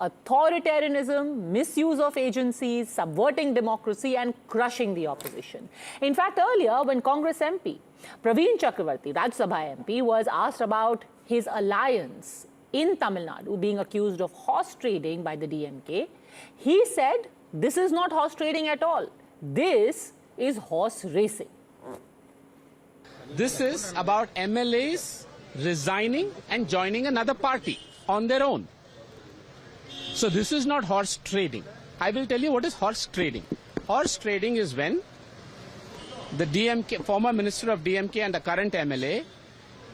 authoritarianism, misuse of agencies, subverting democracy and crushing the opposition. In fact, earlier when Congress MP Praveen Chakravarti, Rajya Sabha MP, was asked about his alliance in Tamil Nadu being accused of horse trading by the DMK, he said this is not horse trading at all. This is horse racing. This is about MLAs resigning and joining another party on their own. So this is not horse trading. I will tell you what is horse trading. Horse trading is when the DMK, former minister of DMK and the current MLA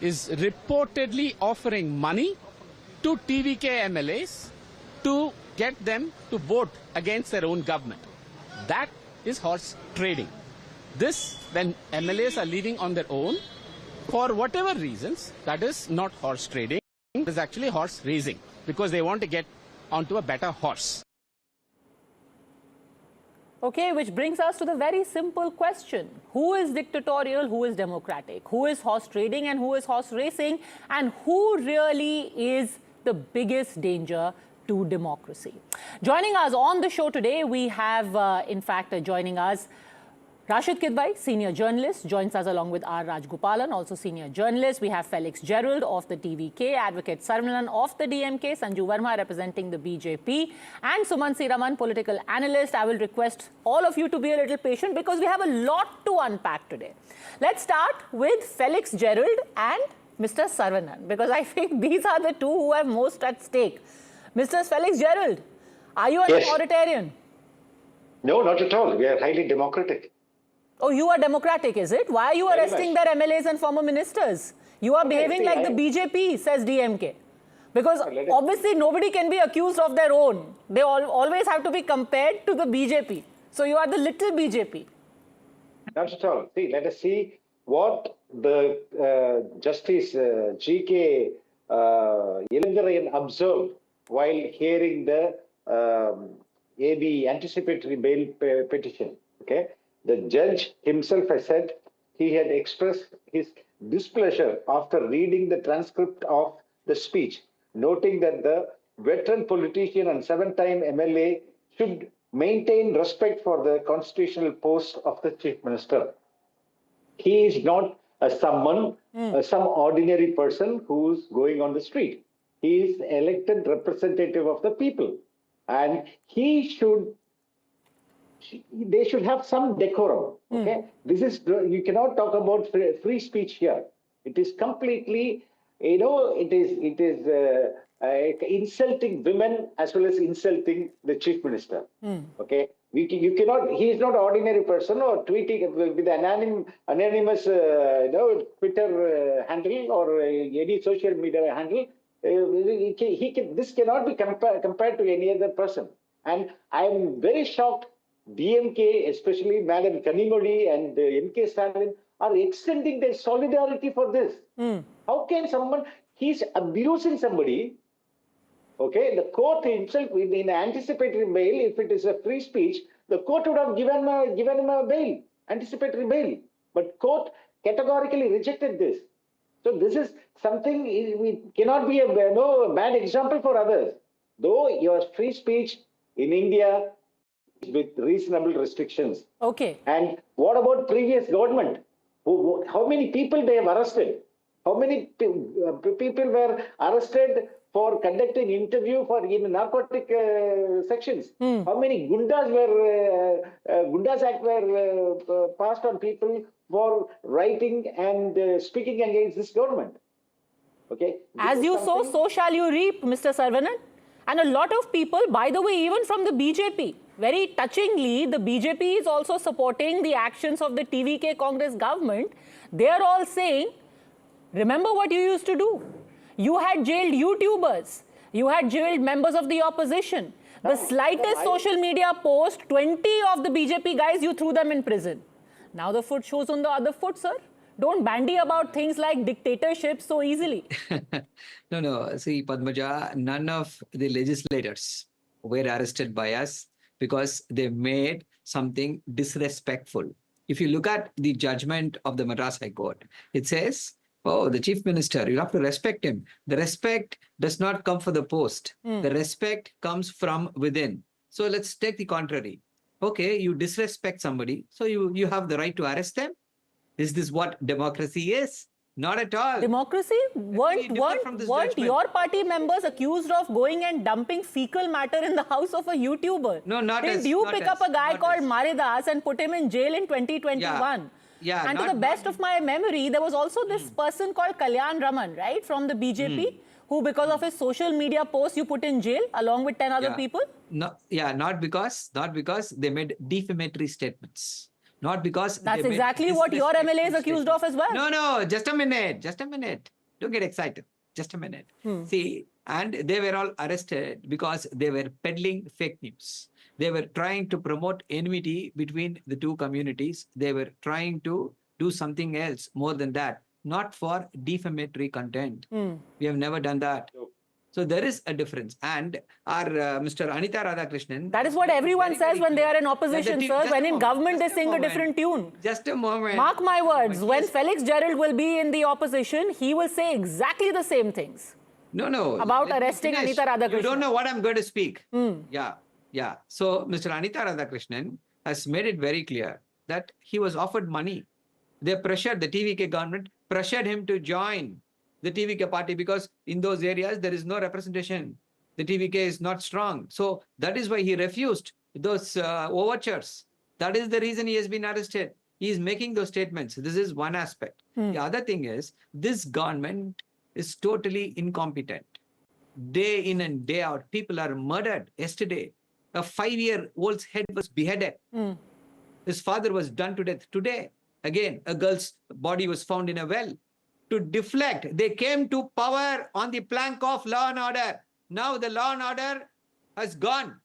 is reportedly offering money to TVK MLAs to get them to vote against their own government. That is horse trading. This, when MLAs are leaving on their own, for whatever reasons, that is not horse trading. It is actually horse racing because they want to get onto a better horse. Okay, which brings us to the very simple question. Who is dictatorial, who is democratic? Who is horse trading and who is horse racing? And who really is the biggest danger to democracy? Joining us on the show today, we have, in fact, joining us, Rashid Kidwai, senior journalist, joins us along with R. Rajgopalan, also senior journalist. We have Felix Gerald of the TVK, Advocate Saravanan of the DMK, Sanju Verma representing the BJP, and Sumansi Raman, political analyst. I will request all of you to be a little patient because we have a lot to unpack today. Let's start with Felix Gerald and Mr. Saravanan, because I think these are the two who have most at stake. Mr. Felix Gerald, are you an authoritarian? No, not at all. We are highly democratic. Oh, you are democratic, is it? Why are you arresting their MLAs and former ministers? You are behaving like the BJP, says DMK. Because obviously nobody can be accused of their own. They always have to be compared to the BJP. So you are the little BJP. Not at all. See, let us see what the Justice G.K. Ilangarayan observed while hearing the AB anticipatory bail petition. Okay. The judge himself has said he had expressed his displeasure after reading the transcript of the speech, noting that the veteran politician and seven-time MLA should maintain respect for the constitutional post of the chief minister. He is not some ordinary person who's going on the street. He is elected representative of the people, and they should have some decorum. Okay, this is, you cannot talk about free speech here. It is completely, it is insulting women as well as insulting the chief minister. Okay, you cannot. He is not an ordinary person or tweeting with an anonymous, Twitter handle or any social media handle. This cannot be compared to any other person. And I am very shocked. DMK, especially Madam Kanimozhi and MK Stalin, are extending their solidarity for this. How can he's abusing somebody, okay? The court himself, in anticipatory bail, if it is a free speech, the court would have given him a bail, anticipatory bail. But court categorically rejected this. So this is something, we cannot be a bad example for others. Though your free speech in India, with reasonable restrictions. Okay. And what about previous government? How many people they have arrested? How many people were arrested for conducting interview in narcotic sections? How many Gundas Act were passed on people for writing and speaking against this government? Okay. As you sow, so shall you reap, Mr. Saravanan. And a lot of people, by the way, even from the BJP, very touchingly, the BJP is also supporting the actions of the TVK Congress government. They are all saying, remember what you used to do. You had jailed YouTubers. You had jailed members of the opposition. The slightest social media post, 20 of the BJP guys, you threw them in prison. Now the foot shows on the other foot, sir. Don't bandy about things like dictatorship so easily. No. See, Padmaja, none of the legislators were arrested by us because they made something disrespectful. If you look at the judgment of the Madras High Court, it says Oh, the chief minister, you have to respect him. The respect does not come for the post. The respect comes from within. So let's take the contrary. Okay, you disrespect somebody, so you have the right to arrest them. Is this what democracy is? Not at all. Democracy? Weren't your party members accused of going and dumping fecal matter in the house of a YouTuber? No, not Did as- you not pick as- up a guy not called as. Maridas and put him in jail in 2021? Yeah, and to not- the best of my memory, there was also this person called Kalyan Raman, right, from the BJP, who because of his social media posts you put in jail along with 10 other people? No, not because they made defamatory statements. Not because That's they made exactly what your MLA is disrespectful accused of as well. No, just a minute. Don't get excited. Just a minute. See, and they were all arrested because they were peddling fake news. They were trying to promote enmity between the two communities. They were trying to do something else more than that, not for defamatory content. We have never done that. So there is a difference. And our Mr. Anita Radhakrishnan... That is what everyone says when they are in opposition, sir. Just When a in moment, government, they just a sing a moment. different tune. Just a moment. Mark my words, when Felix Gerald will be in the opposition, he will say exactly the same things. No. About Let me arresting finish. Anita Radhakrishnan. You don't know what I'm going to speak. Yeah. So Mr. Anita Radhakrishnan has made it very clear that he was offered money. They pressured, the TVK government pressured him to join the TVK party because in those areas there is no representation. The TVK is not strong. So that is why he refused those overtures. That is the reason he has been arrested. He is making those statements. This is one aspect. The other thing is, this government is totally incompetent. Day in and day out, people are murdered. Yesterday, a 5-year-old's head was beheaded. His father was done to death. Today, again, a girl's body was found in a well. To deflect, they came to power on the plank of law and order. Now the law and order has gone.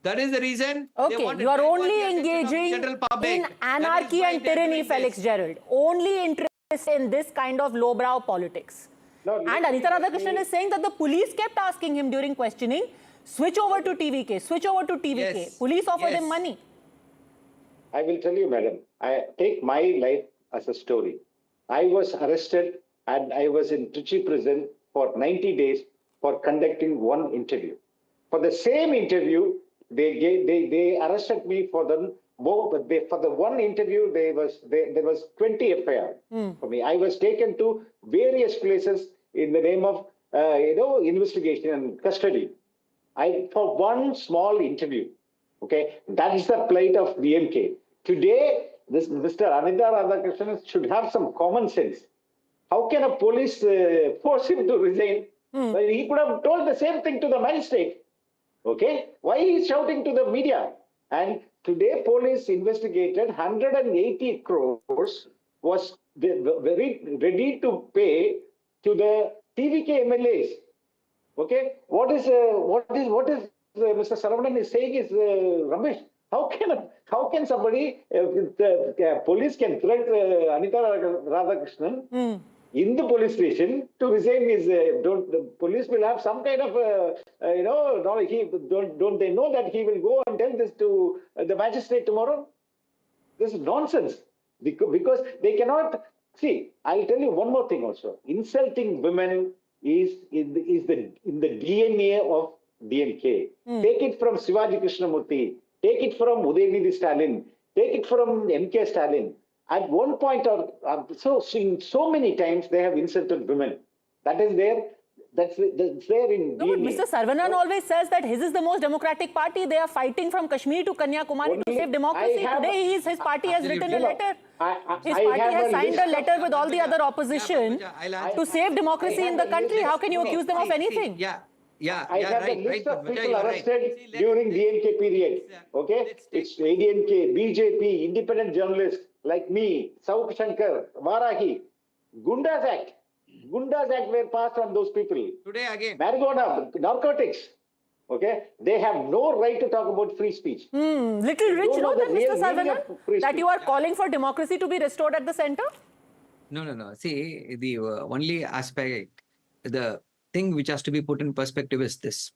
That is the reason. Okay, you are only engaging in anarchy and tyranny, Felix Gerald. Only interested in this kind of lowbrow politics. No, And Anita Radhakrishnan is saying that the police kept asking him during questioning, switch over to TVK, switch over to TVK. Yes. Police offered Yes. him money. I will tell you, madam, I take my life as a story. I was arrested and I was in Trichy prison for 90 days for conducting one interview. For the same interview, they arrested me for the one interview. There was 20 FIR for me. I was taken to various places in the name of investigation and custody. For one small interview. Okay, that is the plight of DMK. Today, this Mr. Anita Radhakrishnan should have some common sense. How can a police force him to resign? Well, he could have told the same thing to the magistrate. Okay, why he is shouting to the media? And today, police investigated 180 crores was very ready to pay to the TVK MLAs. Okay, what is Mr. Saravanan is saying is rubbish. How can somebody the police can threat Anita Radhakrishnan in the police station to resign his? The police will have some kind of don't they know that he will go and tell this to the magistrate tomorrow? This is nonsense because they cannot see. I'll tell you one more thing also. Insulting women is in the DNA of DMK. Take it from Shivaji Krishnamurti. Take it from Udayanidhi Stalin. Take it from MK Stalin. At one point, so many times they have insulted women. That is there. That's there in No, but DNA. Mr. Saravanan always says that his is the most democratic party. They are fighting from Kashmir to Kanyakumari to save democracy. Today, his party has written a letter. His party has signed a letter with all the other opposition to save democracy in the country. How can you accuse them of anything? I have a list of people arrested during DMK period. Okay, it's ADMK, BJP, independent journalists like me, Sauk Shankar, Varahi, Gundas Act. Gundas Act were passed on those people. Today again. Marijuana, narcotics. Okay, they have no right to talk about free speech. Little rich, don't no, know then, the Mr. real meaning Saravanan, of free that speech. you are calling for democracy to be restored at the center? No. See, the only aspect, the thing which has to be put in perspective is this.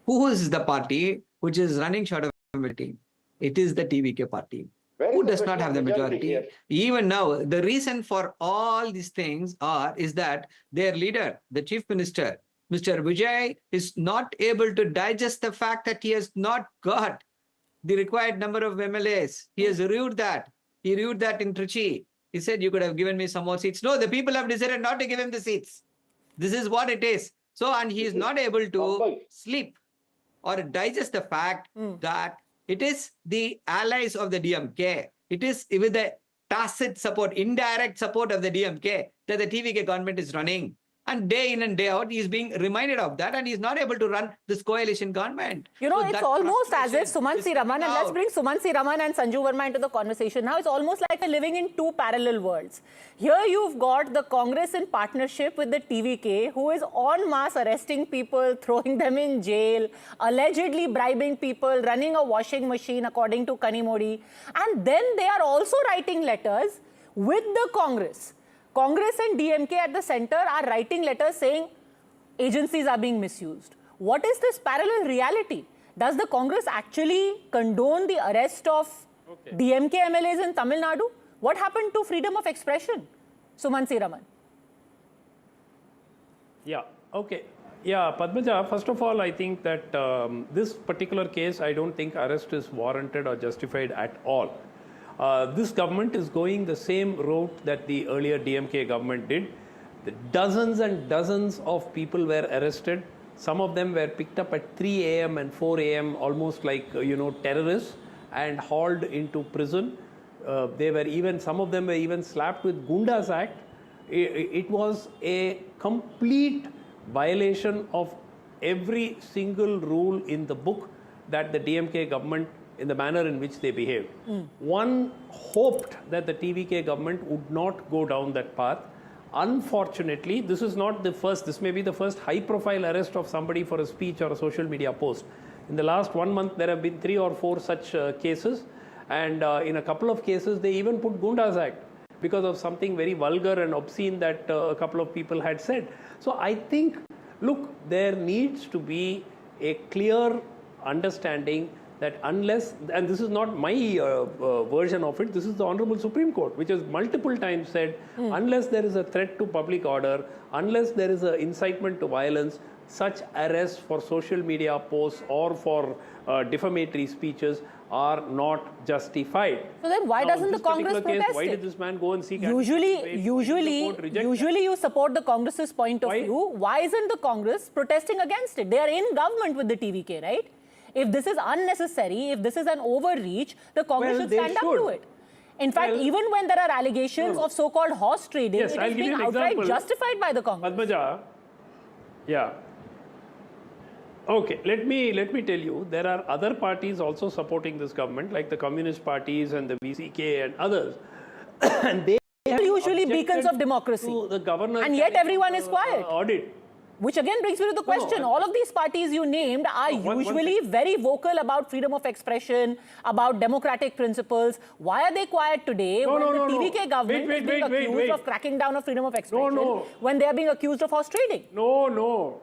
Who is the party which is running short of majority? It is the TVK party. Where Who is the does not question have of the majority majority? here? Even now, the reason for all these things is that their leader, the chief minister, Mr. Vijay, is not able to digest the fact that he has not got the required number of MLAs. He has rued that. He rued that in Trichy. He said, you could have given me some more seats. No, the people have decided not to give him the seats. This is what it is. So, and he is not able to sleep or digest the fact that it is the allies of the DMK. It is with the tacit support, indirect support of the DMK that the TVK government is running. And day in and day out, he is being reminded of that, and he is not able to run this coalition government. You know, So it's that almost as if frustration Suman is C. Raman, coming and let's out. bring Suman C. Raman and Sanju Verma into the conversation now. It's almost like we're living in two parallel worlds. Here you've got the Congress in partnership with the TVK, who is en masse arresting people, throwing them in jail, allegedly bribing people, running a washing machine, according to Kanimodi. And then they are also writing letters with the Congress. Congress and DMK at the center are writing letters saying agencies are being misused. What is this parallel reality? Does the Congress actually condone the arrest of DMK MLAs in Tamil Nadu? What happened to freedom of expression? Suman C. Raman. Yeah, okay. Yeah, Padmaja, first of all, I think that this particular case, I don't think arrest is warranted or justified at all. This government is going the same route that the earlier DMK government did. Dozens and dozens of people were arrested. Some of them were picked up at 3 a.m. and 4 a.m. almost like, terrorists, and hauled into prison. Some of them were even slapped with Gundas Act. It was a complete violation of every single rule in the book that the DMK government, in the manner in which they behaved. One hoped that the TVK government would not go down that path. Unfortunately, this is not the first, this may be the first high-profile arrest of somebody for a speech or a social media post. In the last 1 month, there have been 3 or 4 such cases, and in a couple of cases, they even put Gundas Act because of something very vulgar and obscene that a couple of people had said. So I think, look, there needs to be a clear understanding that unless, and this is not my version of it, this is the Honorable Supreme Court, which has multiple times said, unless there is a threat to public order, unless there is an incitement to violence, such arrests for social media posts or for defamatory speeches are not justified. So then why doesn't the Congress protest Why it? did this man go and seek Usually you support the Congress's point of view. Why isn't the Congress protesting against it? They are in government with the TVK, right? If this is unnecessary, if this is an overreach, the Congress should stand up to it. In fact, even when there are allegations of so-called horse trading, it is being outright justified by the Congress. Padmaja, yeah. Okay, let me tell you, there are other parties also supporting this government, like the Communist parties and the VCK and others. And they are usually beacons of democracy. And yet everyone is quiet. Audit. Which again brings me to the question, all of these parties you named are usually very vocal about freedom of expression, about democratic principles. Why are they quiet today when the TVK government is being accused of cracking down on freedom of expression, when they are being accused of horse trading? No,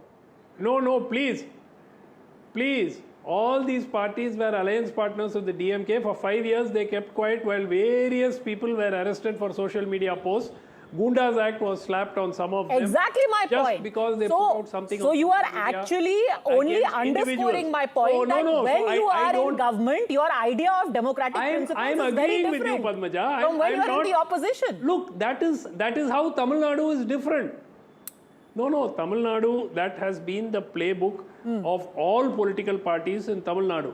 please. All these parties were alliance partners of the DMK. For 5 years, they kept quiet while various people were arrested for social media posts. Gundas Act was slapped on some of them. Exactly my just point. Because they put out something. So you are actually only underscoring my point that when you are in government, your idea of democratic principles is very different with you, Padmaja. from when you are in the opposition. Look, that is how Tamil Nadu is different. No, Tamil Nadu, that has been the playbook of all political parties in Tamil Nadu,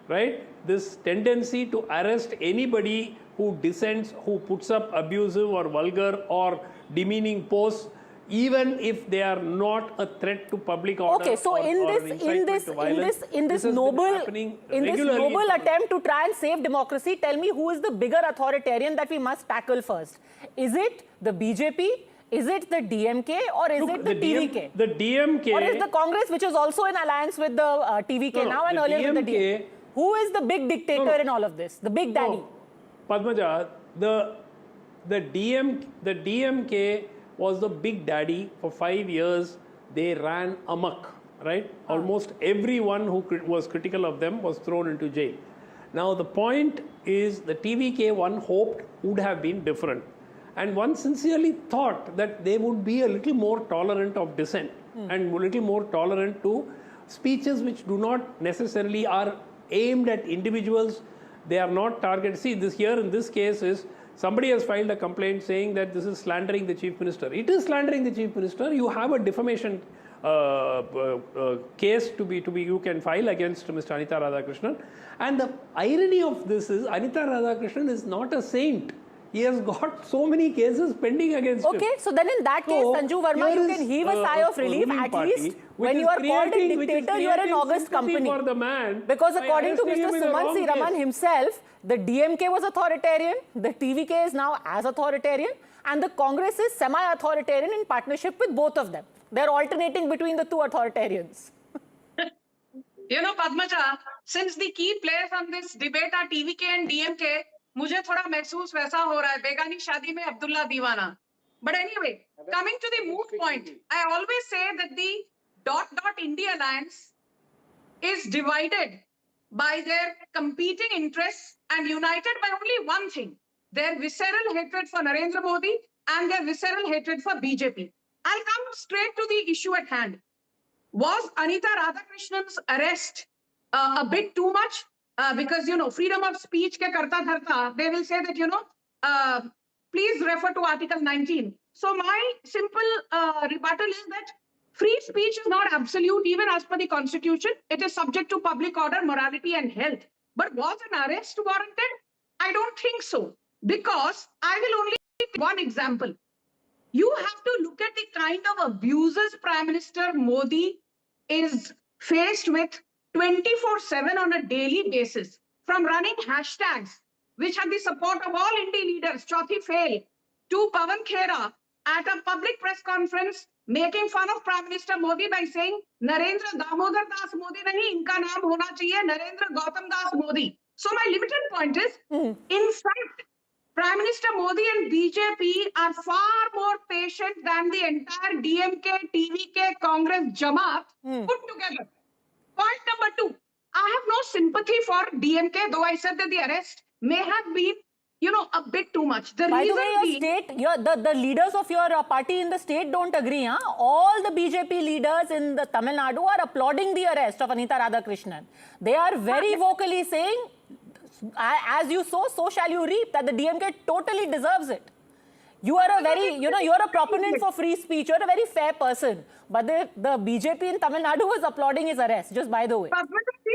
right? This tendency to arrest anybody who dissents, who puts up abusive or vulgar or demeaning posts, even if they are not a threat to public order. Okay, so in this noble attempt to try and save democracy, tell me who is the bigger authoritarian that we must tackle first? Is it the BJP? Is it the DMK or is it the TVK? The DMK. Or is the Congress, which is also in alliance with the TVK now and earlier with the DMK? Who is the big dictator in all of this? The big daddy? Padmaja, the DMK was the big daddy for 5 years. They ran amok, right? Almost everyone who was critical of them was thrown into jail. Now, the point is the TVK one hoped would have been different. And one sincerely thought that they would be a little more tolerant of dissent and a little more tolerant to speeches which do not necessarily are aimed at individuals. They are not targeted. See, this here in this case is somebody has filed a complaint saying that this is slandering the Chief Minister. It is slandering the Chief Minister. You have a defamation case to be you can file against Mr. Anita Radhakrishnan. And the irony of this is Anita Radhakrishnan is not a saint. He has got so many cases pending against him. Okay, so then in that case, Sanju Verma, you can heave a sigh of relief. At least when you are called a dictator, you are an august company. For the man because according to Mr. Suman C. Raman himself, the DMK was authoritarian, the TVK is now as authoritarian, and the Congress is semi-authoritarian in partnership with both of them. They're alternating between the two authoritarians. You know, Padmaja, since the key players on this debate are TVK and DMK, मुझे थोड़ा महसूस वैसा हो रहा है बेगानी शादी में अब्दुल्ला दीवाना. But anyway, coming to the moot point, I always say that the India alliance is divided by their competing interests and united by only one thing: their visceral hatred for Narendra Modi and their visceral hatred for BJP. I'll come straight to the issue at hand. Was Anita Radhakrishnan's arrest a bit too much? Because, you know, freedom of speech ke karta dharta, they will say that, you know, please refer to Article 19. So my simple rebuttal is that free speech is not absolute even as per the Constitution. It is subject to public order, morality and health. But was an arrest warranted? I don't think so. Because I will only take one example. You have to look at the kind of abuses Prime Minister Modi is faced with 24/7 on a daily basis, from running hashtags, which had the support of all Indie leaders, Chauthi Fail, to Pawan Khera at a public press conference, making fun of Prime Minister Modi by saying, Narendra Damodar Das Modi nahi, inka naam hona chahiye, Narendra Gautam Das Modi. So my limited point is, in fact, Prime Minister Modi and BJP are far more patient than the entire DMK, TVK, Congress, Jamaat put together. Point number 2, I have no sympathy for DMK, though I said that the arrest may have been, you know, a bit too much. By the way, the leaders of your party in the state don't agree. Huh? All the BJP leaders in the Tamil Nadu are applauding the arrest of Anita Radhakrishnan. They are very vocally saying, as you sow, so shall you reap, that the DMK totally deserves it. You are a very, you know, you are a proponent for free speech. You are a very fair person. But the BJP in Tamil Nadu was applauding his arrest, just by the way.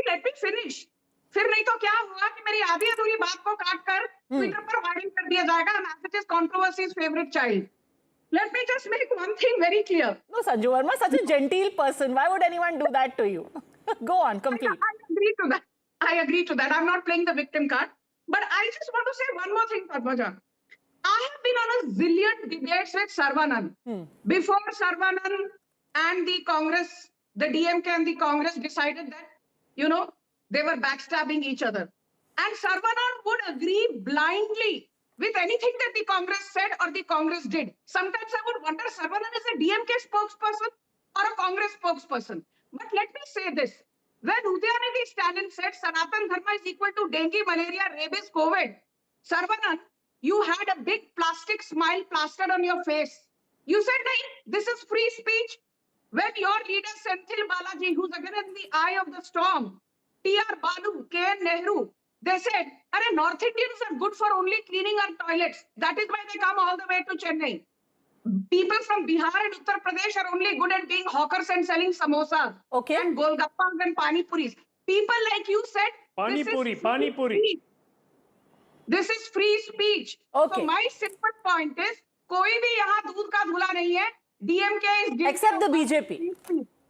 Let me finish. फिर नहीं तो क्या हुआ कि मेरी आधी अधूरी बात को काटकर ट्विटर पर वायरल कर दिया जाएगा, and as it is controversy's favorite child. Let me just make one thing very clear. No, Sanju Verma, such a genteel person. Why would anyone do that to you? Go on, complete. I agree to that. I agree to that. I'm not playing the victim card. But I just want to say one more thing, Padmaja. I have been on a zillion debates with Sarvanand. Before Sarvanand and the Congress, the DMK and the Congress decided that, you know, they were backstabbing each other. And Sarvanand would agree blindly with anything that the Congress said or the Congress did. Sometimes I would wonder, Sarvanand is a DMK spokesperson or a Congress spokesperson. But let me say this. When Udayanidhi Stalin said Sanatan Dharma is equal to dengue, malaria, rabies, COVID, Sarvanand, you had a big plastic smile plastered on your face. You said, "Nahi, this is free speech." When your leader Senthil Balaji, who's again in the eye of the storm, T.R. Balu, K.N. Nehru, they said, North Indians are good for only cleaning our toilets. That is why they come all the way to Chennai. People from Bihar and Uttar Pradesh are only good at being hawkers and selling samosas and golgappas and pani puris. People like you said, pani puri. This is free speech. Okay. So my simple point is, कोई भी यहाँ दूध का धुला नहीं है. DMK is except the BJP.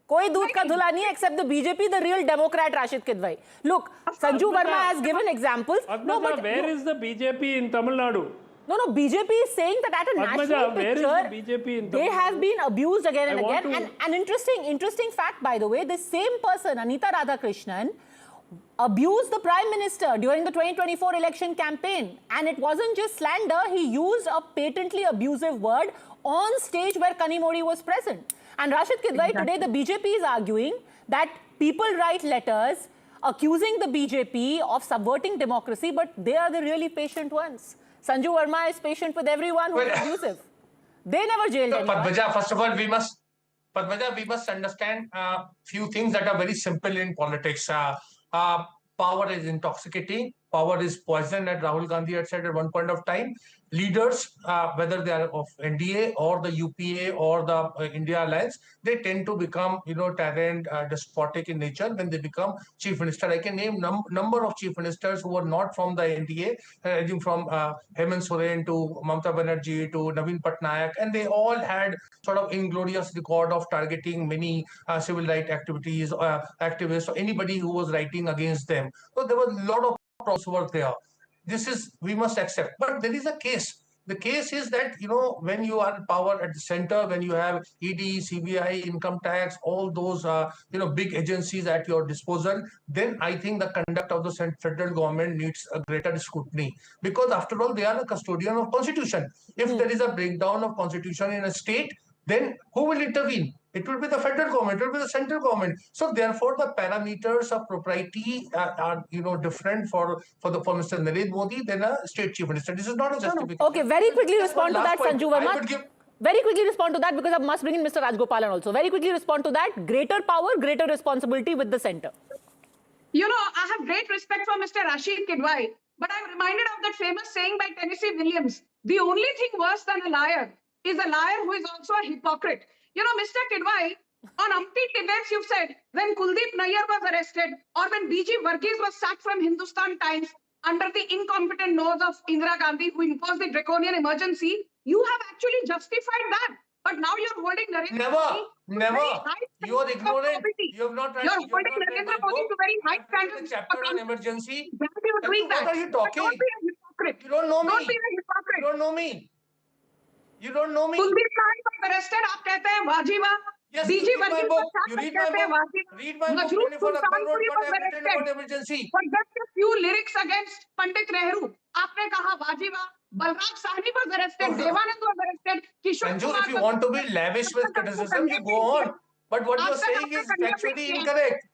कोई दूध का धुला नहीं है except the BJP, the real Democrat Rashid Kidwai. Look, Sanju Verma has given examples. No, but where is the BJP in Tamil Nadu? No, BJP is saying that at a national picture, they have been abused again and again. And an interesting fact, by the way, this same person, Anita Radhakrishnan, abused the Prime Minister during the 2024 election campaign. And it wasn't just slander, he used a patently abusive word on stage where Kanimori was present. And Rashid Kidwai, today the BJP is arguing that people write letters accusing the BJP of subverting democracy, but they are the really patient ones. Sanju Verma is patient with everyone who is abusive. They never jailed anyone. Padmaja, first of all, Padmaja, we must understand a few things that are very simple in politics. Power is intoxicating. Power is poison, as Rahul Gandhi had said at one point of time. Leaders, whether they are of NDA or the UPA or the India Alliance, they tend to become, tyrant, despotic in nature when they become chief minister. I can name number of chief ministers who were not from the NDA, ranging from Hemant Soren to Mamata Banerjee to Naveen Patnaik, and they all had sort of inglorious record of targeting many civil rights activists or anybody who was writing against them. So there was a lot of problems were there. We must accept. But there is a case. The case is that, when you are in power at the center, when you have ED, CBI, income tax, all those, big agencies at your disposal, then I think the conduct of the federal government needs a greater scrutiny. Because after all, they are the custodian of constitution. If there is a breakdown of constitution in a state, then who will intervene? It will be the federal government, it will be the central government. So therefore, the parameters of propriety are different for Mr. Narendra Modi than a state chief minister. This is not a justification. Okay, very quickly respond to that, Sanju Verma. Very quickly respond to that, because I must bring in Mr. Rajgopalan also. Very quickly respond to that. Greater power, greater responsibility with the center. I have great respect for Mr. Rashid Kidwai, but I'm reminded of that famous saying by Tennessee Williams: the only thing worse than a liar is a liar who is also a hypocrite. Mr. Kidwai, on umpteen debates you've said, when Kuldeep Nayyar was arrested or when B.G. Varghese was sacked from Hindustan Times under the incompetent nose of Indira Gandhi, who imposed the draconian emergency, you have actually justified that. But now you're holding Narendra Modi. Never. You are ignorant. You have not read. You're holding Narendra Modi to very high standards. The chapter on emergency. You're doing that. What are you talking? Don't be a hypocrite. You don't know me. Don't be a hypocrite. You don't know me. You don't know me. Kuldeep Nayyar was arrested. आप कहते हैं वाजिबा. Yes, BG you read my book. You read my book. Read my book. 24 Akbar Road. What I have written about emergency. For just a few lyrics against Pandit Nehru, आपने कहा वाजिबा. Balram Sahni was arrested. Devanand was arrested. Sanju, if you want to be lavish with criticism, you go on. But what you are saying is actually incorrect.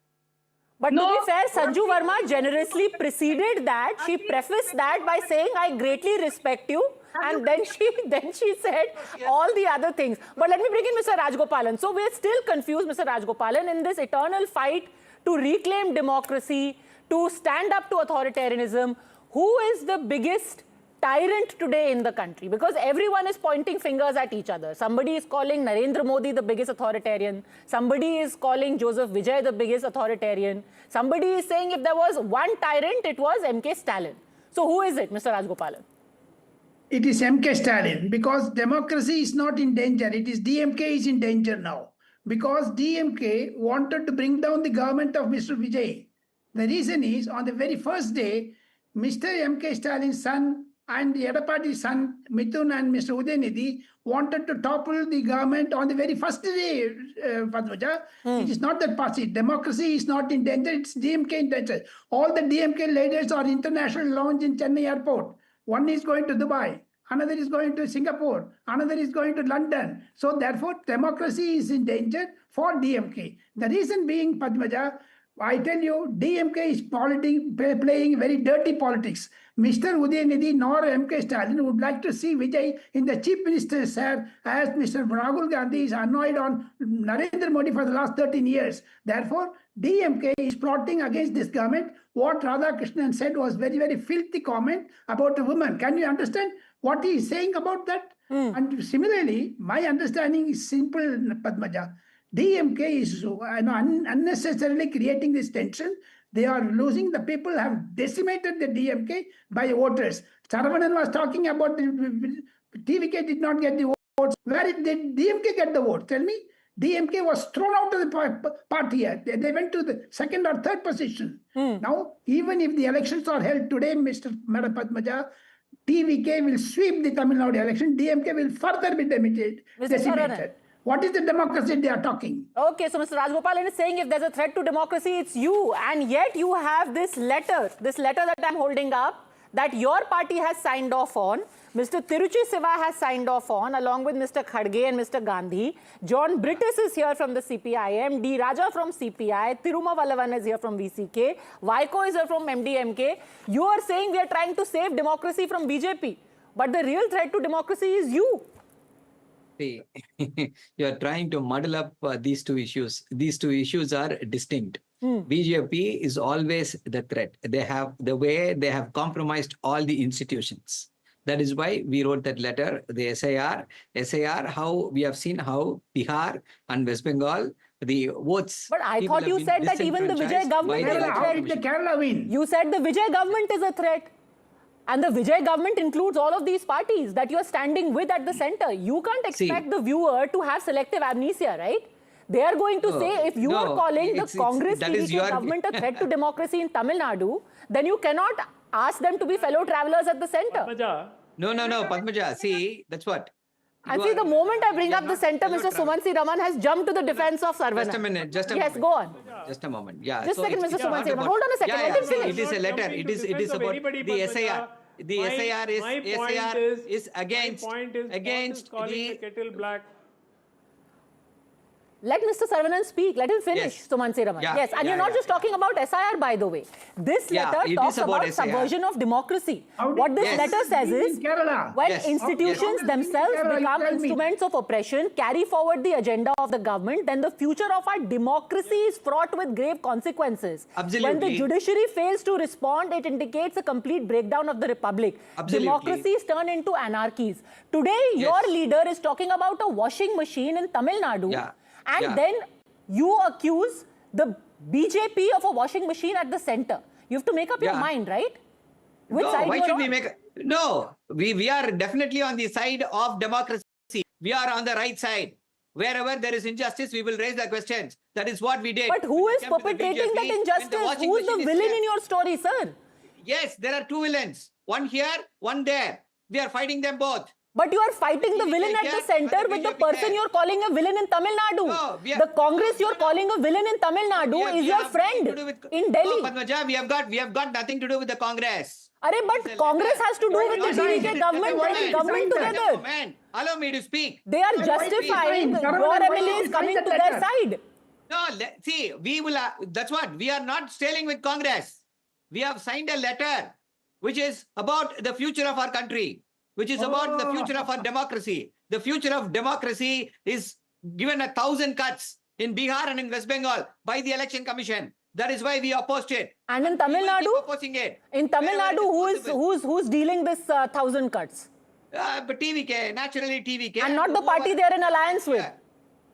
But to be fair, Sanju Verma generously preceded that. She prefaced that by saying, I greatly respect you. And then she said all the other things. But let me bring in Mr. Rajgopalan. So we're still confused, Mr. Rajgopalan, in this eternal fight to reclaim democracy, to stand up to authoritarianism. Who is the biggest tyrant today in the country? Because everyone is pointing fingers at each other. Somebody is calling Narendra Modi the biggest authoritarian. Somebody is calling Joseph Vijay the biggest authoritarian. Somebody is saying if there was one tyrant, it was MK Stalin. So who is it, Mr. Rajgopalan? It is MK Stalin, because democracy is not in danger. It is DMK is in danger now, because DMK wanted to bring down the government of Mr. Vijay. The reason is, on the very first day, Mr. MK Stalin's son and the Edapadi's son, Mithun and Mr. Udayanidhi, wanted to topple the government on the very first day, Padmaja. It is not that party. Democracy is not in danger. It's DMK in danger. All the DMK leaders are international lounge in Chennai airport. One is going to Dubai, another is going to Singapore, another is going to London. So therefore, democracy is in danger for DMK. The reason being, Padmaja, I tell you, DMK is playing very dirty politics. Mr. Udayanidhi nor MK Stalin would like to see Vijay in the chief minister's chair, as Mr. Rahul Gandhi is annoyed on Narendra Modi for the last 13 years. Therefore, DMK is plotting against this government. What Radhakrishnan said was very, very filthy comment about a woman. Can you understand what he is saying about that? And similarly, my understanding is simple, Padmaja. DMK is unnecessarily creating this tension. They are losing. The people have decimated the DMK by voters. Saravanan was talking about the TVK did not get the votes. Where did DMK get the vote? Tell me. DMK was thrown out of the party. They went to the second or third position. Now, even if the elections are held today, Madam Padmaja, TVK will sweep the Tamil Nadu election. DMK will further be decimated. What is the democracy they are talking? Okay, so Mr. Rajgopalan is saying if there's a threat to democracy, it's you. And yet you have this letter that I'm holding up, that your party has signed off on, Mr. Tiruchi Siva has signed off on, along with Mr. Khadge and Mr. Gandhi. John Brittis is here from the CPIM, D. Raja from CPI, Tiruma Vallavan is here from VCK, Vaiko is here from NDTV. You are saying we are trying to save democracy from BJP, but the real threat to democracy is you. See, you are trying to muddle up these two issues. These two issues are distinct. BJP is always the threat. They have the way they have compromised all the institutions. That is why we wrote that letter, the SIR, how we have seen how Bihar and West Bengal, the votes. But I thought you said that even the Vijay government is a How did the threat. Kerala win? You said the Vijay government is a threat. And the Vijay government includes all of these parties that you are standing with at the center. You can't expect the viewer to have selective amnesia, right? They are going to say, if you are calling the Congress-DMK government a threat to democracy in Tamil Nadu, then you cannot ask them to be fellow travelers at the center. Padmaja, No, Padmaja, see, that's what. And see, the moment I bring up the center, Mr. Sumansi Raman has jumped to the defense of Sarvana. Just a minute, just a moment. Yes, go on. Just a moment. Yeah. Just a second, Mr. Sumansi Raman. about- Hold on a second, Yeah, let him see, finish. it is a letter. It is about the SIR. The SIR is against calling the the kettle black. Let Mr. Saravanan speak. Let him finish, Yes. Sumansi Raman. Yeah, Yes, and yeah, you're not yeah. just talking about SIR, by the way. This Yeah, letter it is talks about about SIR. subversion of democracy. How did- What this Yes. letter says In is, Kerala. when Yes. institutions Yes. themselves Kerala, you become tell me. instruments of oppression, carry forward the agenda of the government, then the future of our democracy is fraught with grave consequences. When the Absolutely. judiciary fails to respond, it indicates a complete breakdown of the republic. Absolutely. Democracies turn into anarchies. Today, your leader is talking about a washing machine in Tamil Nadu. Yeah. And Yeah. then you accuse the BJP of a washing machine at the center. You have to make up your Yeah. mind, right? Which No, side why you are should we on? make? No, we are definitely on the side of democracy. We are on the right side. Wherever there is injustice, we will raise the questions. That is what we did. But who When is it came to the perpetrating BJP, that when the injustice? washing Who is the machine villain there. in your story, sir? Yes, there are two villains. One here, one there. We are fighting them both. But you are fighting the villain at the center with the person you're calling a villain in Tamil Nadu. No, The Congress you're calling a villain in Tamil Nadu is your friend in Delhi. No, Padmaja, we have got nothing to do with the Congress. Arey, but Congress has to do with the DDK government and government together. Man, allow me to speak. They are justifying Why your did you MLAs sign coming that to their letter? side. No, see, we will. That's what we are not sailing with Congress. We have signed a letter, which is about the future of our country, which is about the future of our democracy. The future of democracy is given 1,000 cuts in Bihar and in West Bengal by the Election Commission. That is why we opposed it. And in Tamil We will keep Nadu, opposing it. in Tamil Wherever it Nadu, is possible. who's dealing this 1,000 cuts? But TVK, naturally TVK. And not the party they are in alliance with.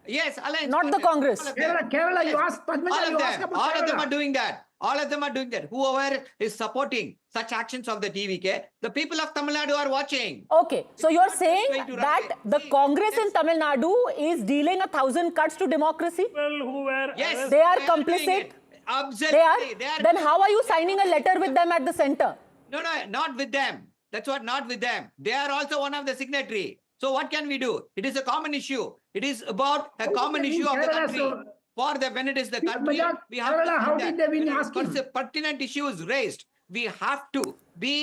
Yes, alliance. Not the partners. Congress. All of them. Kerala, you Yes. asked Padmaja, All you of asked them. about All of them Kerala. are doing that. All of them are doing that. Whoever is supporting such actions of the TVK, the people of Tamil Nadu are watching. Okay, so you're not saying just going to that run the See, Congress in yes. Tamil Nadu is dealing 1,000 cuts to democracy? People who were Yes, They are doing complicit? it. Absolutely. They are? Then how are you signing a letter with them at the center? No, not with them. That's what, not with them. They are also one of the signatory. So what can we do? It is a common issue. It is about a common issue of the Kerala, country. so- For the when it is the country, Padmaja, we have Kerala, to how do did that. they win? When Ask him. pertinent issue is raised, we have to be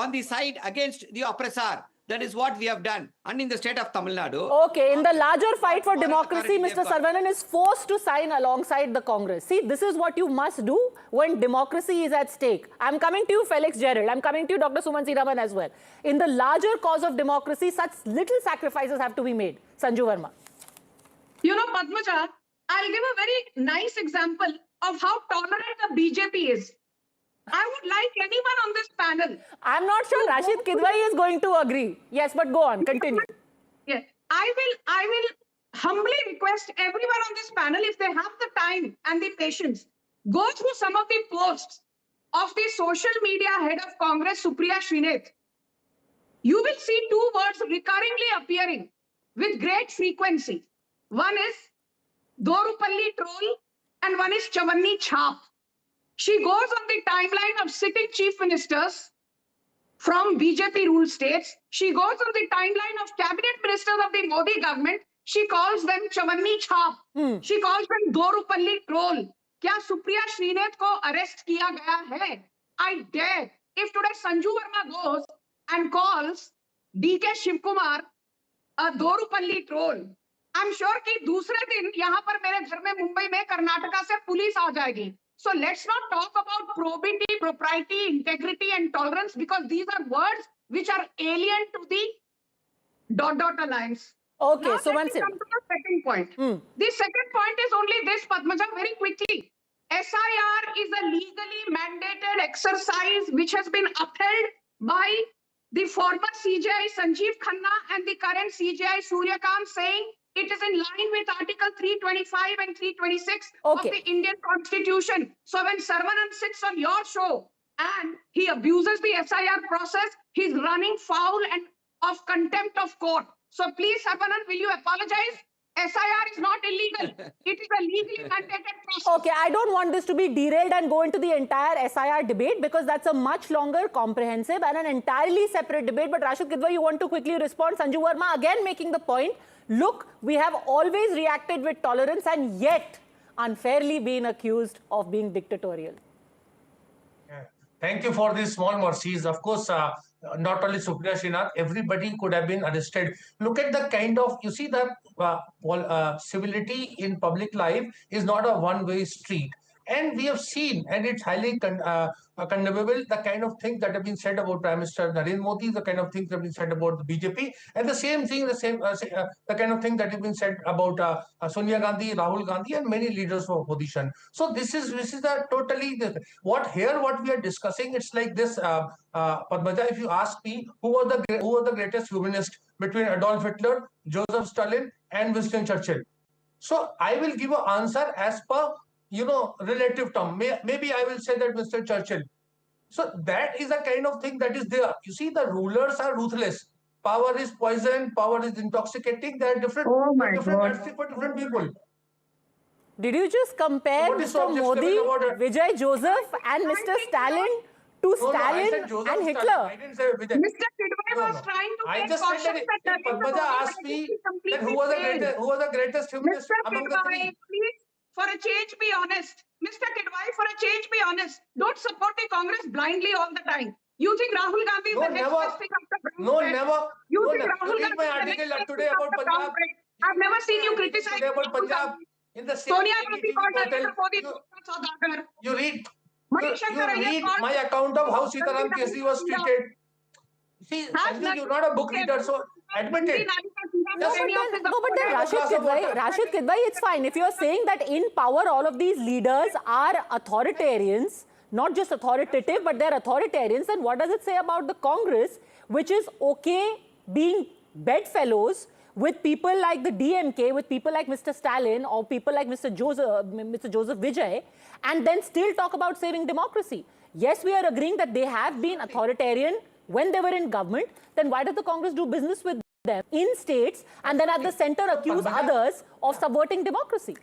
on the side against the oppressor. That is what we have done. And in the state of Tamil Nadu. Okay, in the larger fight for Foreign democracy, authority Mr. they've got. Saravanan is forced to sign alongside the Congress. See, this is what you must do when democracy is at stake. I'm coming to you, Felix Gerald. I'm coming to you, Dr. Sumansi Raman, as well. In the larger cause of democracy, such little sacrifices have to be made. Sanju Verma. You know, Padmaja, I'll give a very nice example of how tolerant the BJP is. I would like anyone on this panel. I'm not sure Rashid Kidwai is going to agree. Yes, but go on, continue. Yeah, I will humbly request everyone on this panel, if they have the time and the patience, go through some of the posts of the social media head of Congress, Supriya Srinath. You will see two words recurringly appearing with great frequency. One is Dorupalli troll and one is Chavanni Chhap. She goes on the timeline of sitting chief ministers from BJP ruled states. She goes on the timeline of cabinet ministers of the Modi government. She calls them Chavanni Chhap. She calls them Dorupalli troll. Kya Supriya Srinath ko arrest kiya gaya hai? I dare. If today Sanju Verma goes and calls DK Shivkumar a Dorupalli troll. I'm sure कि दूसरे दिन यहाँ पर मेरे घर में मुंबई में कर्नाटका से पुलिस आ जाएगी. So let's not talk about probity, propriety, integrity and tolerance because these are words which are alien to the ... alliance. Okay, Now so let one me second. come to the second point. The second point is only this, Padmaja, very quickly. SIR is a legally mandated exercise which has been upheld by the former CJI Sanjeev Khanna and the current CJI Suryakant, saying it is in line with Article 325 and 326 of Okay. the Indian Constitution. So when Saravanan sits on your show and he abuses the SIR process, he's running foul and of contempt of court. So please, Saravanan, will you apologize? SIR is not illegal. It is a legally mandated process. Okay, I don't want this to be derailed and go into the entire SIR debate because that's a much longer, comprehensive and an entirely separate debate. But Rashid Kidwai, you want to quickly respond. Sanju Verma again making the point, look, we have always reacted with tolerance and yet unfairly been accused of being dictatorial. Thank you for these small mercies. Of course, not only Supriya Srinath, everybody could have been arrested. Look at the kind of, you see that civility in public life is not a one-way street. And we have seen, and it's highly condemnable, the kind of things that have been said about Prime Minister Narendra Modi, the kind of things that have been said about the BJP, and the same thing, the kind of thing that have been said about Sonia Gandhi, Rahul Gandhi, and many leaders of opposition. So this is the totally what we are discussing. It's like this, Padmaja. If you ask me, who was the greatest humanist between Adolf Hitler, Joseph Stalin, and Winston Churchill? So I will give an answer as per relative term. Maybe I will say that Mr. Churchill. So that is a kind of thing that is there. You see, the rulers are ruthless. Power is poison. Power is intoxicating. They are different. Oh my different God. for different people. Did you just compare What is so Mr. Modi, objectionable about it? Vijay Joseph and Mr. Stalin to No, I Stalin said Joseph and Stalin. Hitler? I didn't say Vijay. Mr. Kidwai was trying to I take just said caution that that if Padmaja asked me that who was the greatest humanist Mr. among the Kidwai, three. please, for a change, be honest. Mr. Kidwai, for a change, be honest. Don't support the Congress blindly all the time. You think Rahul Gandhi is No, the next never. best thing after Brown No, bread? never. You No, think never. Rahul You read Gandhi my is the next article best today thing about after Brown Punjab. bread? I've never seen you criticize Today about Rahul Punjab. Gandhi. In the same Sonia Gandhi NDTV called portal, Narendra Modi Saudagar. you read Shankar Iyer read called my account of how Sitaram Gandhi Keshri was Narendra. treated. See, Has Sanju, you're not a book reader, so admit it. No, but then Rashid Kidwai, it's fine. If you're saying that in power all of these leaders are authoritarians, not just authoritative, but they're authoritarians, then what does it say about the Congress, which is okay being bedfellows with people like the DMK, with people like Mr. Stalin or people like Mr. Joseph Vijay, and then still talk about saving democracy? Yes, we are agreeing that they have been authoritarian when they were in government. Then why does the Congress do business with them in states and then at the center accuse others of subverting democracy?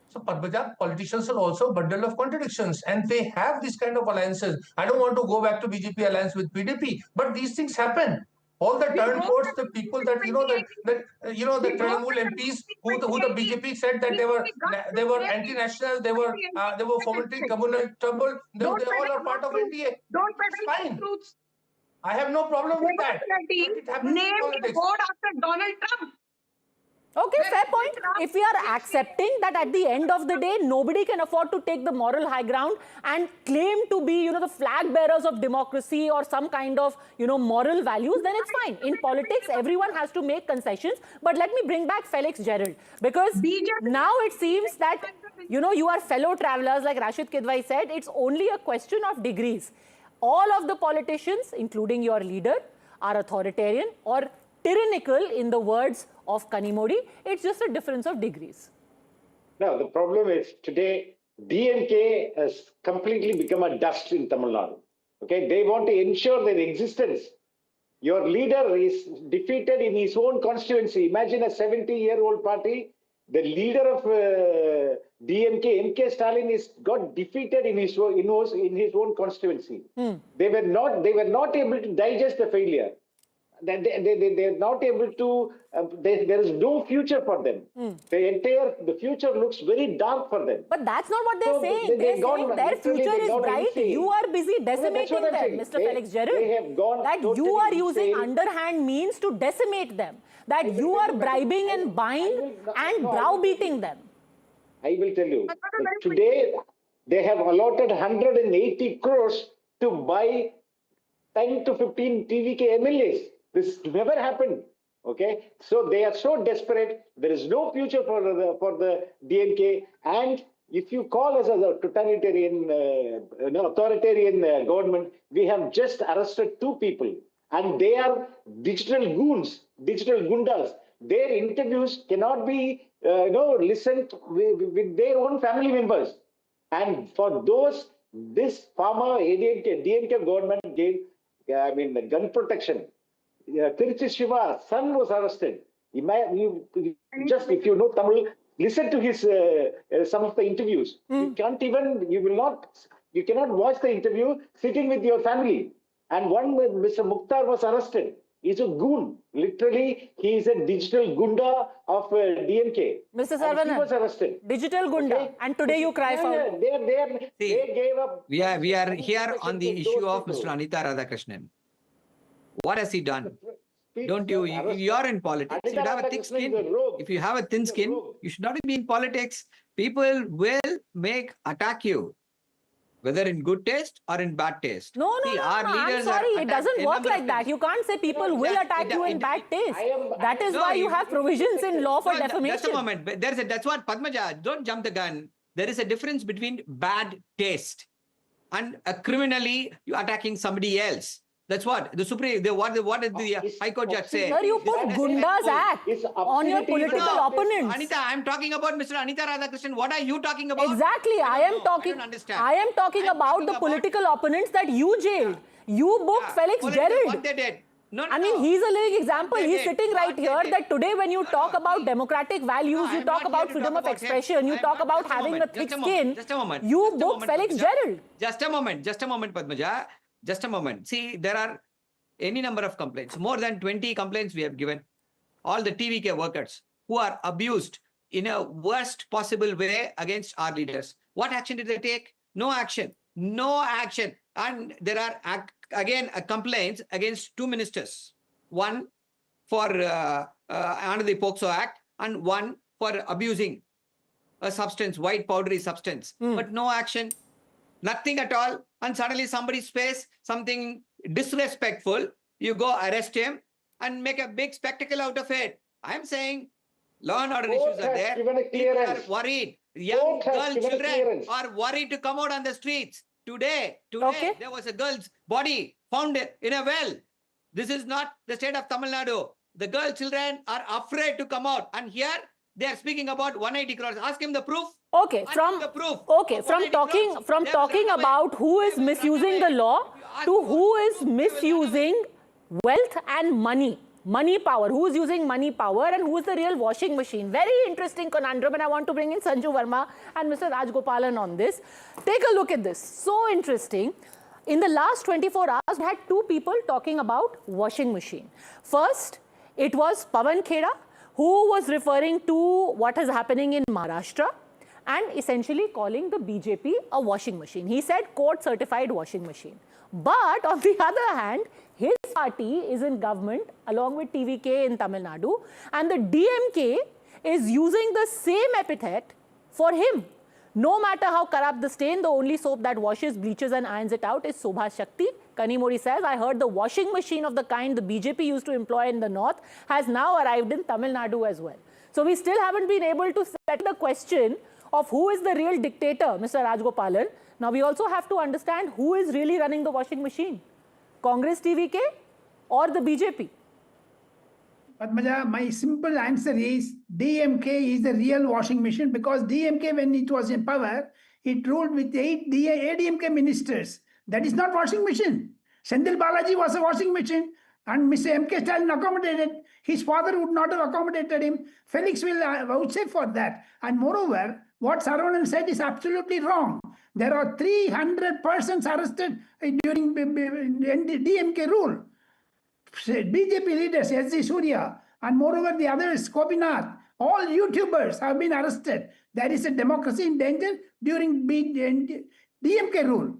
So, Padmaja, politicians are also a bundle of contradictions and they have this kind of alliances. I don't want to go back to BJP alliance with PDP, but these things happen. All the turncoats, the people that the Trinamool MPs who the BJP said that they were anti-national, they were fomenting communal trouble. They all are part of NDA. Don't It's peddle fine. truths. I have no problem with that. It happens in Name the politics. board after Donald Trump. Okay, fair point. If we are accepting that at the end of the day, nobody can afford to take the moral high ground and claim to be, the flag bearers of democracy or some kind of, moral values, then it's fine. In politics, everyone has to make concessions. But let me bring back Felix Gerald, because now it seems that, you are fellow travelers, like Rashid Kidwai said, it's only a question of degrees. All of the politicians, including your leader, are authoritarian or tyrannical in the words of Kanimodi. It's just a difference of degrees. No, the problem is today DMK has completely become a dust in Tamil Nadu. Okay, they want to ensure their existence. Your leader is defeated in his own constituency. Imagine a 70-year-old party. The leader of DMK, MK Stalin, got defeated in his own constituency. They were not able to digest the failure. They're not able to, there is no future for them. The future looks very dark for them. But that's not what they're So saying. They're saying their future is bright. You are busy decimating them, Mr. Felix Gerald. They have gone that totally you are using insane. underhand means to decimate them. That you are bribing and buying and browbeating them. I will tell you. Today, they have allotted 180 crores to buy 10 to 15 TVK MLAs. This never happened. Okay, so they are so desperate. There is no future for the DMK. And if you call us as a totalitarian, authoritarian government, we have just arrested 2 people, and they are digital goons, digital gundas. Their interviews cannot be, listened with their own family members. And for those, this former DMK government gave, the gun protection. Tiruchi Shiva, son was arrested. If you know Tamil, listen to his some of the interviews. You cannot watch the interview sitting with your family. And one, Mr. Mukhtar, was arrested. He's a goon. Literally, he is a digital gunda of DMK. Mr. And Saravanan, he was arrested. digital gunda. Okay. And today you cry for. They gave up. We are here on the issue of Mr. Anita Radhakrishnan. What has he done? Don't you? You are in politics. You should have a thick skin. If you have a thin skin, you should not be in politics. People will attack you, whether in good taste or in bad taste. No, I'm sorry. It doesn't work like that. You can't say people will attack you in bad taste. That is why you have provisions in law for defamation. Just a moment. That's what, Padmaja, don't jump the gun. There is a difference between bad taste and criminally you attacking somebody else. That's what the Supreme, what did the High Court judge say? Sir, you put Gundas Act on your political opponents. Anita, I'm talking about Mr. Anita Radhakrishnan. What are you talking about? Exactly. I am talking about the political opponents that you jailed. You booked Felix Gerald. What they did. No, I mean, he's a living example. He's sitting right here that today when you talk about democratic values, you talk about freedom of expression, you talk about having a thick skin, you booked Felix Gerald. Just a moment, Padmaja. Just a moment. See, there are any number of complaints. More than 20 complaints we have given. All the TVK workers who are abused in a worst possible way against our leaders. What action did they take? No action. No action. And there are, again, complaints against 2 ministers. One for under the POXO Act and one for abusing a substance, white powdery substance. But no action. Nothing at all. And suddenly somebody says something disrespectful. You go arrest him and make a big spectacle out of it. I'm saying law and order issues are there. People are worried. Young girl children are worried to come out on the streets. Today there was a girl's body found in a well. This is not the state of Tamil Nadu. The girl children are afraid to come out. And here they are speaking about 180 crores. Ask him the proof. Okay, from talking about who is misusing the law to who is misusing wealth and money power, who is using money power and who is the real washing machine. Very interesting conundrum, and I want to bring in Sanju Verma and Mr. Rajgopalan on this. Take a look at this. So interesting. In the last 24 hours, we had 2 people talking about washing machine. First, it was Pawan Kheda, who was referring to what is happening in Maharashtra and essentially calling the BJP a washing machine. He said court-certified washing machine. But on the other hand, his party is in government along with TVK in Tamil Nadu, and the DMK is using the same epithet for him. No matter how corrupt the stain, the only soap that washes, bleaches and irons it out is Sobha Shakti. Kanimori says, I heard the washing machine of the kind the BJP used to employ in the north has now arrived in Tamil Nadu as well. So we still haven't been able to settle the question of who is the real dictator, Mr. Rajgopalan. Now we also have to understand who is really running the washing machine, Congress-DMK or the BJP? Padmaja, my simple answer is DMK is the real washing machine because DMK, when it was in power, it ruled with 8 ADMK ministers. That is not washing machine. Sendil Balaji was a washing machine and Mr. M.K. Stalin accommodated. His father would not have accommodated him. Felix will vouchsafe for that. And moreover, what Saravanan said is absolutely wrong. There are 300 persons arrested during DMK rule. BJP leaders, S.G. Surya, and moreover the others, Gopinath, all YouTubers have been arrested. There is a democracy in danger during DMK rule.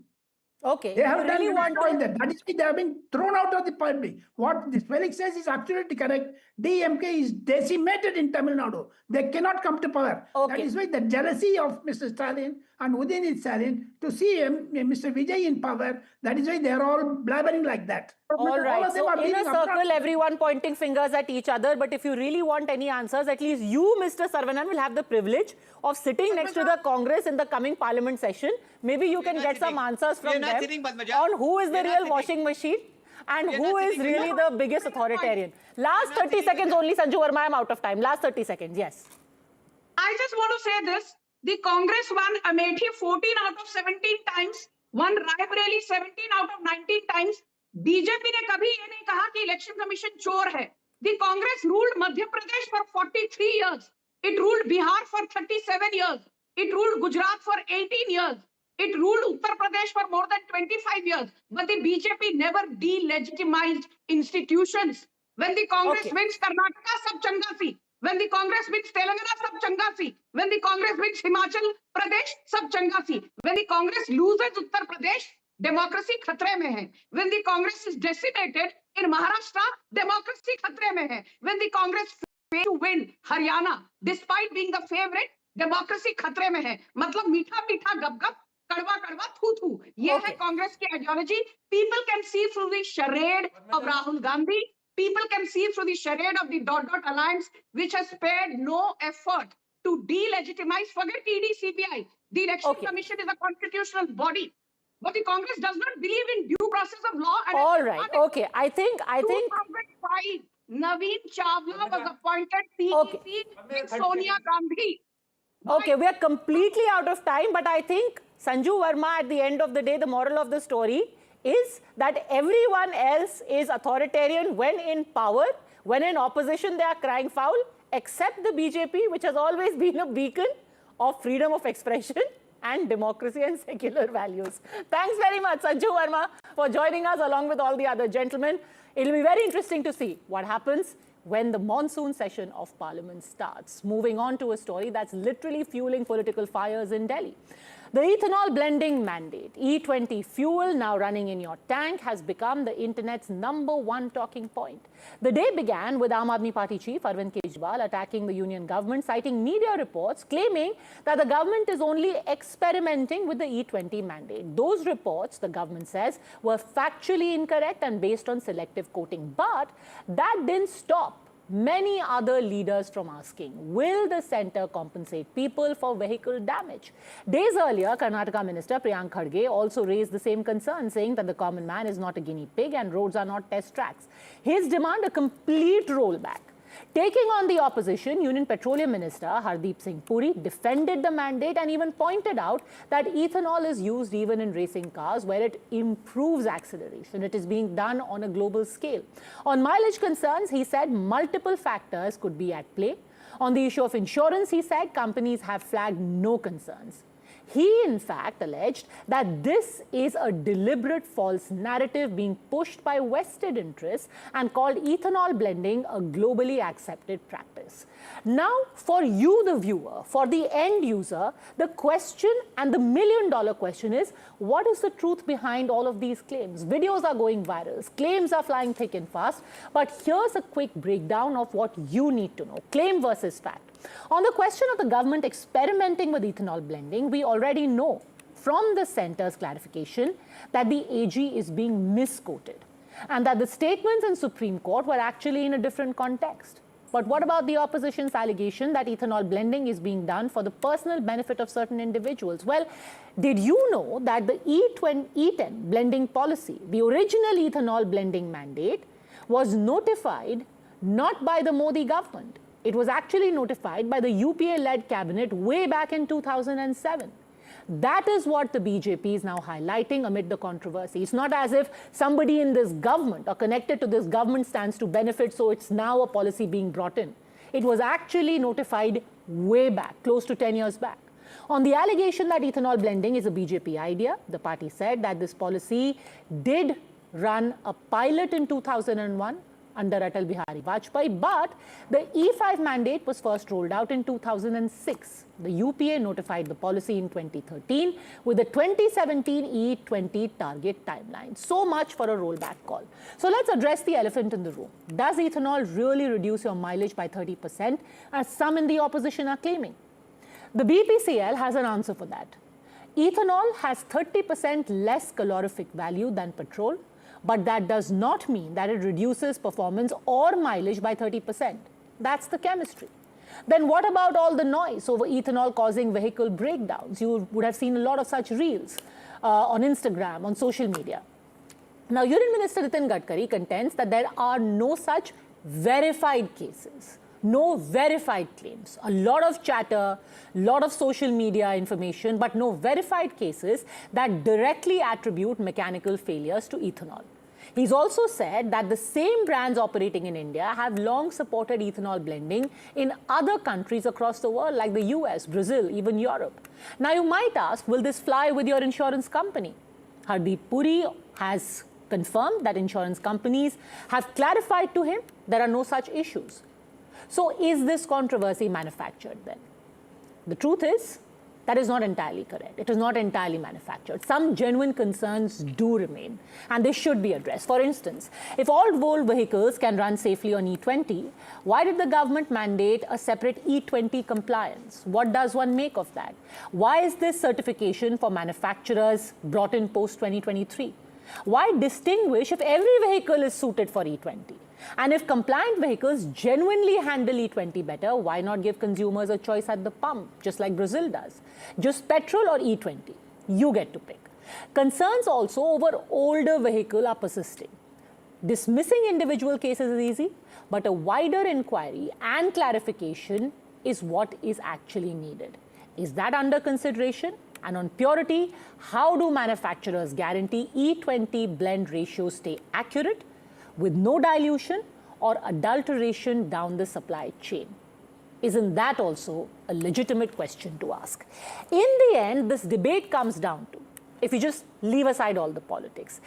Okay, They you have really done want to... that. That is why they have been thrown out of the party. What this Felix says is absolutely correct. DMK is decimated in Tamil Nadu. They cannot come to power. Okay. That is why the jealousy of Mr. Stalin and Udinith Stalin to see Mr. Vijay in power, that is why they are all blabbering like that. All right, of them so are in a leaving abroad. circle, everyone pointing fingers at each other. But if you really want any answers, at least you, Mr. Saravanan, will have the privilege of sitting next to the Congress in the coming parliament session. Maybe you can get some answers from them on who is the real washing machine and who is really the biggest authoritarian. Last 30 seconds only, Sanju Verma, I'm out of time. Last 30 seconds, yes. I just want to say this. The Congress won Amethi 14 out of 17 times, won Raebareli 17 out of 19 times. BJP ने कभी ये नहीं कहा कि election commission चोर है. The Congress ruled Madhya Pradesh for 43 years. It ruled Bihar for 37 years. It ruled Gujarat for 18 years. It ruled Uttar Pradesh for more than 25 years. But the BJP never delegitimized institutions. When the Congress wins Karnataka, sab changa si. When the Congress wins Telangana, sab changa si. When the Congress wins Himachal Pradesh, sab changa si. When the Congress loses Uttar Pradesh, democracy khatre mein hai. When the Congress is decimated in Maharashtra, democracy khatre mein hai. When the Congress fails to win Haryana, despite being the favorite, democracy khatre mein hai. Matlab meetha meetha gap gap, kadwa kadwa thu thu. Ye hai Congress ki ideology. People can see through the charade of Rahul Gandhi. People can see through the charade of the dot alliance, which has spared no effort to delegitimize. Forget ED, CBI. The Election Commission is a constitutional body. But the Congress does not believe in due process of law. And all right. Okay. I think 2005, Naveen Chawla was appointed CEC with Sonia Gandhi. Okay, we are completely out of time, but I think Sanju Verma, at the end of the day, the moral of the story is that everyone else is authoritarian when in power. When in opposition, they are crying foul, except the BJP, which has always been a beacon of freedom of expression and democracy and secular values. Thanks very much, Sanju Verma, for joining us along with all the other gentlemen. It will be very interesting to see what happens when the monsoon session of Parliament starts. Moving on to a story that's literally fueling political fires in Delhi. The ethanol blending mandate, E20 fuel now running in your tank, has become the internet's #1 talking point. The day began with Aam Aadmi Party chief Arvind Kejriwal attacking the union government, citing media reports claiming that the government is only experimenting with the E20 mandate. Those reports, the government says, were factually incorrect and based on selective quoting. But that didn't stop many other leaders from asking, will the centre compensate people for vehicle damage? Days earlier, Karnataka Minister Priyank Kharge also raised the same concern, saying that the common man is not a guinea pig and roads are not test tracks. His demand a complete rollback. Taking on the opposition, Union Petroleum Minister Hardeep Singh Puri defended the mandate and even pointed out that ethanol is used even in racing cars where it improves acceleration. It is being done on a global scale. On mileage concerns, he said multiple factors could be at play. On the issue of insurance, he said companies have flagged no concerns. He, in fact, alleged that this is a deliberate false narrative being pushed by vested interests and called ethanol blending a globally accepted practice. Now, for you, the viewer, for the end user, the question and the million-dollar question is, what is the truth behind all of these claims? Videos are going viral, claims are flying thick and fast, but here's a quick breakdown of what you need to know, claim versus fact. On the question of the government experimenting with ethanol blending, we already know from the centre's clarification that the AG is being misquoted and that the statements in Supreme Court were actually in a different context. But what about the opposition's allegation that ethanol blending is being done for the personal benefit of certain individuals? Well, did you know that the E10 blending policy, the original ethanol blending mandate, was notified not by the Modi government? It was actually notified by the UPA-led cabinet way back in 2007. That is what the BJP is now highlighting amid the controversy. It's not as if somebody in this government or connected to this government stands to benefit, so it's now a policy being brought in. It was actually notified way back, close to 10 years back. On the allegation that ethanol blending is a BJP idea, the party said that this policy did run a pilot in 2001 under Atal Bihari Vajpayee, but the E5 mandate was first rolled out in 2006. The UPA notified the policy in 2013 with the 2017 E20 target timeline. So much for a rollback call. So let's address the elephant in the room. Does ethanol really reduce your mileage by 30%, as some in the opposition are claiming? The BPCL has an answer for that. Ethanol has 30% less calorific value than petrol, but that does not mean that it reduces performance or mileage by 30%. That's the chemistry. Then what about all the noise over ethanol causing vehicle breakdowns? You would have seen a lot of such reels on Instagram, on social media. Now, Union Minister Nitin Gadkari contends that there are no such verified cases, no verified claims. A lot of chatter, lot of social media information, but no verified cases that directly attribute mechanical failures to ethanol. He's also said that the same brands operating in India have long supported ethanol blending in other countries across the world, like the US, Brazil, even Europe. Now, you might ask, will this fly with your insurance company? Hardeep Puri has confirmed that insurance companies have clarified to him there are no such issues. So is this controversy manufactured then? The truth is, that is not entirely correct. It is not entirely manufactured. Some genuine concerns do remain, and they should be addressed. For instance, if all Volvo vehicles can run safely on E20, why did the government mandate a separate E20 compliance? What does one make of that? Why is this certification for manufacturers brought in post-2023? Why distinguish if every vehicle is suited for E20? And if compliant vehicles genuinely handle E20 better, why not give consumers a choice at the pump, just like Brazil does? Just petrol or E20? You get to pick. Concerns also over older vehicle are persisting. Dismissing individual cases is easy, but a wider inquiry and clarification is what is actually needed. Is that under consideration? And on purity, how do manufacturers guarantee E20 blend ratios stay accurate, with no dilution or adulteration down the supply chain? Isn't that also a legitimate question to ask? In the end, this debate comes down to, if you just leave aside all the politics,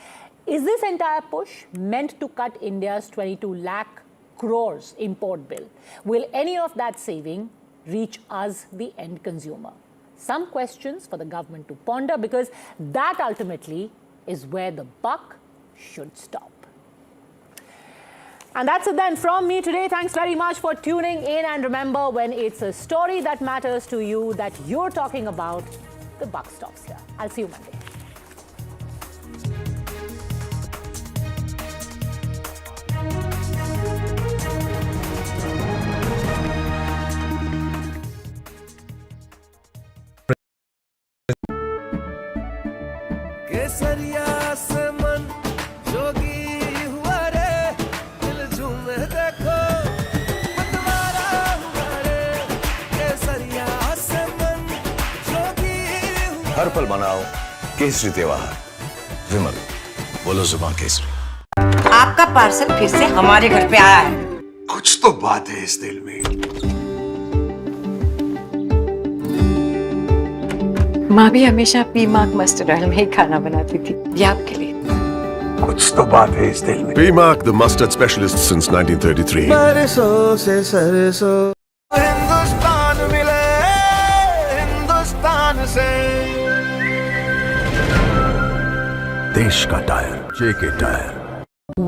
is this entire push meant to cut India's 22 lakh crores import bill? Will any of that saving reach us, the end consumer? Some questions for the government to ponder, because that ultimately is where the buck should stop. And that's it then from me today. Thanks very much for tuning in. And remember, when it's a story that matters to you, that you're talking about, the buck stops here. I'll see you Monday. हर पल मनाओ केसरी त्योहार। विमल, बोलो जुबान केसरी। आपका parcel फिर से हमारे घर पे आया है। कुछ तो बात है इस दिल में। माँ भी हमेशा पीमाक मस्टर्ड ऑयल में ही खाना बनाती थी। ये आपके लिए। कुछ तो बात है इस दिल में। P-Mark, the mustard specialist since 1933. बरसों से सरसों हिंदुस्तान मिले हिंदुस्तान से। देश का tyre, JK tyre.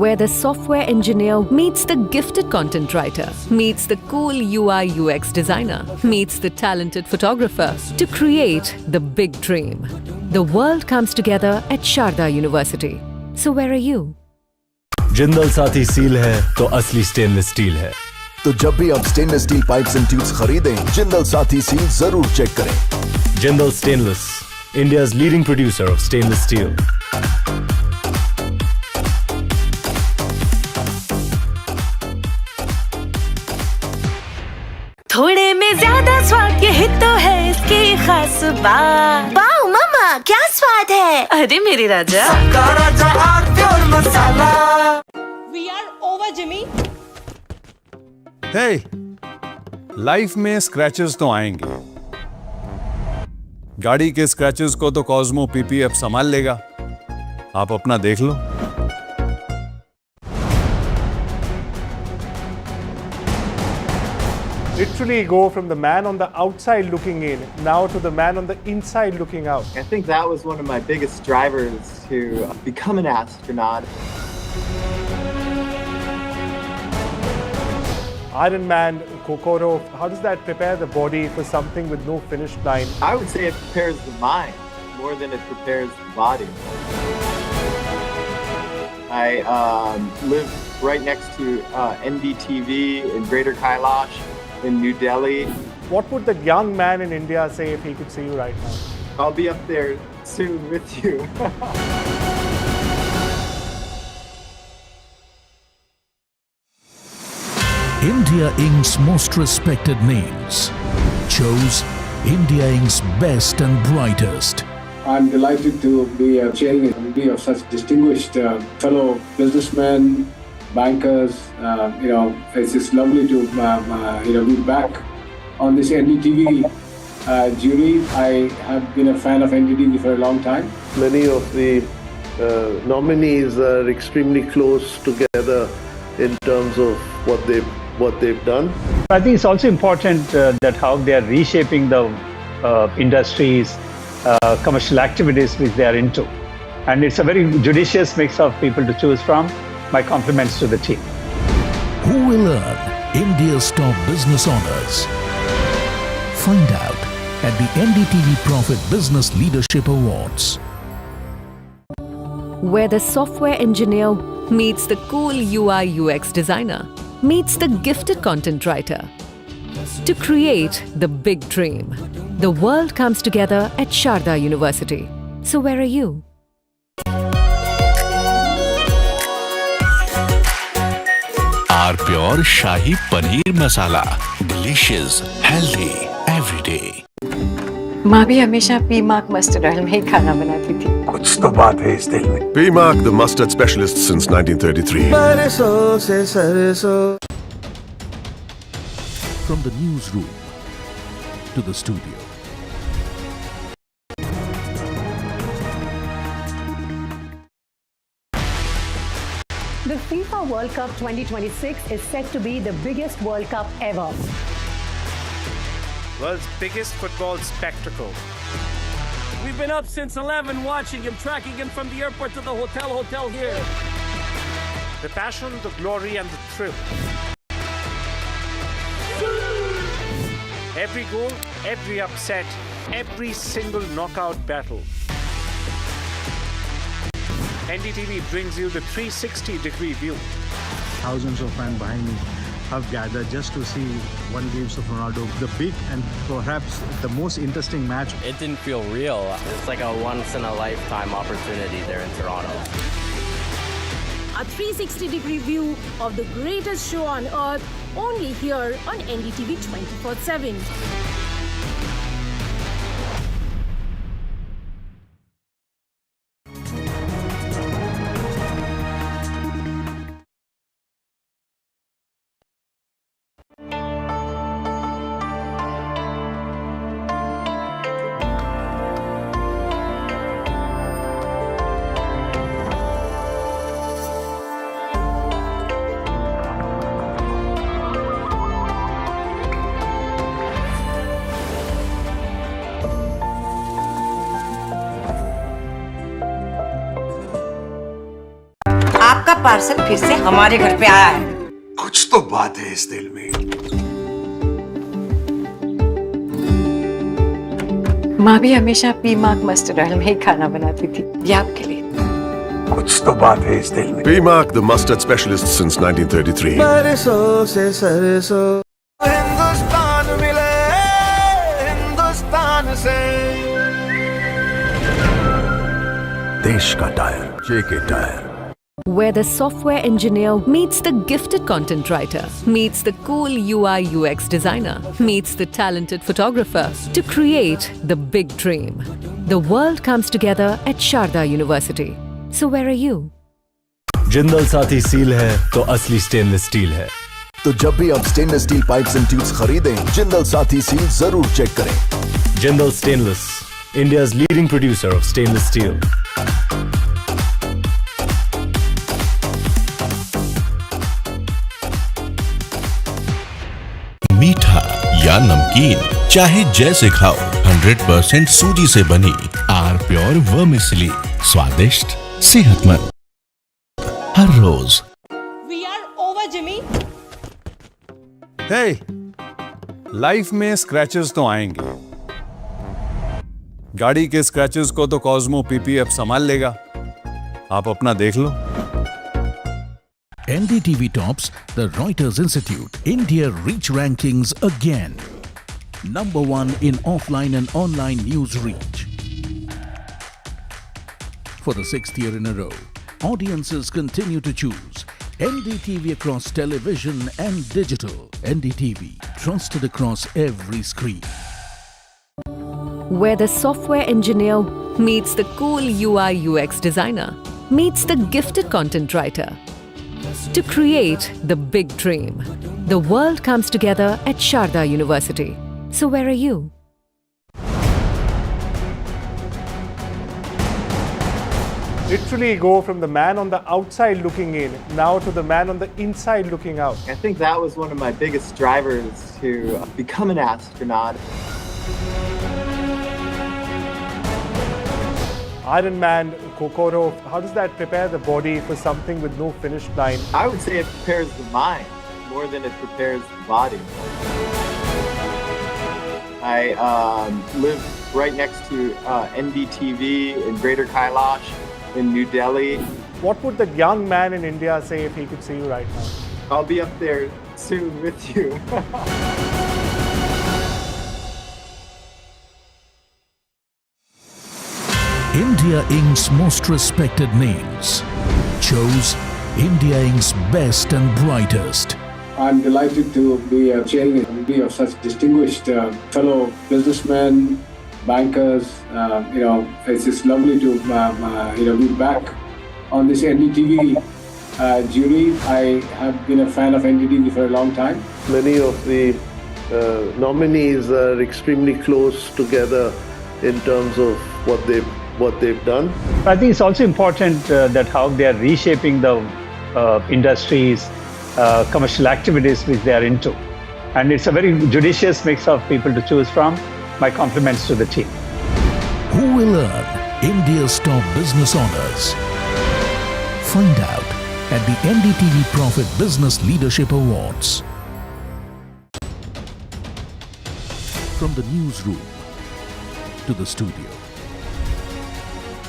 Where the software engineer meets the gifted content writer, meets the cool UI UX designer, meets the talented photographer to create the big dream. The world comes together at Sharda University. So where are you? Jindal साथी seal है तो असली stainless steel है। तो जब भी आप stainless steel pipes and tubes खरीदें, जिंदल साथी सील जरूर चेक करें। Jindal stainless, India's leading producer of stainless steel. थोड़े में ज्यादा स्वाद, यही तो है इसकी खास बात। वाओ मामा, क्या स्वाद है। अरे मेरे राजा, सबका राजा आरती और मसाला। We are over, Jimmy. Hey, life में स्क्रैचेस तो आएंगे। गाड़ी के स्क्रैचेस को तो कॉस्मो PPF संभाल लेगा। आप अपना देख लो। literally go from the man on the outside looking in now to the man on the inside looking out. I think that was one of my biggest drivers to become an astronaut. Iron Man, Kokoro, how does that prepare the body for something with no finish line? I would say it prepares the mind more than it prepares the body. I live right next to NDTV in Greater Kailash in New Delhi. What would that young man in India say if he could see you right now? I'll be up there soon with you. India Inc.'s most respected names chose India Inc.'s best and brightest. I'm delighted to be chairing a committee of such distinguished fellow businessmen, bankers. It's just lovely to be back on this NDTV jury. I have been a fan of NDTV for a long time. Many of the nominees are extremely close together in terms of what they've done. I think it's also important that how they are reshaping the industries, commercial activities which they are into. And it's a very judicious mix of people to choose from. My compliments to the team. Who will earn India's top business honors? Find out at the NDTV Profit Business Leadership Awards. Where the software engineer meets the cool UI UX designer, meets the gifted content writer. To create the big dream, the world comes together at Sharda University. So where are you? Our pure Shahi Paneer Masala. Delicious, healthy, every day. माँ भी हमेशा P mark mustard oil में ही खाना बनाती थी। कुछ तो बात है इस दिल में। P-Mark, the mustard specialist since 1933. From the newsroom to the studio. The FIFA World Cup 2026 is set to be the biggest World Cup ever. World's biggest football spectacle. We've been up since 11 watching him, tracking him from the airport to the hotel here. The passion, the glory and the thrill. Every goal, every upset, every single knockout battle. NDTV brings you the 360-degree view. Thousands of fans behind me have gathered just to see one glimpse of Ronaldo, the big and perhaps the most interesting match. It didn't feel real. It's like a once-in-a-lifetime opportunity there in Toronto. A 360-degree view of the greatest show on earth, only here on NDTV 24/7. आपका parcel फिर से हमारे घर पे आया है। कुछ तो बात है इस दिल में। माँ भी हमेशा पी मार्क मस्टर्ड ऑयल में ही खाना बनाती थी। ये आपके लिए। कुछ तो बात है इस दिल में। P-Mark, the mustard specialist since 1933. बरसों से सरसों हिंदुस्तान मिले हिंदुस्तान से। देश का tyre, JK tyre. Where the software engineer meets the gifted content writer, meets the cool UI UX designer, meets the talented photographer to create the big dream. The world comes together at Sharda University. So where are you? Jindal साथी seal है तो असली stainless steel है। तो जब भी आप stainless steel pipes and tubes खरीदें, जिंदल साथी सील जरूर चेक करें। Jindal stainless, India's leading producer of stainless steel. मीठा या नमकीन, चाहे जैसे खाओ, 100% सूजी से बनी आर प्योर वर्मिसेली, स्वादिष्ट, सेहतमंद, हर रोज। We are over, Jimmy. Hey, life में स्क्रैचेस तो आएंगे। गाड़ी के स्क्रैचेस को तो कॉस्मो पीपी अब संभाल लेगा। आप अपना देख लो। NDTV tops the Reuters Institute India Reach Rankings again. Number 1 in offline and online news reach. For the 6th year in a row, audiences continue to choose NDTV across television and digital. NDTV, trusted across every screen. Where the software engineer meets the cool UI UX designer, meets the gifted content writer. To create the big dream, the world comes together at Sharda University. So where are you? Literally go from the man on the outside looking in now to the man on the inside looking out. I think that was one of my biggest drivers to become an astronaut. Iron Man, Kokoro, how does that prepare the body for something with no finish line? I would say it prepares the mind more than it prepares the body. I live right next to NDTV in Greater Kailash in New Delhi. What would the young man in India say if he could see you right now? I'll be up there soon with you. India Inc.'s most respected names chose India Inc.'s best and brightest. I'm delighted to be chairing a committee of such distinguished fellow businessmen, bankers. It's just lovely to be back on this NDTV jury. I have been a fan of NDTV for a long time. Many of the nominees are extremely close together in terms of what they've done. I think it's also important that how they are reshaping the industries, commercial activities which they are into. And it's a very judicious mix of people to choose from. My compliments to the team. Who will earn India's top business honors? Find out at the NDTV Profit Business Leadership Awards. From the newsroom to the studio,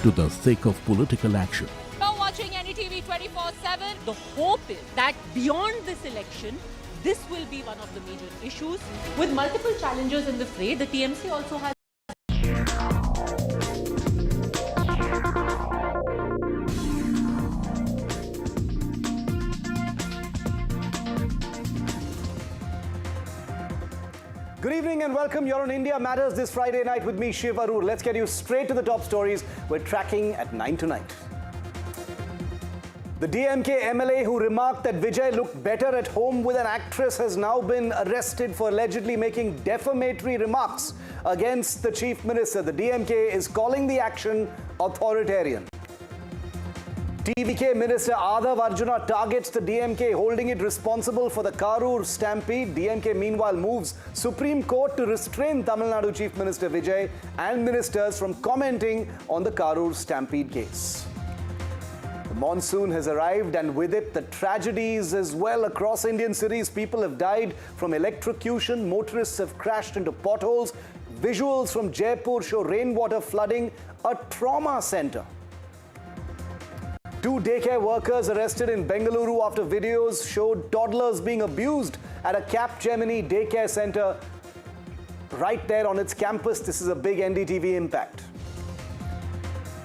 to the thick of political action. Now watching NDTV 24/7, the hope is that beyond this election, this will be one of the major issues. With multiple challengers in the fray, the TMC also has Good evening and welcome. You're on India Matters this Friday night with me, Shiv Arur. Let's get you straight to the top stories we're tracking at 9 tonight. The DMK MLA who remarked that Vijay looked better at home with an actress has now been arrested for allegedly making defamatory remarks against the Chief Minister. The DMK is calling the action authoritarian. TVK Minister Adhav Arjuna targets the DMK, holding it responsible for the Karur stampede. DMK meanwhile moves Supreme Court to restrain Tamil Nadu Chief Minister Vijay and ministers from commenting on the Karur stampede case. The monsoon has arrived and with it the tragedies as well. Across Indian cities, people have died from electrocution, motorists have crashed into potholes. Visuals from Jaipur show rainwater flooding a trauma center. 2 daycare workers arrested in Bengaluru after videos showed toddlers being abused at a Capgemini daycare center right there on its campus. This is a big NDTV impact.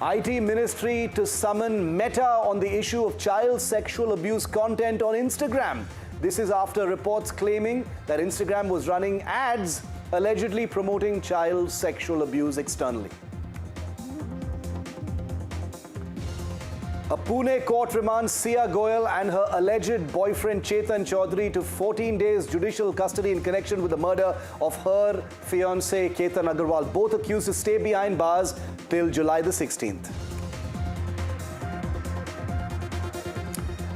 IT Ministry to summon Meta on the issue of child sexual abuse content on Instagram. This is after reports claiming that Instagram was running ads allegedly promoting child sexual abuse externally. A Pune court remands Sia Goyal and her alleged boyfriend Chetan Chaudhary to 14 days judicial custody in connection with the murder of her fiancé Ketan Agarwal. Both accused to stay behind bars till July the 16th.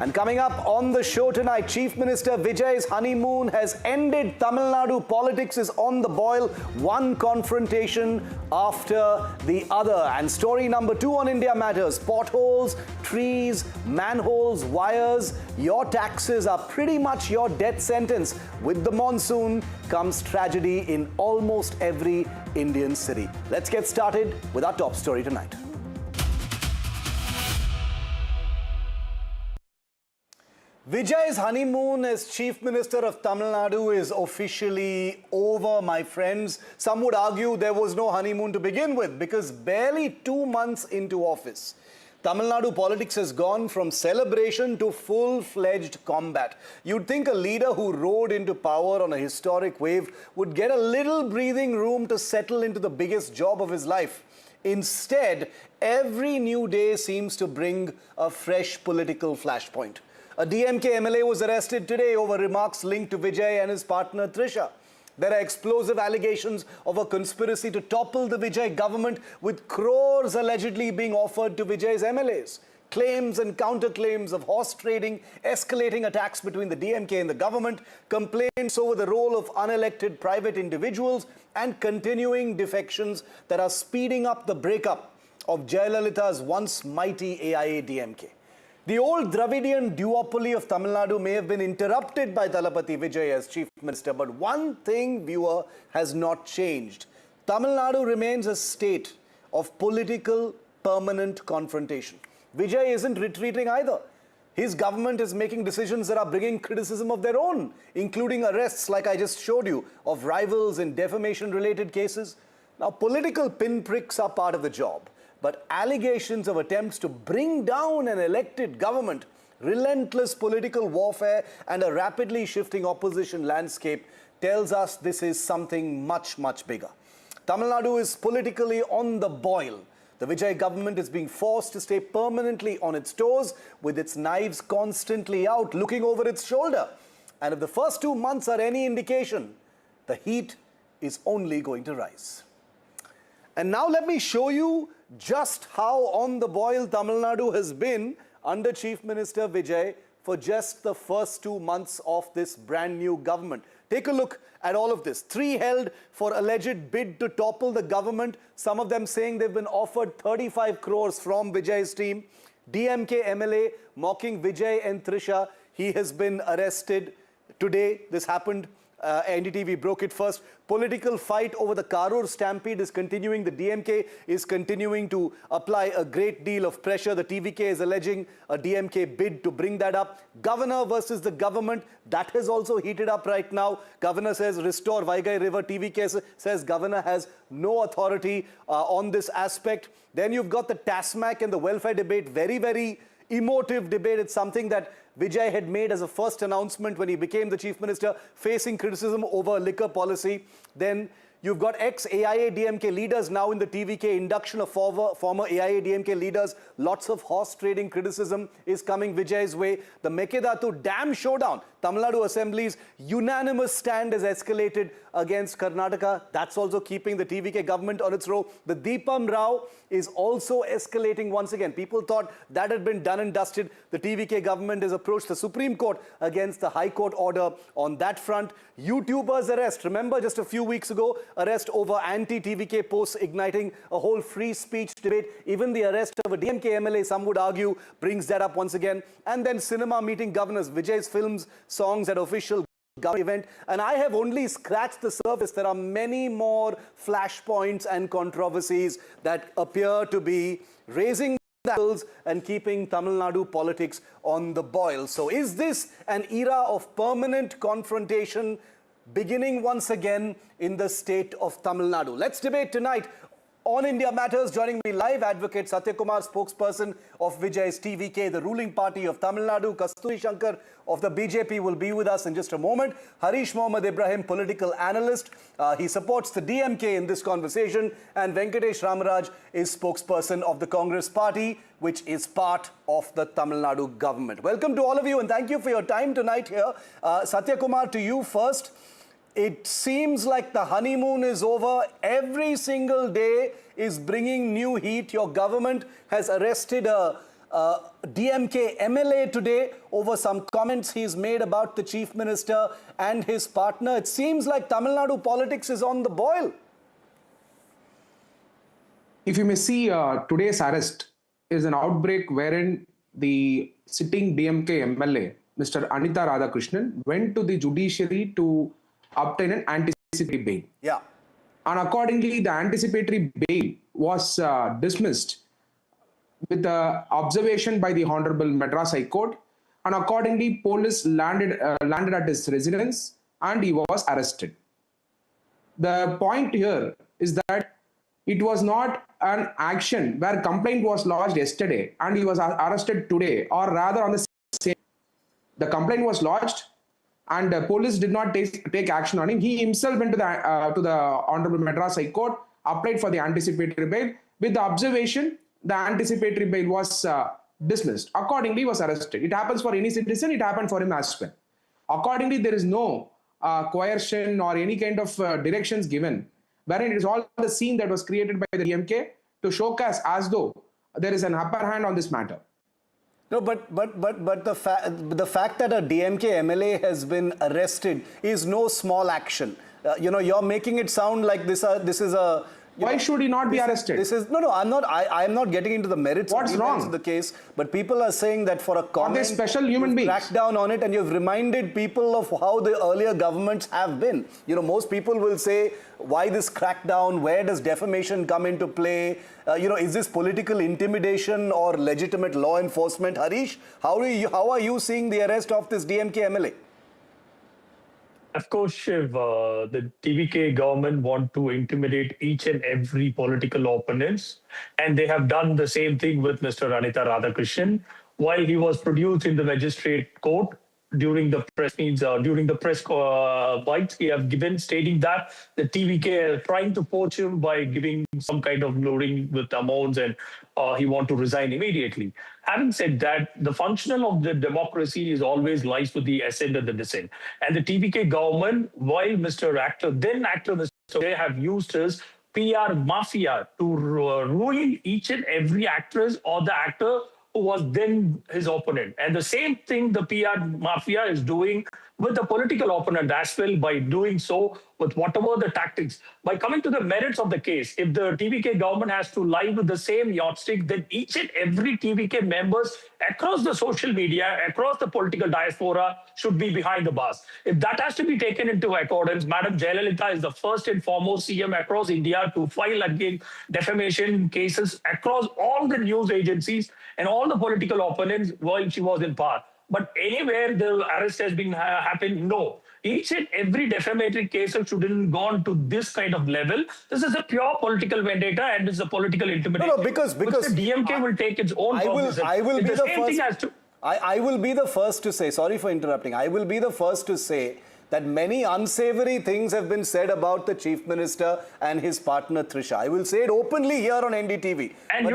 And coming up on the show tonight, Chief Minister Vijay's honeymoon has ended. Tamil Nadu politics is on the boil, one confrontation after the other. And story number 2 on India Matters: potholes, trees, manholes, wires. Your taxes are pretty much your death sentence. With the monsoon comes tragedy in almost every Indian city. Let's get started with our top story tonight. Vijay's honeymoon as Chief Minister of Tamil Nadu is officially over, my friends. Some would argue there was no honeymoon to begin with, because barely 2 months into office, Tamil Nadu politics has gone from celebration to full-fledged combat. You'd think a leader who rode into power on a historic wave would get a little breathing room to settle into the biggest job of his life. Instead, every new day seems to bring a fresh political flashpoint. A DMK MLA was arrested today over remarks linked to Vijay and his partner Trisha. There are explosive allegations of a conspiracy to topple the Vijay government, with crores allegedly being offered to Vijay's MLAs. Claims and counterclaims of horse trading, escalating attacks between the DMK and the government, complaints over the role of unelected private individuals, and continuing defections that are speeding up the breakup of Jayalalitha's once mighty AIA-DMK. The old Dravidian duopoly of Tamil Nadu may have been interrupted by Thalapathy Vijay as Chief Minister, but one thing, viewer, has not changed. Tamil Nadu remains a state of political permanent confrontation. Vijay isn't retreating either. His government is making decisions that are bringing criticism of their own, including arrests, like I just showed you, of rivals in defamation-related cases. Now, political pinpricks are part of the job, but allegations of attempts to bring down an elected government, relentless political warfare, and a rapidly shifting opposition landscape tells us this is something much, much bigger. Tamil Nadu is politically on the boil. The Vijay government is being forced to stay permanently on its toes, with its knives constantly out, looking over its shoulder. And if the first 2 months are any indication, the heat is only going to rise. And now let me show you just how on the boil Tamil Nadu has been under Chief Minister Vijay for just the first 2 months of this brand new government. Take a look at all of this. 3 held for alleged bid to topple the government, some of them saying they've been offered 35 crores from Vijay's team. DMK MLA mocking Vijay and Trisha. He has been arrested today. This happened. NDTV broke it first. Political fight over the Karur stampede is continuing. The DMK is continuing to apply a great deal of pressure. The TVK is alleging a DMK bid to bring that up. Governor versus the government, that has also heated up right now. Governor says restore Vaigai River. TVK says governor has no authority on this aspect. Then you've got the TASMAC and the welfare debate. Very, very emotive debate. It's something that Vijay had made as a first announcement when he became the Chief Minister, facing criticism over liquor policy. Then you've got ex-AIA-DMK leaders now in the TVK, induction of former AIA-DMK leaders. Lots of horse trading criticism is coming Vijay's way. The Mekedatu Dam showdown. Tamil Nadu Assembly's unanimous stand has escalated against Karnataka. That's also keeping the TVK government on its row. The Deepam Rao is also escalating once again. People thought that had been done and dusted. The TVK government has approached the Supreme Court against the High Court order on that front. YouTubers arrest. Remember just a few weeks ago, arrest over anti-TVK posts igniting a whole free speech debate. Even the arrest of a DMK MLA, some would argue, brings that up once again. And then cinema meeting governors. Vijay's films, songs at official government event. And I have only scratched the surface. There are many more flashpoints and controversies that appear to be raising the and keeping Tamil Nadu politics on the boil. So is this an era of permanent confrontation beginning once again in the state of Tamil Nadu? Let's debate tonight on India Matters. Joining me live, Advocate Satya Kumar, spokesperson of Vijay's TVK, the ruling party of Tamil Nadu. Kasturi Shankar of the BJP will be with us in just a moment. Harish Mohammad Ibrahim, political analyst. He supports the DMK in this conversation. And Venkatesh Ramaraj is spokesperson of the Congress party, which is part of the Tamil Nadu government. Welcome to all of you and thank you for your time tonight here. Satya Kumar, to you first. It seems like the honeymoon is over. Every single day is bringing new heat. Your government has arrested a DMK MLA today over some comments he's made about the Chief Minister and his partner. It seems like Tamil Nadu politics is on the boil. If you may see, today's arrest is an outbreak wherein the sitting DMK MLA, Mr. Anita Radhakrishnan, went to the judiciary to obtain an anticipatory bail. Yeah. And accordingly, the anticipatory bail was dismissed with the observation by the Honorable Madras High Court. And accordingly, police landed at his residence and he was arrested. The point here is that it was not an action where complaint was lodged yesterday and he was arrested today, or rather on the same. The complaint was lodged and the police did not take action on him. He himself went to the Honorable Madras High Court, applied for the anticipatory bail. With the observation, the anticipatory bail was dismissed. Accordingly, he was arrested. It happens for any citizen. It happened for him as well. Accordingly, there is no coercion or any kind of directions given, wherein it is all the scene that was created by the DMK to showcase as though there is an upper hand on this matter. No, but the fact that a DMK MLA has been arrested is no small action. You're making it sound like this is a. Why should he not be arrested? I'm not getting into the merits of the case, but people are saying that for a comment, are they special human beings? Crack down on it, and you've reminded people of how the earlier governments have been. Most people will say, why this crackdown? Where does defamation come into play? Is this political intimidation or legitimate law enforcement? Harish, how are you seeing the arrest of this DMK MLA? Of course, Shiv, the TVK government want to intimidate each and every political opponents, and they have done the same thing with Mr. Anita Radhakrishnan. While he was produced in the magistrate court during the press bites he have given, stating that the TVK are trying to poach him by giving some kind of luring with amounts, and he want to resign immediately. Having said that, the functional of the democracy is always lies with the ascent and the descent. And the TVK government, while then actor Mr. They have used his PR mafia to ruin each and every actress or the actor who was then his opponent. And the same thing the PR mafia is doing with the political opponent as well, by doing so with whatever the tactics. By coming to the merits of the case, if the TVK government has to lie with the same yardstick, then each and every TVK members across the social media, across the political diaspora should be behind the bars. If that has to be taken into accordance, Madam Jayalalitha is the first and foremost CM across India to file against defamation cases across all the news agencies and all the political opponents while she was in power. But anywhere the arrest has been happened, no. Each and every defamatory case shouldn't gone to this kind of level. This is a pure political vendetta and it's a political intimidation. No, because the DMK will take its own cognizance. I will be the first to say, sorry for interrupting, I will be the first to say that many unsavory things have been said about the Chief Minister and his partner Trisha. I will say it openly here on NDTV. And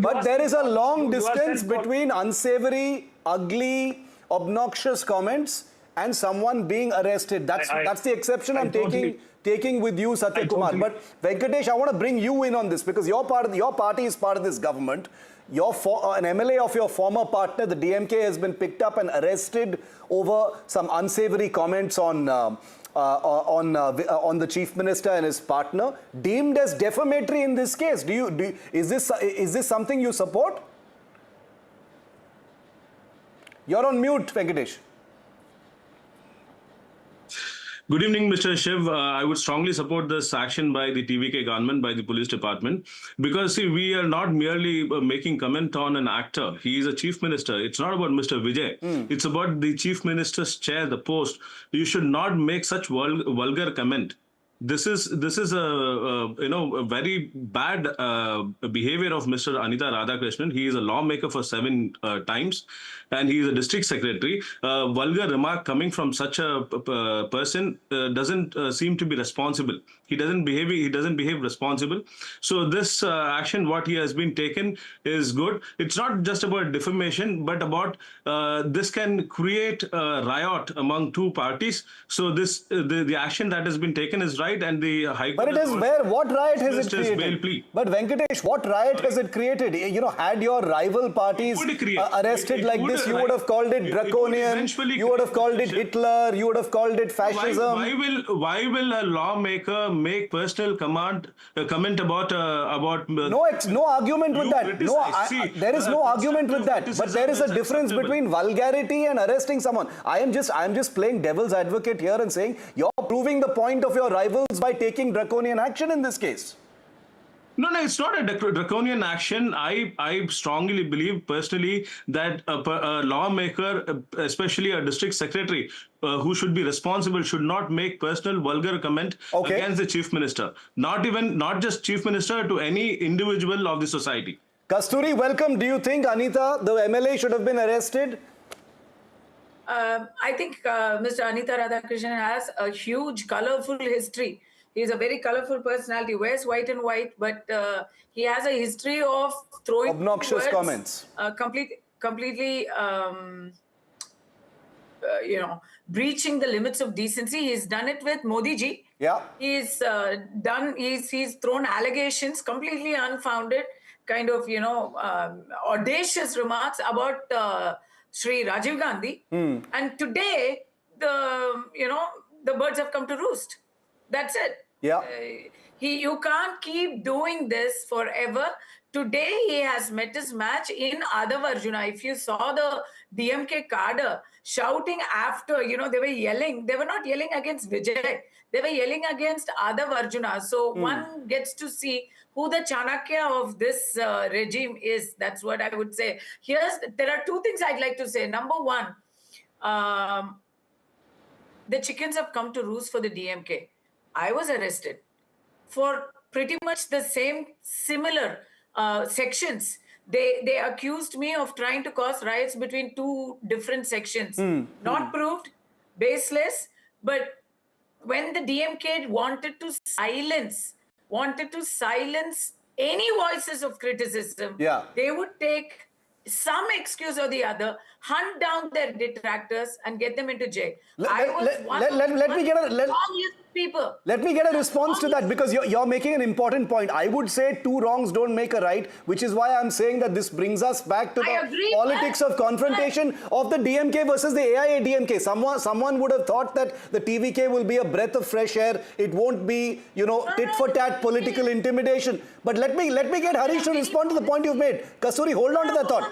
but there is a long distance between unsavory, ugly, obnoxious comments and someone being arrested. That's the exception I'm taking with you, Satya Kumar. But Venkatesh, I want to bring you in on this because your party is part of this government. An MLA of your former partner, the DMK, has been picked up and arrested over some unsavory comments on the Chief Minister and his partner, deemed as defamatory in this case. Is this something you support? You're on mute, Venkatesh. Good evening, Mr. Shiv. I would strongly support this action by the TVK government, by the police department, because see, we are not merely making comment on an actor. He is a chief minister. It's not about Mr. Vijay. It's about the chief minister's chair, the post. You should not make such vulgar comment. This is a very bad behavior of Mr. Anita Radhakrishnan. He is a lawmaker for 7 times, and he is a district secretary. Vulgar remark coming from such a person doesn't seem to be responsible. He doesn't behave responsible. So this action, what he has been taken, is good. It's not just about defamation, but about this can create a riot among two parties. So the action that has been taken is right. right, and the High Court. But it is where, what riot has it bail created? plea. But Venkatesh, what riot has it created? You know, had your rival parties arrested like this, you would have called it draconian, you would have called it Hitler, you would have called it fascism. Why will a lawmaker make personal comment about no argument with that. There is no argument with that. But there is a difference between vulgarity and arresting someone. I am just playing devil's advocate here and saying you're proving the point of your rivals by taking draconian action in this case. No, it's not a draconian action. I strongly believe personally that a lawmaker, especially a district secretary, who should be responsible, should not make personal vulgar comment against the chief minister. Not just chief minister, to any individual of the society. Kasturi, welcome. Do you think, Anita, the MLA should have been arrested? I think Mr. Anita Radhakrishnan has a huge, colorful history. He's a very colorful personality, wears white and white, but he has a history of throwing obnoxious comments. Completely, breaching the limits of decency. He's done it with Modi ji. Yeah. He's thrown allegations, completely unfounded, kind of, audacious remarks about Shri Rajiv Gandhi. And today, the birds have come to roost. That's it. Yeah. You can't keep doing this forever. Today, he has met his match in Adav Arjuna. If you saw the DMK cadre shouting after, they were yelling. They were not yelling against Vijay. They were yelling against Adav Arjuna. So one gets to see who the Chanakya of this regime is. That's what I would say. There are two things I'd like to say. Number one, the chickens have come to roost for the DMK. I was arrested for pretty much the similar sections. They accused me of trying to cause riots between two different sections. Not proved, baseless, but when the DMK wanted to silence any voices of criticism, they would take some excuse or the other, hunt down their detractors and get them into jail. Let me get a response to that, because you're making an important point. I would say two wrongs don't make a right, which is why I'm saying that this brings us back to the politics of confrontation of the DMK versus the AIADMK. Someone would have thought that the TVK will be a breath of fresh air. It won't be, tit for tat political intimidation. But let me get Harish to respond to the point you've made. Kasturi, hold on to that thought.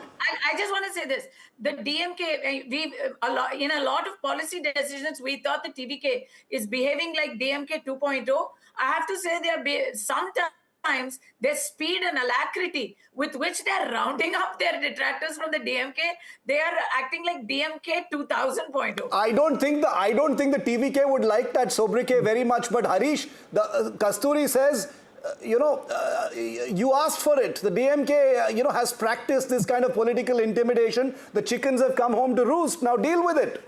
I just want to say this. The DMK, in a lot of policy decisions, we thought the TVK is behaving like DMK 2.0. I have to say sometimes their speed and alacrity with which they're rounding up their detractors from the DMK, they are acting like DMK 2000.0. I don't think the TVK would like that sobriquet very much, but Harish, Kasturi says, you asked for it. The DMK, has practiced this kind of political intimidation. The chickens have come home to roost. Now deal with it.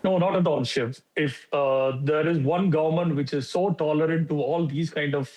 No, not at all, Shiv. If there is one government which is so tolerant to all these kind of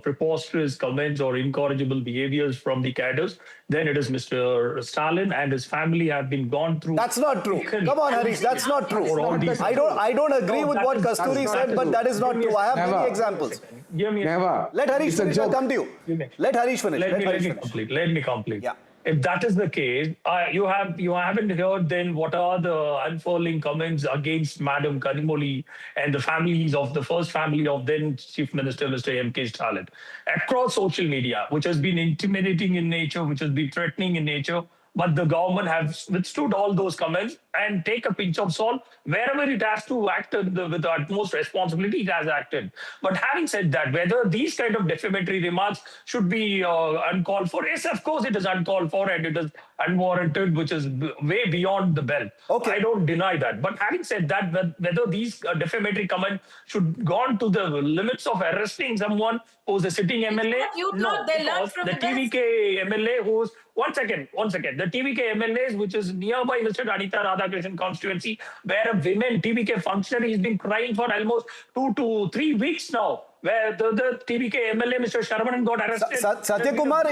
preposterous comments or incorrigible behaviors from the cadres, then it is Mr. Stalin and his family have been gone through. That's not true. Come on, Harish, that's not true. I don't agree with what Kasturi said, but that is not true. I have many examples. Let Harish finish. I'll come to you. Let Harish finish. Let me complete. Yeah. If that is the case, you haven't heard then what are the unfurling comments against Madam Kanimoli and the families of the first family of then Chief Minister Mr. M.K. Stalin across social media, which has been intimidating in nature, which has been threatening in nature. But the government has withstood all those comments and take a pinch of salt. Wherever it has to act with the utmost responsibility, it has acted. But having said that, whether these kind of defamatory remarks should be uncalled for, yes, of course it is uncalled for and it is unwarranted, which is way beyond the belt. Okay. I don't deny that. But having said that, whether these defamatory comments should go on to the limits of arresting someone who's a sitting MLA, no. The TVK MLA who's One second. The TVK MLAs, which is nearby Mr. Anita Radhakrishnan constituency, where a women TVK functionary has been crying for almost 2 to 3 weeks now where the TVK MLA, Mr. Sharmanan, got arrested. Satyakumar,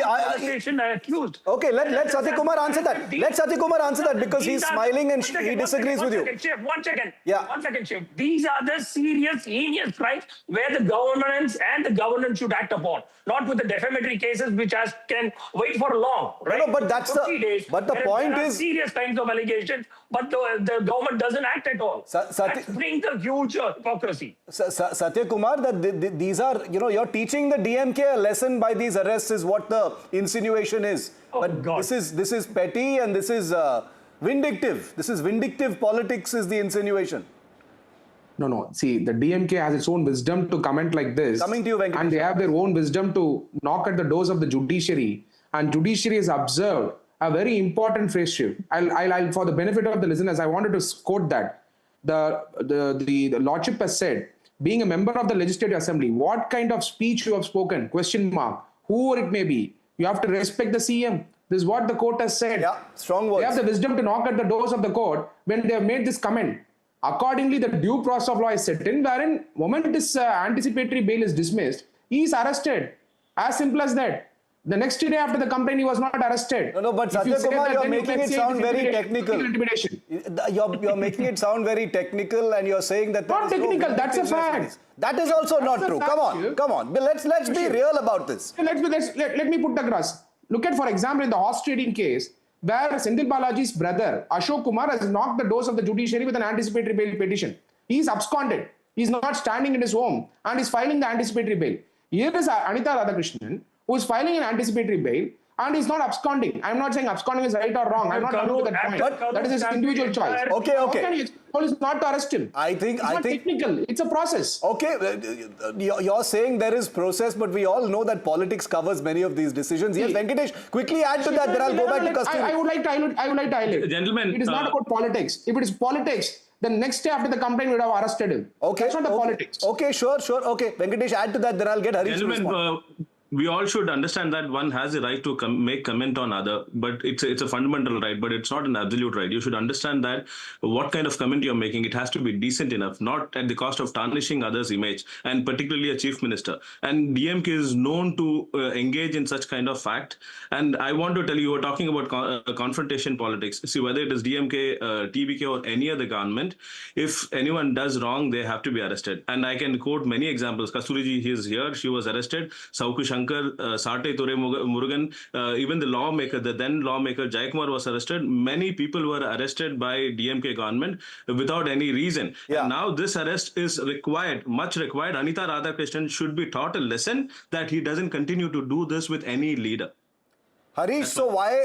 accused. Okay, let Satyakumar answer that. Let Satyakumar answer that because he's smiling and he disagrees with you. One second. Yeah. One second, Chief. These are the serious, heinous crimes where the governance and the governance should act upon, not with the defamatory cases which can wait for long. Right? No, but that's 50 days. But the point there are is serious kinds of allegations, but the government doesn't act at all. That brings a huge hypocrisy. Satyakumar, that these are, you're teaching the DMK a lesson by these arrests is what the insinuation is. Oh, but God. this is petty and this is vindictive. This is vindictive politics is the insinuation. No. See, the DMK has its own wisdom to comment like this. Coming to you, Venkatesh. And they have their own wisdom to knock at the doors of the judiciary. And judiciary has observed a very important phrase shift. I'll for the benefit of the listeners, I wanted to quote that. The Lordship has said, being a member of the Legislative Assembly, what kind of speech you have spoken, ? Whoever it may be, you have to respect the CM. This is what the court has said. Yeah, strong words. They have the wisdom to knock at the doors of the court when they have made this comment. Accordingly, the due process of law is set in, wherein moment this anticipatory bail is dismissed, he is arrested. As simple as that. The next day after the complaint, he was not arrested. No, but Satyakumar, you're making it sound very technical. You're making it sound very technical, and you're saying that not technical. That's a fact. That is also not true. Come on. Let's be real about this. Let me put the grass. Look at, for example, in the horse trading case, where Senthil Balaji's brother Ashok Kumar has knocked the doors of the judiciary with an anticipatory bail petition. He is absconded. He is not standing in his home and is filing the anticipatory bail. Here is Anita Radhakrishnan, who is filing an anticipatory bail and is not absconding. I'm not saying absconding is right or wrong. I'm not coming to that point. But that is his individual choice. Okay. How can you expect not to arrest him? I think technical. It's a process. Okay, you're saying there is process, but we all know that politics covers many of these decisions. Yes, Venkatesh, quickly add to that. Then I'll go back to custody. I would like to highlight. Gentlemen, it is not about politics. If it is politics, then next day after the complaint, we would have arrested him. Okay, that's not the politics. Okay, sure. Okay, Venkatesh, add to that. Then I'll get Harish to respond. We all should understand that one has the right to make comment on other, but it's a fundamental right, but it's not an absolute right. You should understand that what kind of comment you're making, it has to be decent enough, not at the cost of tarnishing others' image, and particularly a chief minister. And DMK is known to engage in such kind of fact. And I want to tell you, we're talking about confrontation politics. See, whether it is DMK, TVK, or any other government, if anyone does wrong, they have to be arrested. And I can quote many examples. Kasturiji is here. She was arrested. Sauku Sate Ture Murugan, even the then lawmaker Jayakumar was arrested. Many people were arrested by DMK government without any reason. Yeah. And now this arrest is much required. Anita Radhakrishnan should be taught a lesson that he doesn't continue to do this with any leader. Harish, so why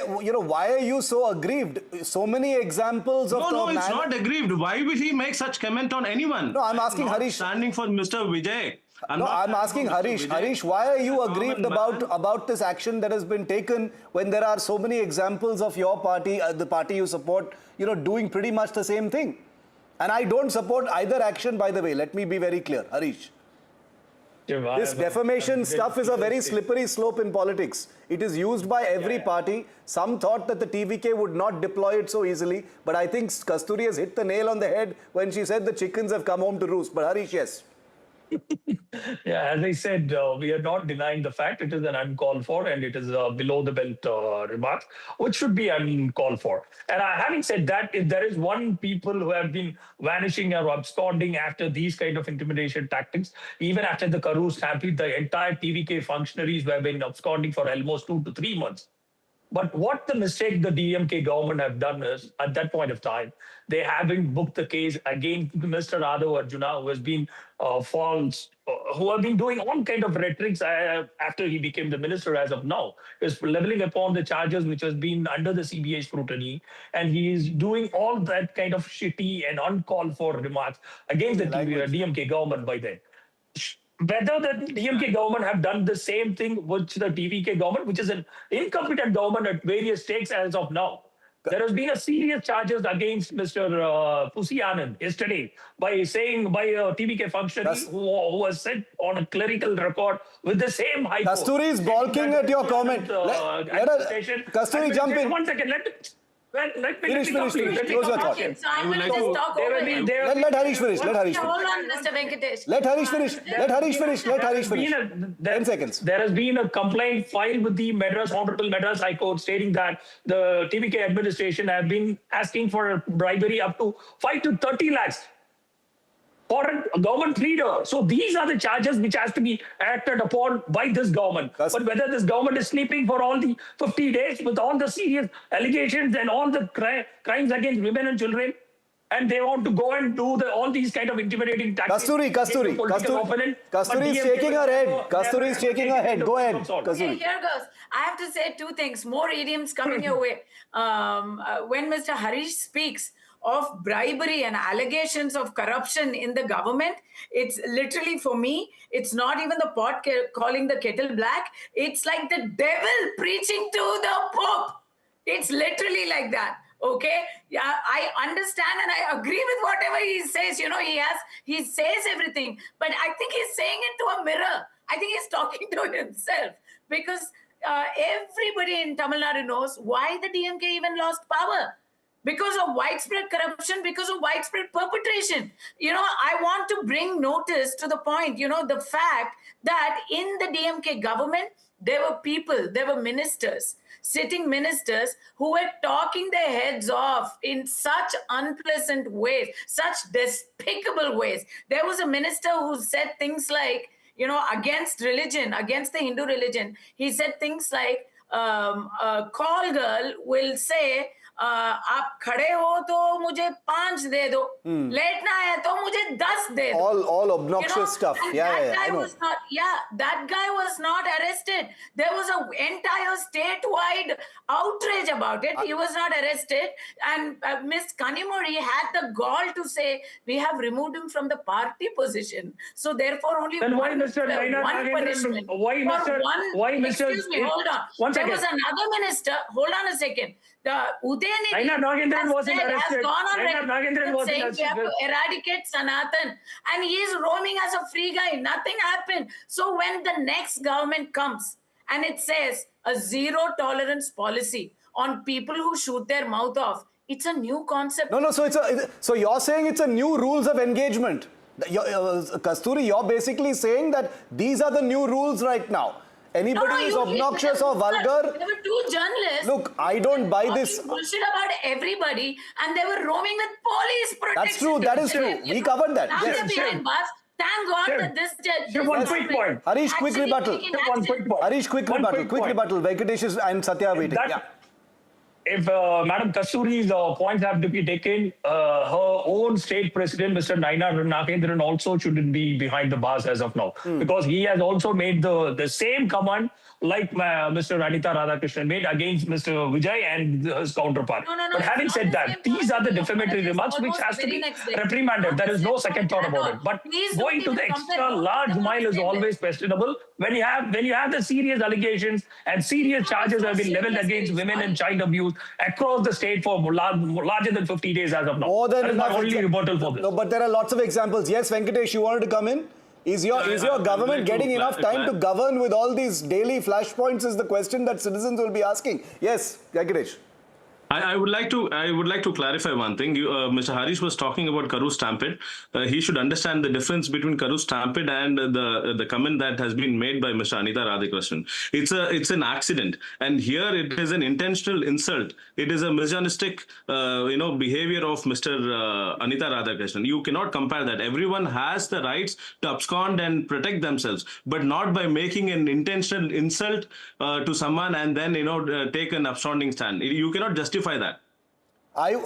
are you so aggrieved? So many examples of No, it's not aggrieved. Why will he make such comment on anyone? No, I'm asking Harish. Standing for Mr. Vijay. I'm asking Harish. Harish, why are you aggrieved about this action that has been taken when there are so many examples of your party, the party you support, doing pretty much the same thing? And I don't support either action, by the way. Let me be very clear, Harish. This defamation stuff is a very slippery slope in politics. It is used by every party. Some thought that the TVK would not deploy it so easily, but I think Kasturi has hit the nail on the head when she said the chickens have come home to roost. But Harish, yes. Yeah, as I said, we are not denying the fact it is an uncalled for and it is a below the belt remark, which should be uncalled for. And having said that, if there is one people who have been vanishing or absconding after these kind of intimidation tactics, even after the Karur stampede, the entire TVK functionaries have been absconding for almost 2 to 3 months. But what the mistake the DMK government have done is, at that point of time, they haven't booked the case against Mr. Radhav Arjuna, who has been false, who have been doing all kind of rhetorics after he became the minister as of now. Is leveling upon the charges which has been under the CBI scrutiny, and he is doing all that kind of shitty and uncalled for remarks against the DMK government by then. Whether the DMK government have done the same thing which the TVK government, which is an incompetent government at various stakes as of now. There has been a serious charges against Mr. Pusi Anand yesterday by TVK functionary who was sent on a clerical record with the same high court. Kasturi is balking at your comment. Kasturi, jump in. 1 second. Well, let me Finish. complete. Let me Close your thought. Okay, so I'm going to just talk over him. Let Harish finish. Let Harish finish. Hold on, Mr. Venkatesh. Let Harish finish. Let Harish finish. Let Harish finish. 10 seconds. There has been a complaint filed with the Honorable Madras High Court stating that the TVK administration have been asking for bribery up to 5 to 30 lakhs for a government leader. So these are the charges which has to be acted upon by this government. But whether this government is sleeping for all the 50 days with all the serious allegations and all the crimes against women and children, and they want to go and do all these kind of intimidating tactics. Kasturi is shaking her head. Kasturi is shaking her head. Go ahead, Okay, Kasturi. here goes. I have to say two things. More idioms coming your way. When Mr. Harish speaks of bribery and allegations of corruption in the government, it's literally, for me, it's not even the pot calling the kettle black. It's like the devil preaching to the Pope. It's literally like that. Okay, yeah, I understand and I agree with whatever he says. You know, he says everything, but I think he's saying it to a mirror. I think he's talking to himself, because everybody in Tamil Nadu knows why the DMK even lost power. Because of widespread corruption, because of widespread perpetration. You know, I want to bring notice to the point, you know, the fact that in the DMK government, there were people, there were ministers, sitting ministers who were talking their heads off in such unpleasant ways, such despicable ways. There was a minister who said things like, you know, against religion, against the Hindu religion. He said things like, a call girl will say, आप खड़े हो तो मुझे 5 दे दो, लेटना है तो मुझे 10 दे दो. All obnoxious stuff. That guy was not arrested. There was an entire statewide outrage about it. He was not arrested, and Ms. Kanimori had the gall to say, we have removed him from the party position. So therefore only then one punishment. Excuse me, hold on. There was another minister, hold on a second. Nagendran wasn't arrested. Has gone on Nagendran wasn't saying we have arrested. to eradicate Sanatan, and he is roaming as a free guy. Nothing happened. So when the next government comes and it says a zero tolerance policy on people who shoot their mouth off, it's a new concept. No. So you're saying it's a new rules of engagement. Kasturi, you're basically saying that these are the new rules right now. Anybody who's obnoxious or vulgar. There were 2 journalists. Look, I don't buy this. Bullshit about everybody, and they were roaming with police protection. That's true. That is true. We covered that. Now they're behind bars. Thank God that this one quick point. Harish, quick rebuttal. Harish, quick rebuttal. Venkatesh and Satya are waiting. If Madam Kasturi's points have to be taken, her own state president, Mr. Nagendran, also shouldn't be behind the bars as of now, because he has also made the same command like Mr. Anita Radhakrishnan made against Mr. Vijay and his counterpart. But having said that, these are the defamatory remarks which has to be reprimanded. There is no second thought about it. But going to the extra large mile is always questionable. When you have the serious allegations and serious charges have been leveled against women and child abuse across the state for larger than 50 days as of now. More than that is my only rebuttal for this. No, but there are lots of examples. Yes, Venkatesh, you wanted to come in? Is your government getting enough time to govern with all these daily flashpoints is the question that citizens will be asking. Yes, Venkatesh. I would like to clarify one thing. Mr. Harish was talking about Karur Stampede. He should understand the difference between Karur Stampede and the comment that has been made by Mr. Anita Radhakrishnan. It's an accident, and here it is an intentional insult. It is a misogynistic behavior of Mr. Anita Radhakrishnan. You cannot compare that. Everyone has the rights to abscond and protect themselves, but not by making an intentional insult to someone and then take an absconding stand. You cannot justify that.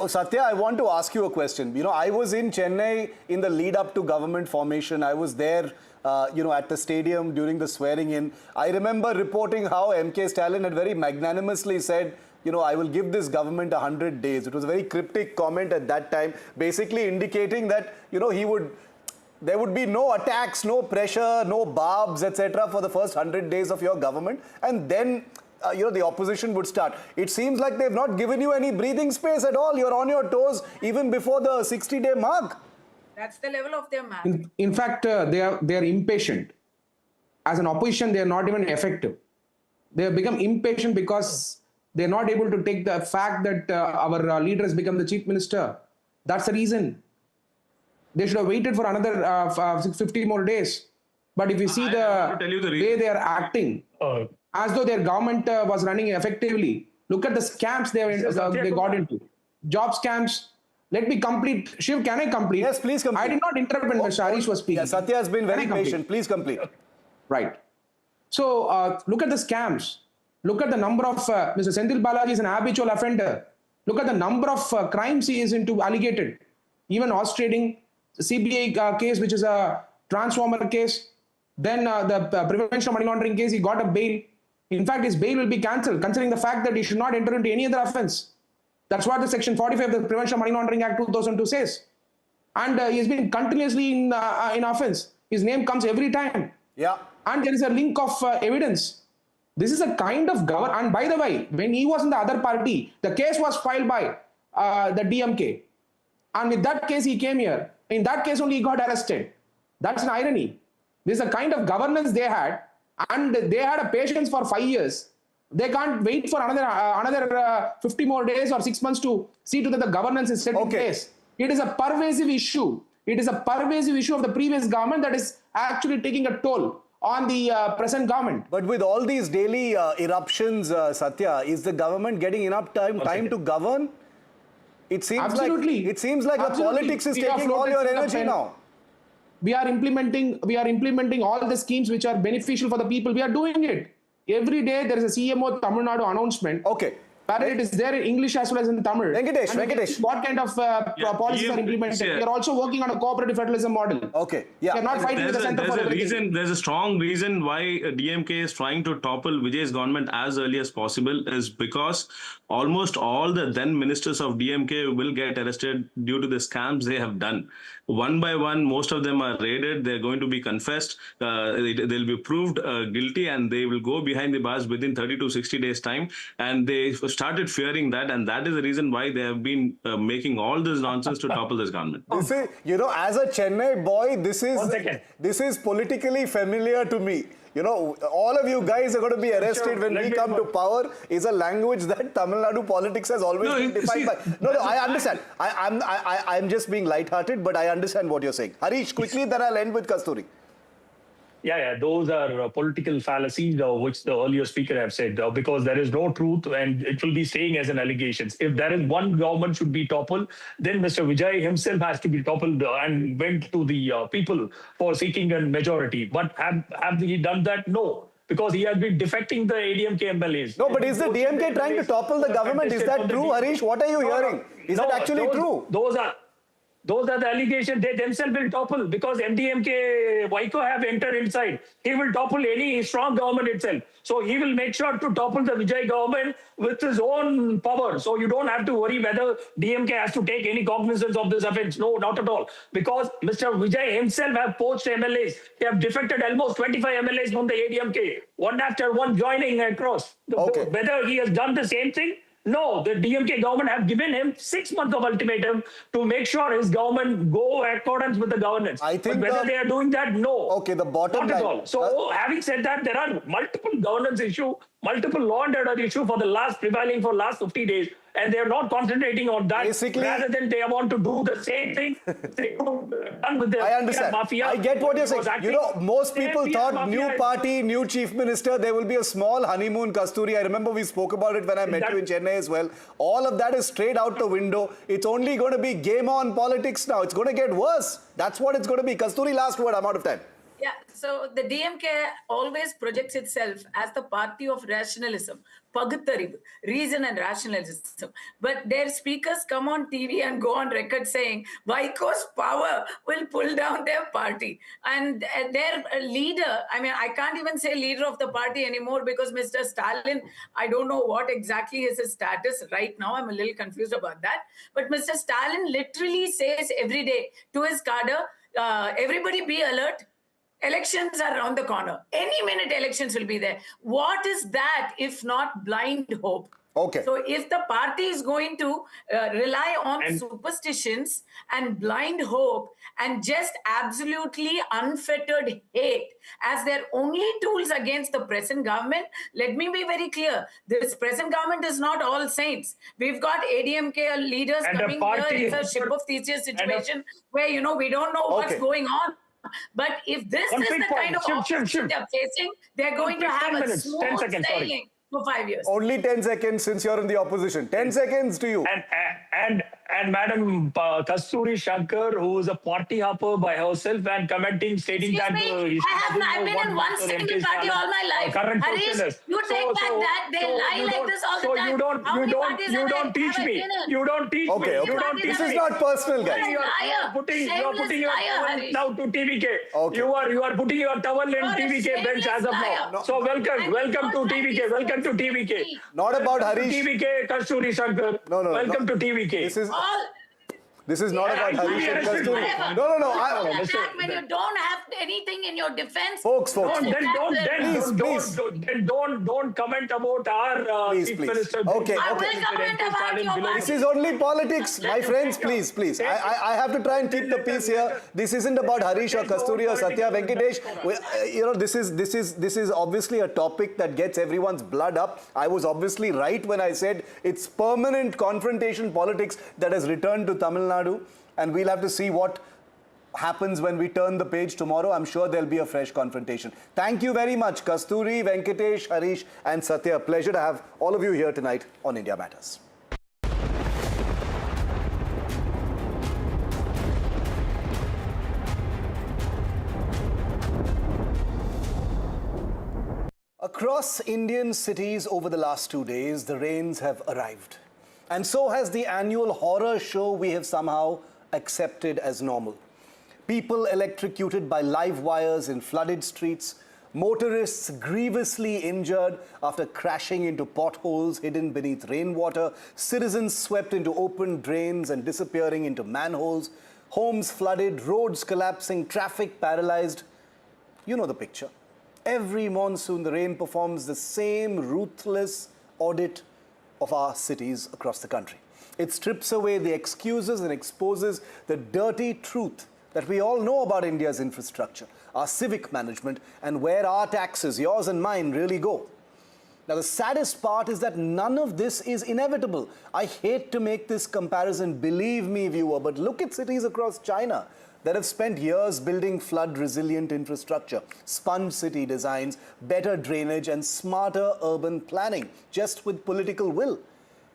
Satya, I want to ask you a question. I was in Chennai in the lead up to government formation. I was there, at the stadium during the swearing in. I remember reporting how MK Stalin had very magnanimously said, I will give this government 100 days. It was a very cryptic comment at that time, basically indicating that, there would be no attacks, no pressure, no barbs, etc. for the first 100 days of your government. And then the opposition would start. It seems like they've not given you any breathing space at all. You're on your toes even before the 60-day mark. That's the level of their math. In fact, they are impatient. As an opposition, they are not even effective. They have become impatient because They're not able to take the fact that our leader has become the chief minister. That's the reason. They should have waited for another 50 more days. But if you see the way they are acting, as though their government was running effectively, look at the scams they got into. Job scams. Let me complete. Shiv, can I complete? Yes, please complete. I did not interrupt when Mr. Harish was speaking. Yeah, Satya has been very patient. Please complete. Right. So look at the scams. Look at the number of Mr. Senthil Balaji is an habitual offender. Look at the number of crimes he is into alleged. Even horse trading, CBI case, which is a transformer case. Then the prevention of money laundering case, he got a bail. In fact, his bail will be cancelled, considering the fact that he should not enter into any other offence. That's what the Section 45 of the Prevention of Money Laundering Act 2002 says. And he has been continuously in offence. His name comes every time. Yeah. And there is a link of evidence. This is a kind of government. And by the way, when he was in the other party, the case was filed by the DMK. And with that case, he came here. In that case only, he got arrested. That's an irony. This is the kind of governance they had. And they had a patience for 5 years. They can't wait for another 50 more days or 6 months to see to that the governance is set in place. It is a pervasive issue. It is a pervasive issue of the previous government that is actually taking a toll on the present government. But with all these daily eruptions, Satya, is the government getting enough time to govern? It seems like the politics is taking all your energy now. We are implementing all the schemes which are beneficial for the people. We are doing it. Every day there is a CMO Tamil Nadu announcement. Okay. Where it is there in English as well as in Tamil. Venkatesh. What kind of policies are implemented? We are also working on a cooperative federalism model. Okay. Yeah. We are not fighting with the center for everything. There's a strong reason why DMK is trying to topple Vijay's government as early as possible is because almost all the then ministers of DMK will get arrested due to the scams they have done. One by one, most of them are raided. They're going to be confessed. They'll be proved guilty and they will go behind the bars within 30 to 60 days time. And they started fearing that. And that is the reason why they have been making all this nonsense to topple this government. This is, as a Chennai boy, this is politically familiar to me. All of you guys are going to be arrested when we come to power is a language that Tamil Nadu politics has always been defined by. No, I understand. I'm just being lighthearted, but I understand what you're saying. Harish, quickly, then I'll end with Kasturi. Yeah, those are political fallacies, which the earlier speaker have said, because there is no truth and it will be staying as an allegation. If there is one government should be toppled, then Mr. Vijay himself has to be toppled and went to the people for seeking a majority. But have he done that? No. Because he has been defecting the ADMK MLAs. No, but is the DMK trying to topple the government? Is that true, Harish? What are you hearing? Is that actually true? Those are the allegations. They themselves will topple because MDMK, Waiko have entered inside. He will topple any strong government itself. So he will make sure to topple the Vijay government with his own power. So you don't have to worry whether DMK has to take any cognizance of this offense. No, not at all. Because Mr. Vijay himself have poached MLAs. They have defected almost 25 MLAs from the ADMK, one after one joining across. Whether he has done the same thing? No, the DMK government have given him 6 months of ultimatum to make sure his government go accordance with the governance. I think but whether they are doing that, no. Okay, the bottom not line. At all. So having said that, there are multiple governance issues, multiple law and order issues for the prevailing for last 50 days. And they are not concentrating on that. Basically, rather than they want to do the same thing. Done with the I understand. Mafia. I get what you're saying. Most people thought new party, new chief minister, there will be a small honeymoon, Kasturi. I remember we spoke about it when I met you in Chennai as well. All of that is straight out the window. It's only going to be game on politics now. It's going to get worse. That's what it's going to be. Kasturi, last word. I'm out of time. Yeah, so the DMK always projects itself as the party of rationalism, Pagattarivu, reason and rationalism. But their speakers come on TV and go on record saying Vaiko's power will pull down their party. And their leader, I can't even say leader of the party anymore because Mr. Stalin, I don't know what exactly is his status right now. I'm a little confused about that. But Mr. Stalin literally says every day to his cadre, everybody be alert. Elections are around the corner. Any minute elections will be there. What is that if not blind hope? Okay. So if the party is going to rely on superstitions and blind hope and just absolutely unfettered hate as their only tools against the present government, let me be very clear. This present government is not all saints. We've got ADMK leaders And coming here. It's a ship of Theseus situation where, you know, we don't know what's going on. But if this is the kind of opposition they're facing, they're going to have a smooth sailing for 5 years. Only 10 seconds since you're in the opposition. 10 seconds to you. And Madam Kasturi Shankar, who is a party hopper by herself and commenting, stating that I've been in one single party all my life. Harish, you take back that. They lie like this all the time. You don't teach me. You don't teach me. You don't teach me. This is not personal, guys. You are putting your towel now to TVK. Okay. You are putting your towel in TVK bench as of now. So welcome to TVK. Welcome to TVK. Not about Harish. TVK Kasturi Shankar. No. Welcome to TVK. This is not about Harish and Kasturi. No. When you don't have anything in your defense, Folks. Don't comment about our chief minister. Okay. I will comment about your party. This is only politics, my friends. Please. I have to try and keep the peace here. This isn't about Harish or Kasturi or Satya Venkatesh. This is obviously a topic that gets everyone's blood up. I was obviously right when I said it's permanent confrontation politics that has returned to Tamil Nadu. And we'll have to see what happens when we turn the page tomorrow. I'm sure there'll be a fresh confrontation. Thank you very much, Kasturi, Venkatesh, Harish, and Satya. Pleasure to have all of you here tonight on India Matters. Across Indian cities over the last 2 days, the rains have arrived. And so has the annual horror show we have somehow accepted as normal. People electrocuted by live wires in flooded streets, motorists grievously injured after crashing into potholes hidden beneath rainwater, citizens swept into open drains and disappearing into manholes, homes flooded, roads collapsing, traffic paralyzed. You know the picture. Every monsoon, the rain performs the same ruthless audit of our cities across the country. It strips away the excuses and exposes the dirty truth that we all know about India's infrastructure, our civic management, and where our taxes, yours and mine, really go. Now, the saddest part is that none of this is inevitable. I hate to make this comparison, believe me, viewer, but look at cities across China that have spent years building flood-resilient infrastructure, sponge city designs, better drainage, and smarter urban planning, just with political will.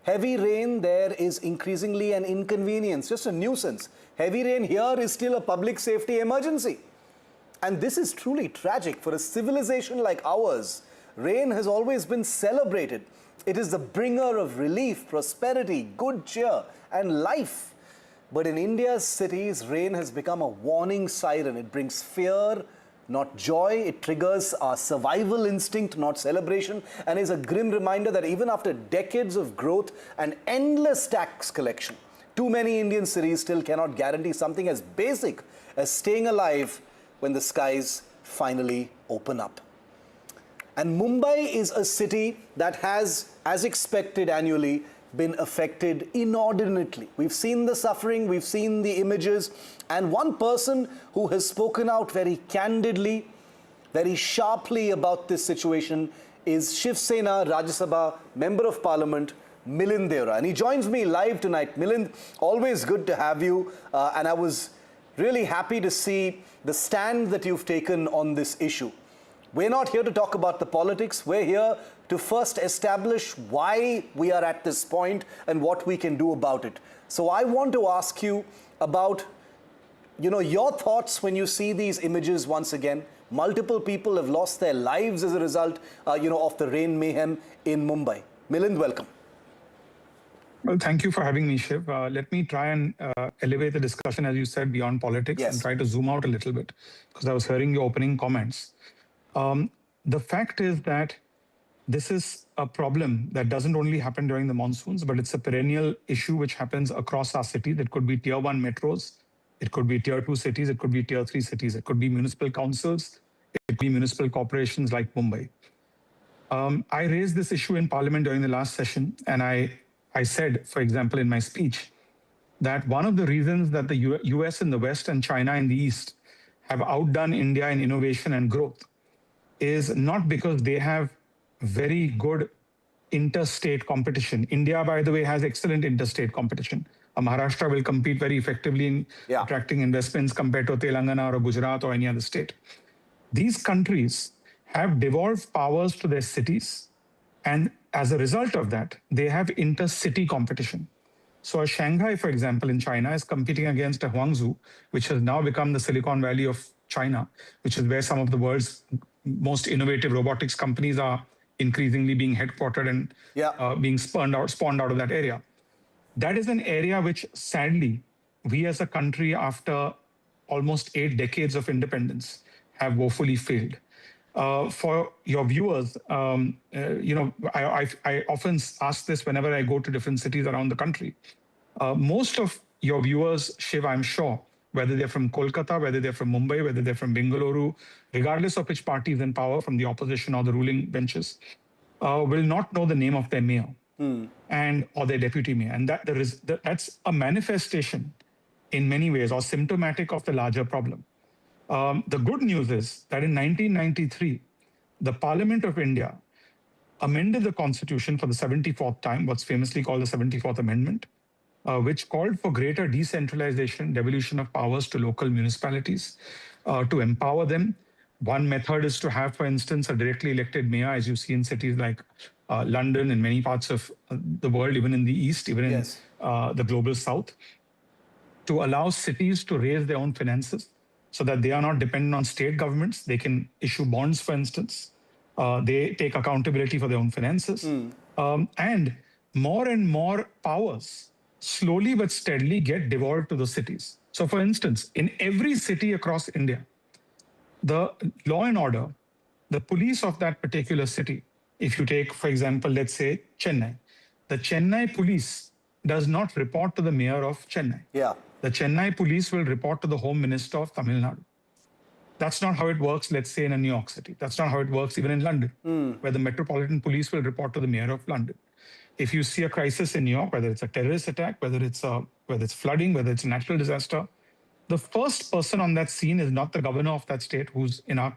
Heavy rain there is increasingly an inconvenience, just a nuisance. Heavy rain here is still a public safety emergency. And this is truly tragic for a civilization like ours. Rain has always been celebrated. It is the bringer of relief, prosperity, good cheer, and life. But in India's cities, rain has become a warning siren. It brings fear, not joy. It triggers our survival instinct, not celebration, and is a grim reminder that even after decades of growth and endless tax collection, too many Indian cities still cannot guarantee something as basic as staying alive when the skies finally open up. And Mumbai is a city that has, as expected annually, been affected inordinately. We've seen the suffering, we've seen the images, and one person who has spoken out very candidly, very sharply about this situation is Shiv Sena Rajya Sabha Member of Parliament, Milind Deora. And he joins me live tonight. Milind, always good to have you. And I was really happy to see the stand that you've taken on this issue. We're not here to talk about the politics. We're here to first establish why we are at this point and what we can do about it. So I want to ask you about, your thoughts when you see these images once again. Multiple people have lost their lives as a result, of the rain mayhem in Mumbai. Milind, welcome. Well, thank you for having me, Shiv. Let me try and elevate the discussion, as you said, beyond politics and try to zoom out a little bit, because I was hearing your opening comments. The fact is that this is a problem that doesn't only happen during the monsoons, but it's a perennial issue which happens across our cities. It could be tier 1 metros, it could be tier 2 cities, it could be tier 3 cities, it could be municipal councils, it could be municipal corporations like Mumbai. I raised this issue in Parliament during the last session, and I said, for example, in my speech, that one of the reasons that the US in the West and China in the East have outdone India in innovation and growth is not because they have very good interstate competition. India, by the way, has excellent interstate competition. Maharashtra will compete very effectively in attracting investments compared to Telangana or Gujarat or any other state. These countries have devolved powers to their cities, and as a result of that, they have intercity competition. So Shanghai, for example, in China is competing against a Guangzhou, which has now become the Silicon Valley of China, which is where some of the world's most innovative robotics companies are increasingly being headquartered and being spawned out of that area. That is an area which, sadly, we as a country, after almost 8 decades of independence, have woefully failed. For your viewers, I often ask this whenever I go to different cities around the country. Most of your viewers, Shiv, I'm sure, whether they're from Kolkata, whether they're from Mumbai, whether they're from Bengaluru, regardless of which party is in power, from the opposition or the ruling benches, will not know the name of their mayor or their deputy mayor. And that's a manifestation in many ways or symptomatic of the larger problem. The good news is that in 1993, the Parliament of India amended the Constitution for the 74th time, what's famously called the 74th Amendment, which called for greater decentralization, devolution of powers to local municipalities to empower them. One method is to have, for instance, a directly elected mayor, as you see in cities like London and many parts of the world, even in the East, even in the global South, to allow cities to raise their own finances so that they are not dependent on state governments. They can issue bonds, for instance. They take accountability for their own finances. And more powers slowly but steadily get devolved to the cities. So, for instance, in every city across India, the law and order, the police of that particular city, if you take, for example, let's say Chennai, the Chennai police does not report to the mayor of Chennai. The Chennai police will report to the Home Minister of Tamil Nadu. That's not how it works, let's say, in a New York City. That's not how it works even in London, where the Metropolitan Police will report to the mayor of London. If you see a crisis in New York, whether it's a terrorist attack, whether it's flooding, whether it's a natural disaster, the first person on that scene is not the governor of that state, who's in our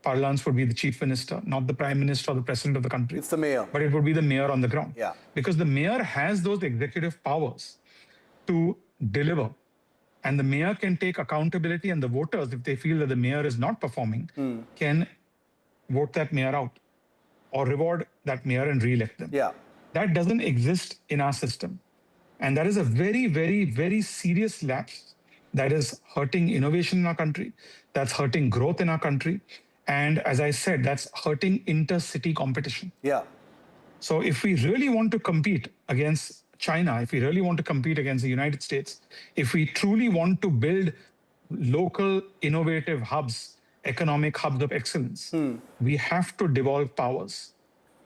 parlance would be the chief minister, not the prime minister or the president of the country. It's the mayor. But it would be the mayor on the ground. Because the mayor has those executive powers to deliver. And the mayor can take accountability, and the voters, if they feel that the mayor is not performing, can vote that mayor out or reward that mayor and re-elect them. That doesn't exist in our system. And that is a very, very, very serious lapse that is hurting innovation in our country, that's hurting growth in our country. And as I said, that's hurting intercity competition. So if we really want to compete against China, if we really want to compete against the United States, if we truly want to build local innovative hubs, economic hubs of excellence, we have to devolve powers.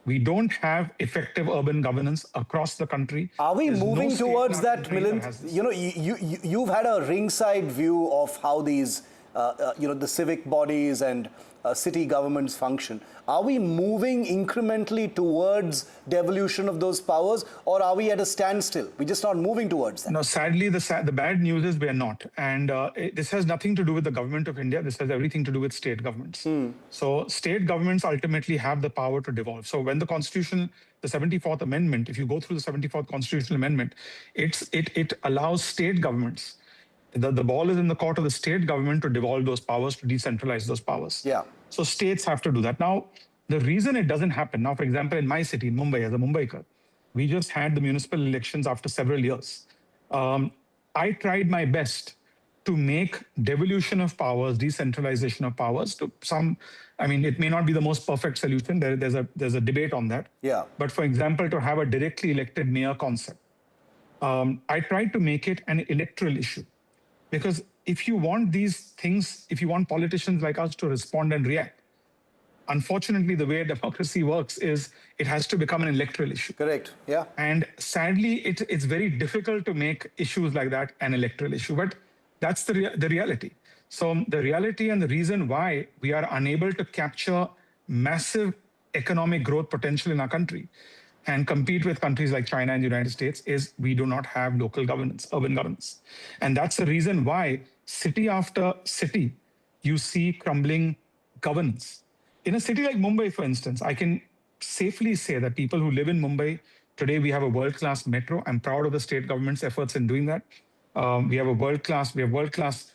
We don't have effective urban governance across the country. Are we moving towards that, Milind? You know, you've had a ringside view of how these, the civic bodies and city governments function. Are we moving incrementally towards devolution of those powers, or are we at a standstill? We're just not moving towards that. No, sadly, the bad news is we are not. And this has nothing to do with the government of India. This has everything to do with state governments. So state governments ultimately have the power to devolve. So when the Constitution, the 74th Amendment, if you go through the 74th Constitutional Amendment, it allows state governments, the ball is in the court of the state government to devolve those powers, to decentralize those powers. So states have to do that. Now, the reason it doesn't happen, now, for example, in my city, in Mumbai, as a Mumbaiker, we just had the municipal elections after several years. I tried my best to make devolution of powers, decentralization of powers to some, I mean, it may not be the most perfect solution. There's a debate on that. But for example, to have a directly elected mayor concept, I tried to make it an electoral issue. Because if you want these things, if you want politicians like us to respond and react, unfortunately, the way democracy works is it has to become an electoral issue. Correct. And sadly, it's very difficult to make issues like that an electoral issue. But that's the reality. So the reality and the reason why we are unable to capture massive economic growth potential in our country and compete with countries like China and the United States is we do not have local governance, urban governance. And that's the reason why city after city, you see crumbling governance. In a city like Mumbai, for instance, I can safely say that people who live in Mumbai, today we have a world-class metro. I'm proud of the state government's efforts in doing that. We have world-class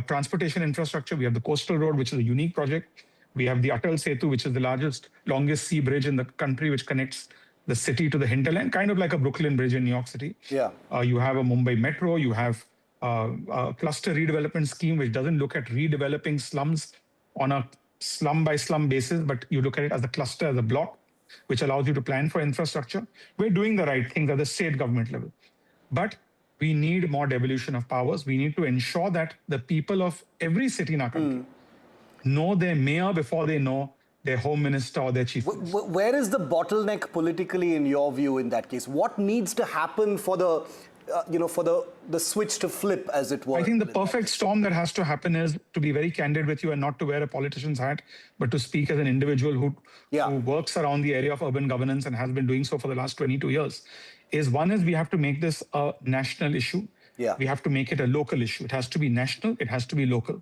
transportation infrastructure. We have the coastal road, which is a unique project. We have the Atal Setu, which is the longest sea bridge in the country, which connects the city to the hinterland, kind of like a Brooklyn Bridge in New York City. Yeah. You have a Mumbai metro. You have a cluster redevelopment scheme, which doesn't look at redeveloping slums on a slum-by-slum basis, but you look at it as a cluster, as a block, which allows you to plan for infrastructure. We're doing the right things at the state government level. But we need more devolution of powers. We need to ensure that the people of every city in our country know their mayor before they know their home minister or their chief minister. Where is the bottleneck politically in your view in that case? What needs to happen for the, for the switch to flip, as it were? I think the perfect storm that has to happen is to be very candid with you and not to wear a politician's hat, but to speak as an individual who works around the area of urban governance and has been doing so for the last 22 years. One is we have to make this a national issue. Yeah. We have to make it a local issue. It has to be national. It has to be local.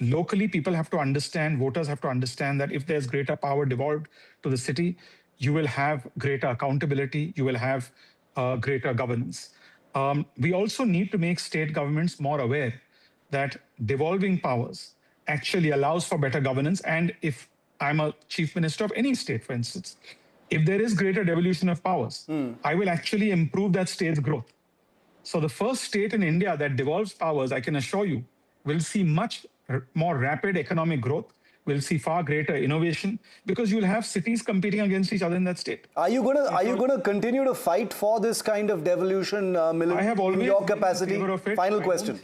Locally, people have to understand, voters have to understand that if there's greater power devolved to the city, you will have greater accountability. You will have greater governance. We also need to make state governments more aware that devolving powers actually allows for better governance. And if I'm a chief minister of any state, for instance, if there is greater devolution of powers, I will actually improve that state's growth. So the first state in India that devolves powers, I can assure you, will see much more rapid economic growth, will see far greater innovation, because you'll have cities competing against each other in that state. Are you going to continue to fight for this kind of devolution, I have always in your capacity? Final question.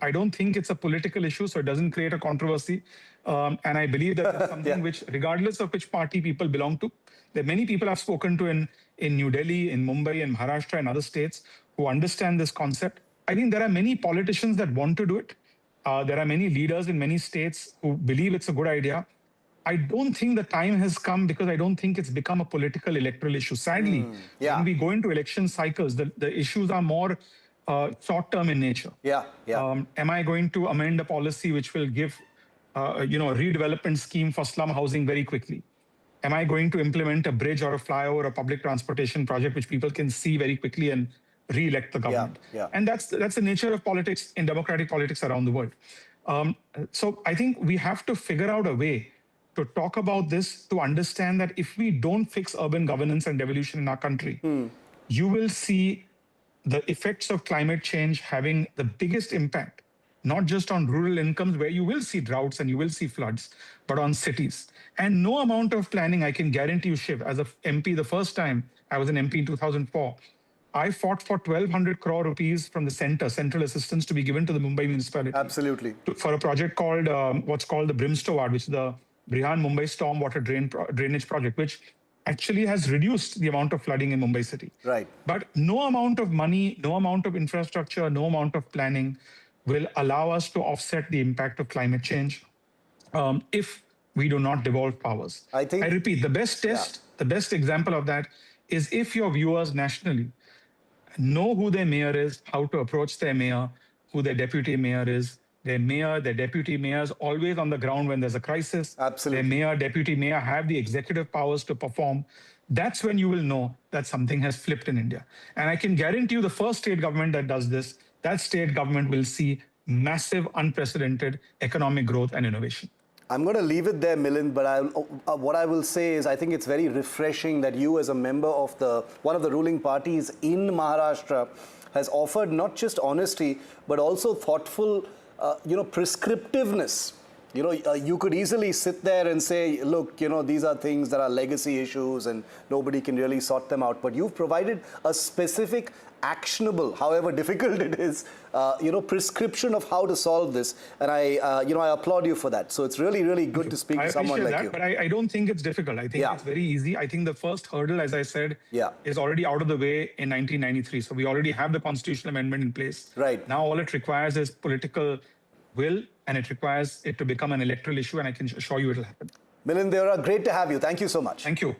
I don't think it's a political issue, so it doesn't create a controversy. And I believe that it's something which, regardless of which party people belong to, there are many people I've spoken to in New Delhi, in Mumbai, in Maharashtra, and other states who understand this concept. I think there are many politicians that want to do it. There are many leaders in many states who believe it's a good idea. I don't think the time has come, because I don't think it's become a political electoral issue. Sadly, when we go into election cycles, the issues are more short-term in nature. Am I going to amend a policy which will give a redevelopment scheme for slum housing very quickly? Am I going to implement a bridge or a flyover or public transportation project which people can see very quickly and re-elect the government? And that's the nature of politics in democratic politics around the world. So I think we have to figure out a way to talk about this, to understand that if we don't fix urban governance and devolution in our country, you will see the effects of climate change having the biggest impact, not just on rural incomes where you will see droughts and you will see floods, but on cities. And no amount of planning, I can guarantee you, Shiv, as an MP, the first time I was an MP in 2004, I fought for 1,200 crore rupees from the central assistance to be given to the Mumbai municipality. Absolutely. For a project called, what's called the Brimstone, which is the Brihan Mumbai Stormwater Drainage Project, which actually has reduced the amount of flooding in Mumbai city. Right. But no amount of money, no amount of infrastructure, no amount of planning will allow us to offset the impact of climate change if we do not devolve powers. I repeat, the best test, the best example of that is if your viewers nationally know who their mayor is, how to approach their mayor, who their deputy mayor is. Their mayor, their deputy mayors always on the ground when there's a crisis. Absolutely. Their mayor, deputy mayor have the executive powers to perform. That's when you will know that something has flipped in India. And I can guarantee you the first state government that does this, that state government will see massive, unprecedented economic growth and innovation. I'm going to leave it there, Milind, but what I will say is I think it's very refreshing that you, as a member of one of the ruling parties in Maharashtra, has offered not just honesty, but also thoughtful prescriptiveness. You could easily sit there and say, look, these are things that are legacy issues and nobody can really sort them out. But you've provided a specific, actionable, however difficult it is, prescription of how to solve this. And I applaud you for that. So it's really, really good to speak to someone like you. But I don't think it's difficult. I think it's very easy. I think the first hurdle, as I said, is already out of the way in 1993. So we already have the constitutional amendment in place. Right. Now all it requires is political will, and it requires it to become an electoral issue, and I can assure you it'll happen. Milind Deora, great to have you. Thank you so much. Thank you.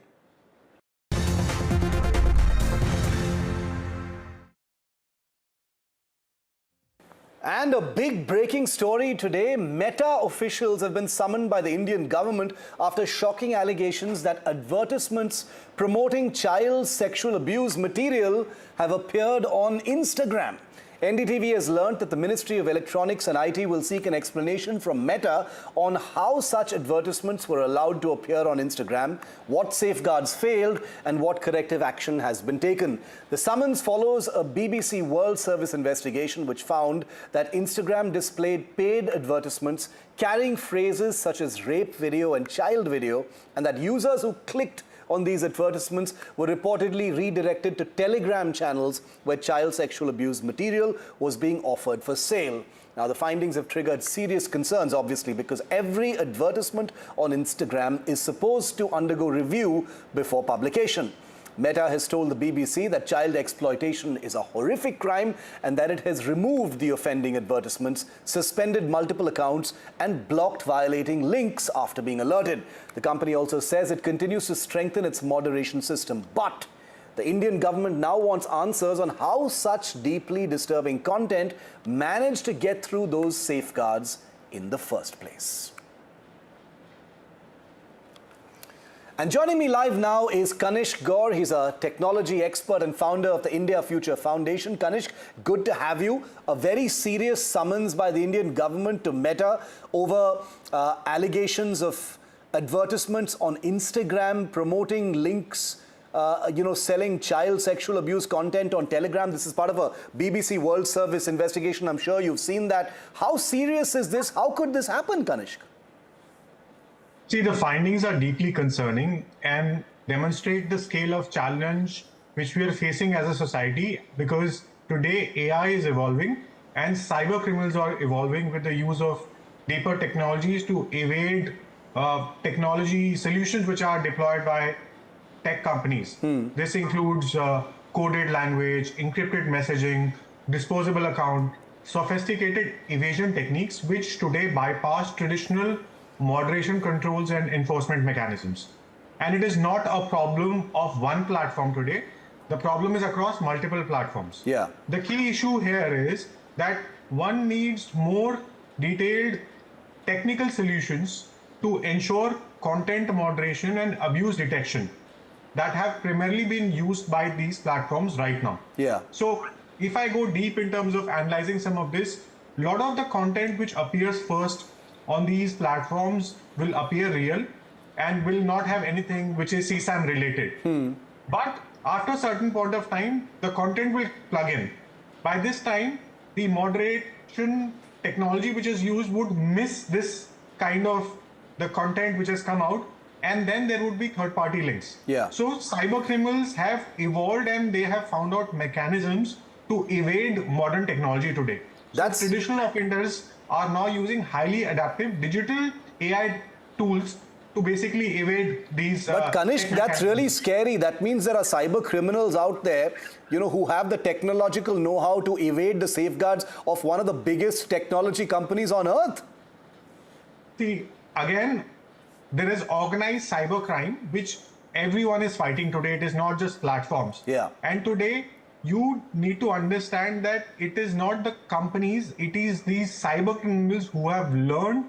And a big breaking story today. Meta officials have been summoned by the Indian government after shocking allegations that advertisements promoting child sexual abuse material have appeared on Instagram. NDTV has learnt that the Ministry of Electronics and IT will seek an explanation from Meta on how such advertisements were allowed to appear on Instagram, what safeguards failed, and what corrective action has been taken. The summons follows a BBC World Service investigation which found that Instagram displayed paid advertisements carrying phrases such as rape video and child video, and that users who clicked on these advertisements were reportedly redirected to Telegram channels where child sexual abuse material was being offered for sale. Now, the findings have triggered serious concerns, obviously, because every advertisement on Instagram is supposed to undergo review before publication. Meta has told the BBC that child exploitation is a horrific crime and that it has removed the offending advertisements, suspended multiple accounts and blocked violating links after being alerted. The company also says it continues to strengthen its moderation system. But the Indian government now wants answers on how such deeply disturbing content managed to get through those safeguards in the first place. And joining me live now is Kanishk Gaur. He's a technology expert and founder of the India Future Foundation. Kanishk, good to have you. A very serious summons by the Indian government to Meta over allegations of advertisements on Instagram promoting links, selling child sexual abuse content on Telegram. This is part of a BBC World Service investigation. I'm sure you've seen that. How serious is this? How could this happen, Kanishk? See, the findings are deeply concerning and demonstrate the scale of challenge which we are facing as a society, because today AI is evolving and cyber criminals are evolving with the use of deeper technologies to evade technology solutions which are deployed by tech companies. This includes coded language, encrypted messaging, disposable account, sophisticated evasion techniques which today bypass traditional moderation controls and enforcement mechanisms. And it is not a problem of one platform today. The problem is across multiple platforms. Yeah. The key issue here is that one needs more detailed technical solutions to ensure content moderation and abuse detection that have primarily been used by these platforms right now. Yeah. So if I go deep in terms of analyzing some of this, a lot of the content which appears first on these platforms will appear real and will not have anything which is CSAM related. But after a certain point of time, the content will plug in. By this time, the moderation technology which is used would miss this kind of the content which has come out, and then there would be third-party links. Yeah. So cyber criminals have evolved and they have found out mechanisms to evade modern technology today. That's so traditional offenders are now using highly adaptive digital AI tools to basically evade these. But Kanishk, that's really scary. That means there are cyber criminals out there, who have the technological know-how to evade the safeguards of one of the biggest technology companies on earth. See, again, there is organized cybercrime, which everyone is fighting today. It is not just platforms. Yeah. And today, you need to understand that it is not the companies, it is these cyber criminals who have learned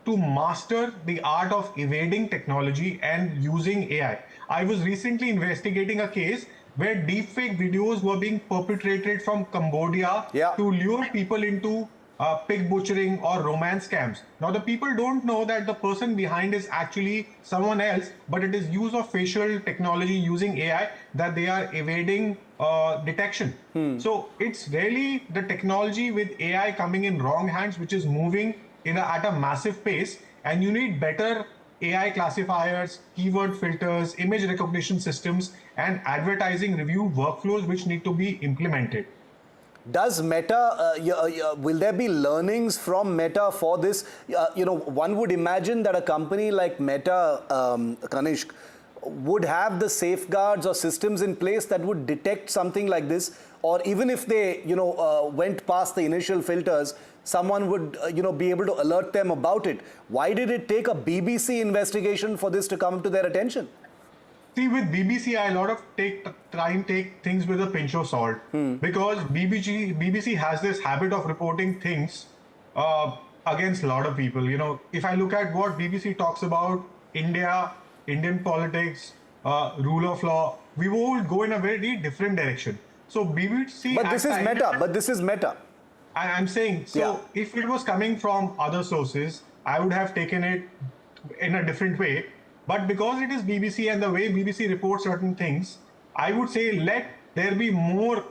to master the art of evading technology and using AI. I was recently investigating a case where deepfake videos were being perpetrated from Cambodia to lure people into pig butchering or romance scams. Now, the people don't know that the person behind is actually someone else, but it is use of facial technology using AI that they are evading detection. So it's really the technology with AI coming in wrong hands, which is moving at a massive pace, and you need better AI classifiers, keyword filters, image recognition systems, and advertising review workflows which need to be implemented. Does Meta, will there be learnings from Meta for this? One would imagine that a company like Meta, Kanishk, would have the safeguards or systems in place that would detect something like this? Or even if they, went past the initial filters, someone would, be able to alert them about it. Why did it take a BBC investigation for this to come to their attention? See, with BBC, I try and take things with a pinch of salt because BBC has this habit of reporting things against a lot of people. If I look at what BBC talks about, India, Indian politics, rule of law, we will go in a very different direction. So BBC... But this is meta. I'm saying, if it was coming from other sources, I would have taken it in a different way. But because it is BBC and the way BBC reports certain things, I would say let there be more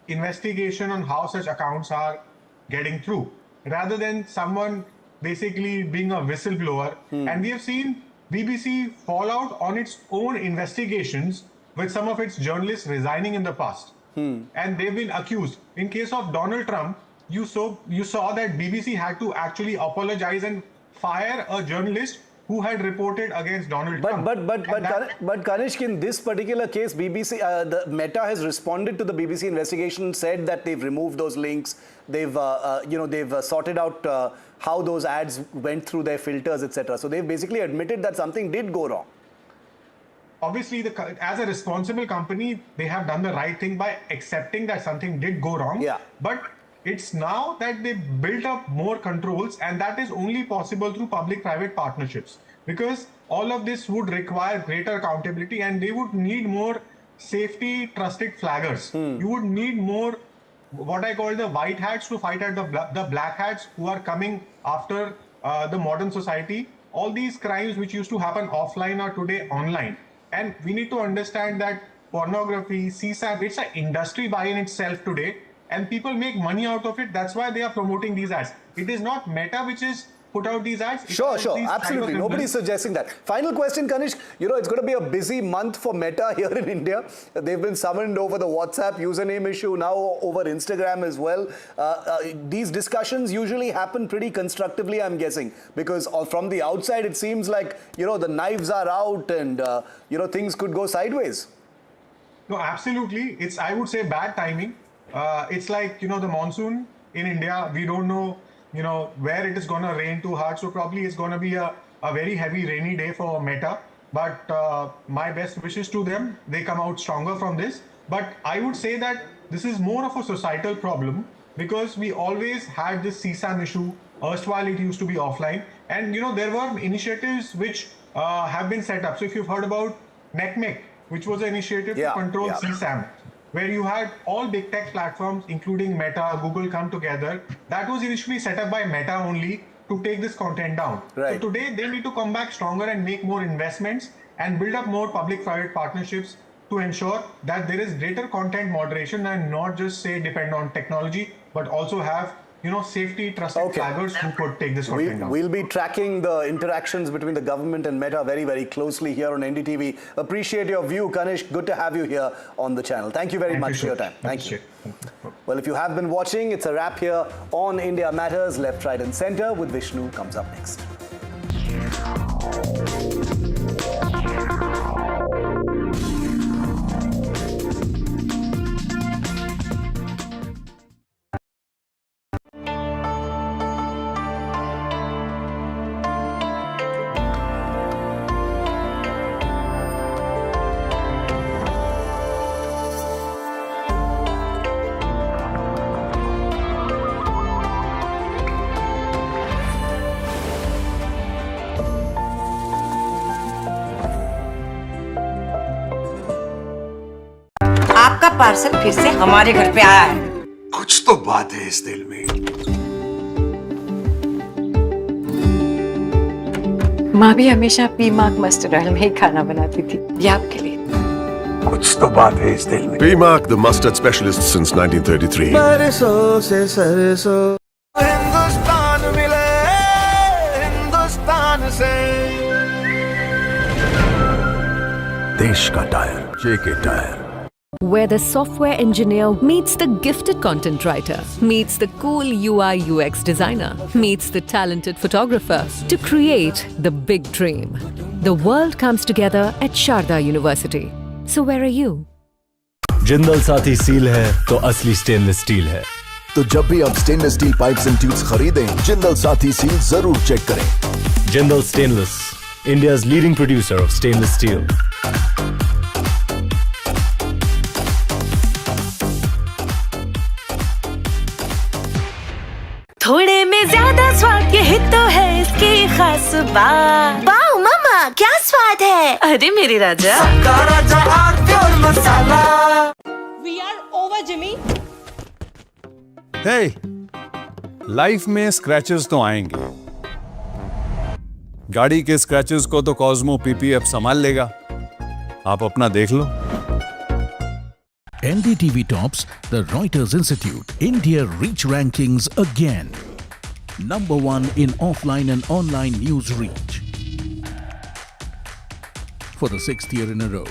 investigation on how such accounts are getting through, rather than someone basically being a whistleblower. And we have seen BBC fall out on its own investigations with some of its journalists resigning in the past. And they've been accused. In case of Donald Trump, you saw that BBC had to actually apologize and fire a journalist who had reported against Donald Trump. But Kanishk, in this particular case, BBC, the Meta has responded to the BBC investigation, said that they've removed those links, they've sorted out how those ads went through their filters, etc. So they've basically admitted that something did go wrong. Obviously, as a responsible company, they have done the right thing by accepting that something did go wrong. Yeah. But it's now that they built up more controls, and that is only possible through public-private partnerships, because all of this would require greater accountability, and they would need more safety trusted flaggers. You would need more what I call the white hats to fight at the black hats who are coming after the modern society. All these crimes which used to happen offline are today online. And we need to understand that pornography, CSAM, it's an industry by in itself today, and people make money out of it. That's why they are promoting these ads. It is not Meta which is put out these ads. Sure, absolutely. Nobody's suggesting that. Final question, Kanishk. It's going to be a busy month for Meta here in India. They've been summoned over the WhatsApp username issue, now over Instagram as well. These discussions usually happen pretty constructively, I'm guessing, because from the outside it seems like, the knives are out and, things could go sideways. No, absolutely. It's, I would say, bad timing. It's like, the monsoon in India. We don't know, where it is going to rain too hard. So probably it's going to be a very heavy rainy day for Meta. But my best wishes to them. They come out stronger from this. But I would say that this is more of a societal problem, because we always had this CSAM issue. Erstwhile, it used to be offline. And, there were initiatives which have been set up. So if you've heard about NECMEC, which was an initiative to control CSAM, where you had all big tech platforms, including Meta, Google, come together. That was initially set up by Meta only to take this content down. Right. So today, they need to come back stronger and make more investments and build up more public-private partnerships to ensure that there is greater content moderation and not just, say, depend on technology, but also have safety trusted flaggers who could take this content down. We'll be tracking the interactions between the government and Meta very, very closely here on NDTV. Appreciate your view, Kanishk. Good to have you here on the channel. Thank you very much for your time. Thank you. Well, if you have been watching, it's a wrap here on India Matters. Left, Right and Centre with Vishnu comes up next. आपका parcel फिर से हमारे घर पे आया है। कुछ तो बात है इस दिल में। माँ भी हमेशा पीमाक मस्टर्ड ऑयल में ही खाना बनाती थी। ये आपके लिए। कुछ तो बात है इस दिल में। P-Mark, the mustard specialist since 1933. बरसों से सरसों हिंदुस्तान मिले हिंदुस्तान से। देश का tyre, JK tyre. Where the software engineer meets the gifted content writer, meets the cool UI UX designer, meets the talented photographer to create the big dream. The world comes together at Sharda University. So where are you? Jindal साथी seal है तो असली stainless steel है। तो जब भी आप stainless steel pipes and tubes खरीदें, जिंदल साथी सील जरूर चेक करें। Jindal stainless, India's leading producer of stainless steel. थोड़े में ज्यादा स्वाद, यही तो है इसकी खास बात। वाओ मम्मा, क्या स्वाद है। अरे मेरे राजा, सबका राजा आरती और मसाला। We are over, Jimmy. Hey, life में स्क्रैचेस तो आएंगे। गाड़ी के स्क्रैचेस को तो कॉस्मो पीपीएफ संभाल लेगा। आप अपना देख लो। NDTV tops the Reuters Institute India Reach Rankings again. Number 1 in offline and online news reach. For the 6th year in a row,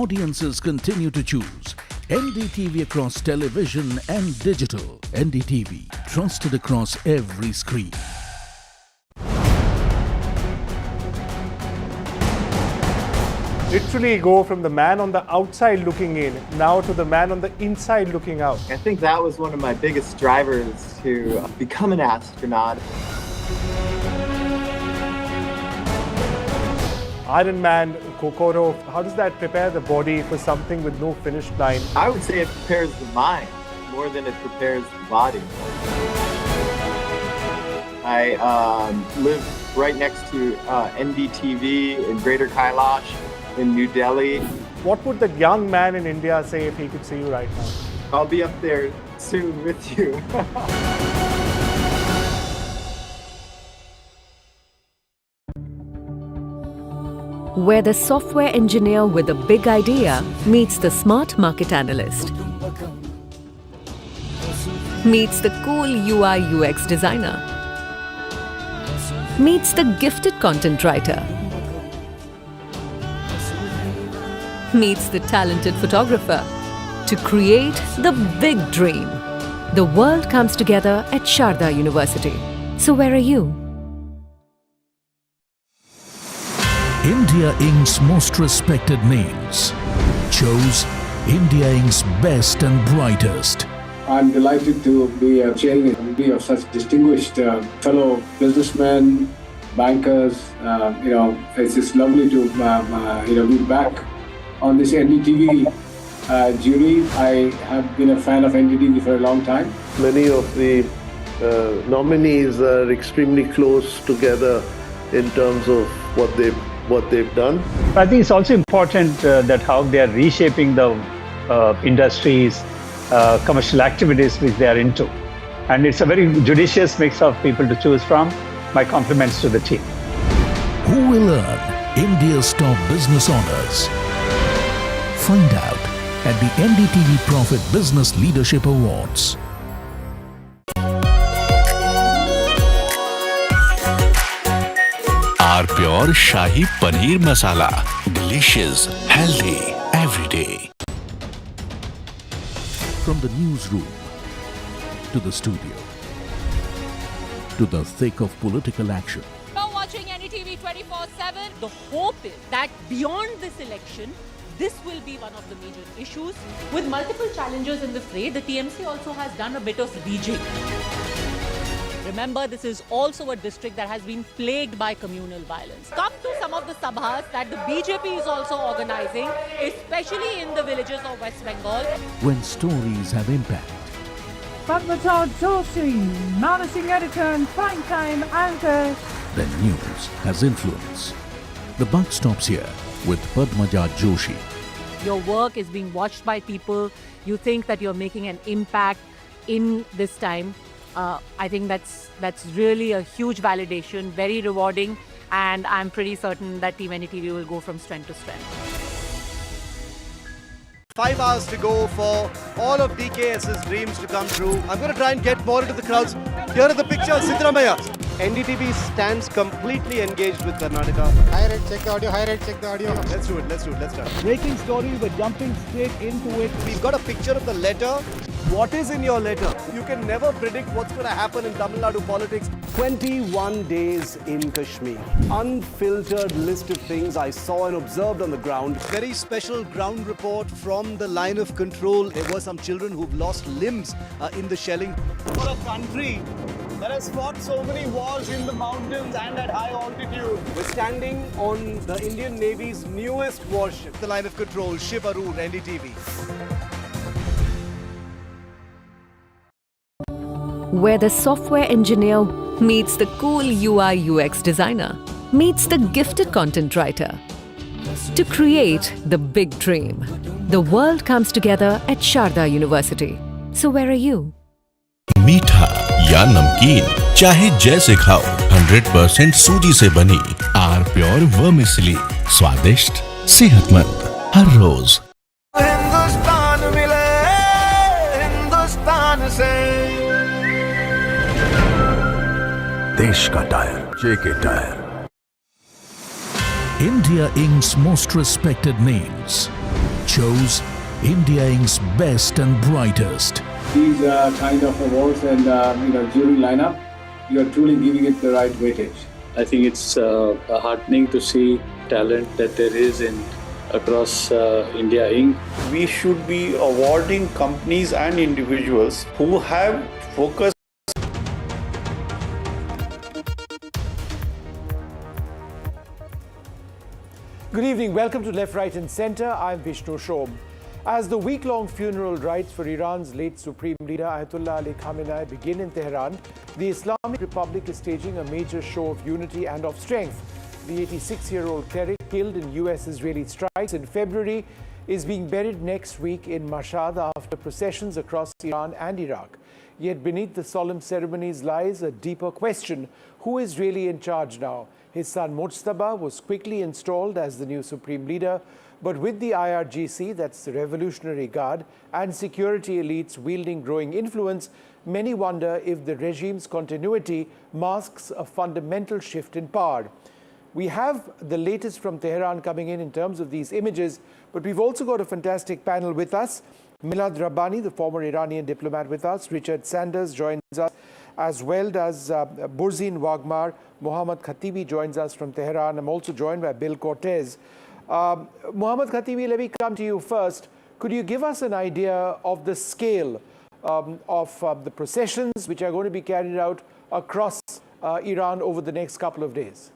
audiences continue to choose NDTV across television and digital. NDTV, trusted across every screen. Literally go from the man on the outside looking in now to the man on the inside looking out. I think that was one of my biggest drivers to become an astronaut. Iron Man, Kokoro, how does that prepare the body for something with no finish line? I would say it prepares the mind more than it prepares the body. I live right next to NDTV in Greater Kailash in New Delhi. What would the young man in India say if he could see you right now? I'll be up there soon with you. Where the software engineer with a big idea meets the smart market analyst, meets the cool UI UX designer, meets the gifted content writer, meets the talented photographer to create the big dream. The world comes together at Sharda University. So where are you? India Inc.'s most respected names chose India Inc.'s best and brightest. I'm delighted to be chairing a committee of such distinguished fellow businessmen, bankers. It's just lovely to be back on this NDTV jury. I have been a fan of NDTV for a long time. Many of the nominees are extremely close together in terms of what they've done. I think it's also important that how they are reshaping the industries, commercial activities which they are into. And it's a very judicious mix of people to choose from. My compliments to the team. Who will earn India's top business honors? Find out at the NDTV Profit Business Leadership Awards. Our Pure Shahi Paneer Masala. Delicious, healthy, every day. From the newsroom to the studio to the thick of political action. You're watching NDTV 24/7. The hope is that beyond this election, this will be one of the major issues. With multiple challengers in the fray, the TMC also has done a bit of rejigging. Remember, this is also a district that has been plagued by communal violence. Come to some of the sabhas that the BJP is also organizing, especially in the villages of West Bengal. When stories have impact. Padmaja, Joshi, managing editor and primetime anchor. Then news has influence. The buck stops here with Padmaja Joshi. Your work is being watched by people. You think that you're making an impact in this time. I think that's really a huge validation, very rewarding, and I'm pretty certain that Team NDTV will go from strength to strength. 5 hours to go for all of DKS's dreams to come true. I'm going to try and get more into the crowds. Here are the pictures, Siddaramaiah. NDTV stands completely engaged with Karnataka. High rate, check the audio. High rate, check the audio. Let's do it. Let's start. Breaking story, we're jumping straight into it. We've got a picture of the letter. What is in your letter? You can never predict what's going to happen in Tamil Nadu politics. 21 days in Kashmir. Unfiltered list of things I saw and observed on the ground. Very special ground report from the line of control. There were some children who've lost limbs in the shelling. For a country that has fought so many wars in the mountains and at high altitude. We're standing on the Indian Navy's newest warship. The line of control, Shiv Arur, NDTV. Where the software engineer meets the cool UI UX designer, meets the gifted content writer. To create the big dream, the world comes together at Sharda University. So where are you? मीठा या नमकीन, चाहे जैसे खाओ, 100% सूजी से बनी are pure vermicelli, स्वादिष्ट, सेहतमंद, हर रोज। हिंदुस्तान मिले हिंदुस्तान से। देश का tyre, JK tyre. India Inc.'s most respected names chose India Inc.'s best and brightest. These kind of awards and jury lineup, you are truly giving it the right weightage. I think it's heartening to see talent that there is across India Inc. We should be awarding companies and individuals who have focused. Good evening. Welcome to Left, Right and Centre. I'm Vishnu Shom. As the week-long funeral rites for Iran's late Supreme Leader Ayatollah Ali Khamenei begin in Tehran, the Islamic Republic is staging a major show of unity and of strength. The 86-year-old cleric killed in US-Israeli strikes in February is being buried next week in Mashhad after processions across Iran and Iraq. Yet beneath the solemn ceremonies lies a deeper question. Who is really in charge now? His son Mujtaba was quickly installed as the new Supreme Leader, but with the IRGC, that's the Revolutionary Guard, and security elites wielding growing influence, many wonder if the regime's continuity masks a fundamental shift in power. We have the latest from Tehran coming in terms of these images, but we've also got a fantastic panel with us. Milad Rabbani, the former Iranian diplomat with us. Richard Sanders joins us, as well as Burzin Wagmar. Mohammad Khatibi joins us from Tehran. I'm also joined by Bill Cortez. Mohammad Khatibi, let me come to you first. Could you give us an idea of the scale of the processions which are going to be carried out across Iran over the next couple of days?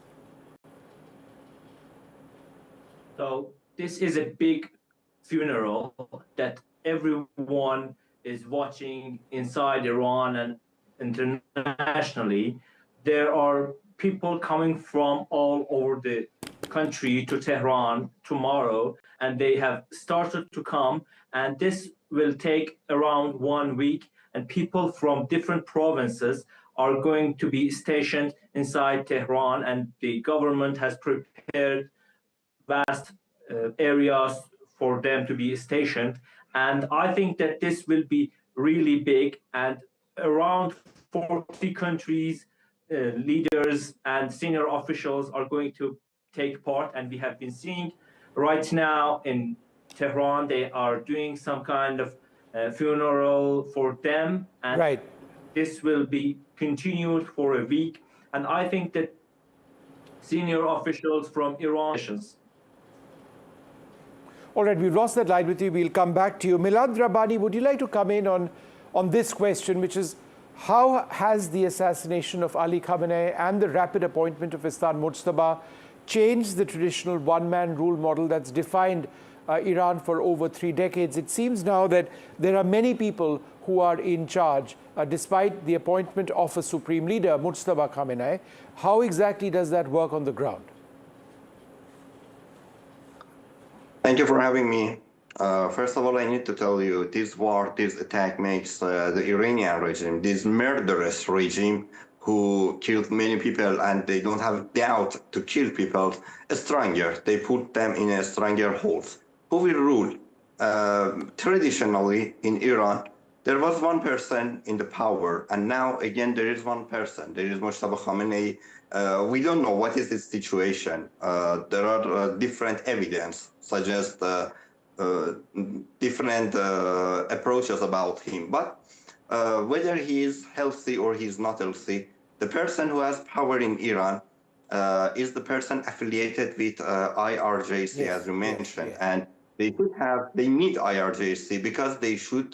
So this is a big funeral that everyone is watching inside Iran and internationally. There are people coming from all over the country to Tehran tomorrow, and they have started to come, and this will take around 1 week, and people from different provinces are going to be stationed inside Tehran, and the government has prepared vast areas for them to be stationed. And I think that this will be really big, and around 40 countries, leaders and senior officials are going to take part. And we have been seeing right now in Tehran, they are doing some kind of funeral for them. And this will be continued for a week. And I think that senior officials from Iran. All right, we've lost that line with you. We'll come back to you. Milad Rabbani, would you like to come in on this question, which is, how has the assassination of Ali Khamenei and the rapid appointment of his son Mujtaba changed the traditional one-man rule model that's defined Iran for over 3 decades? It seems now that there are many people who are in charge, despite the appointment of a supreme leader, Mujtaba Khamenei. How exactly does that work on the ground? Thank you for having me. First of all, I need to tell you, this war, this attack makes the Iranian regime, this murderous regime who killed many people and they don't have doubt to kill people, stronger. They put them in a stronger hold. Who will rule? Traditionally in Iran, there was one person in the power, and now again there is one person. There is Mujtaba Khamenei. We don't know what is the situation. There are different evidence suggest different approaches about him. But whether he is healthy or he's not healthy, the person who has power in Iran is the person affiliated with IRGC, Yes, as you mentioned, yes. and they need IRGC because they should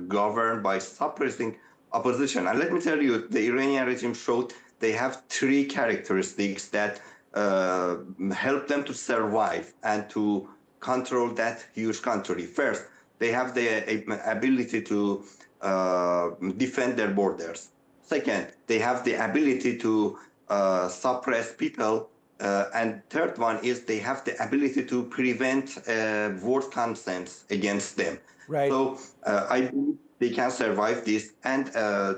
govern by suppressing opposition. And let me tell you, the Iranian regime showed they have three characteristics that help them to survive and to control that huge country. First, they have the ability to defend their borders. Second, they have the ability to suppress people. And third one is they have the ability to prevent world consent against them. Right. So I believe they can survive this, and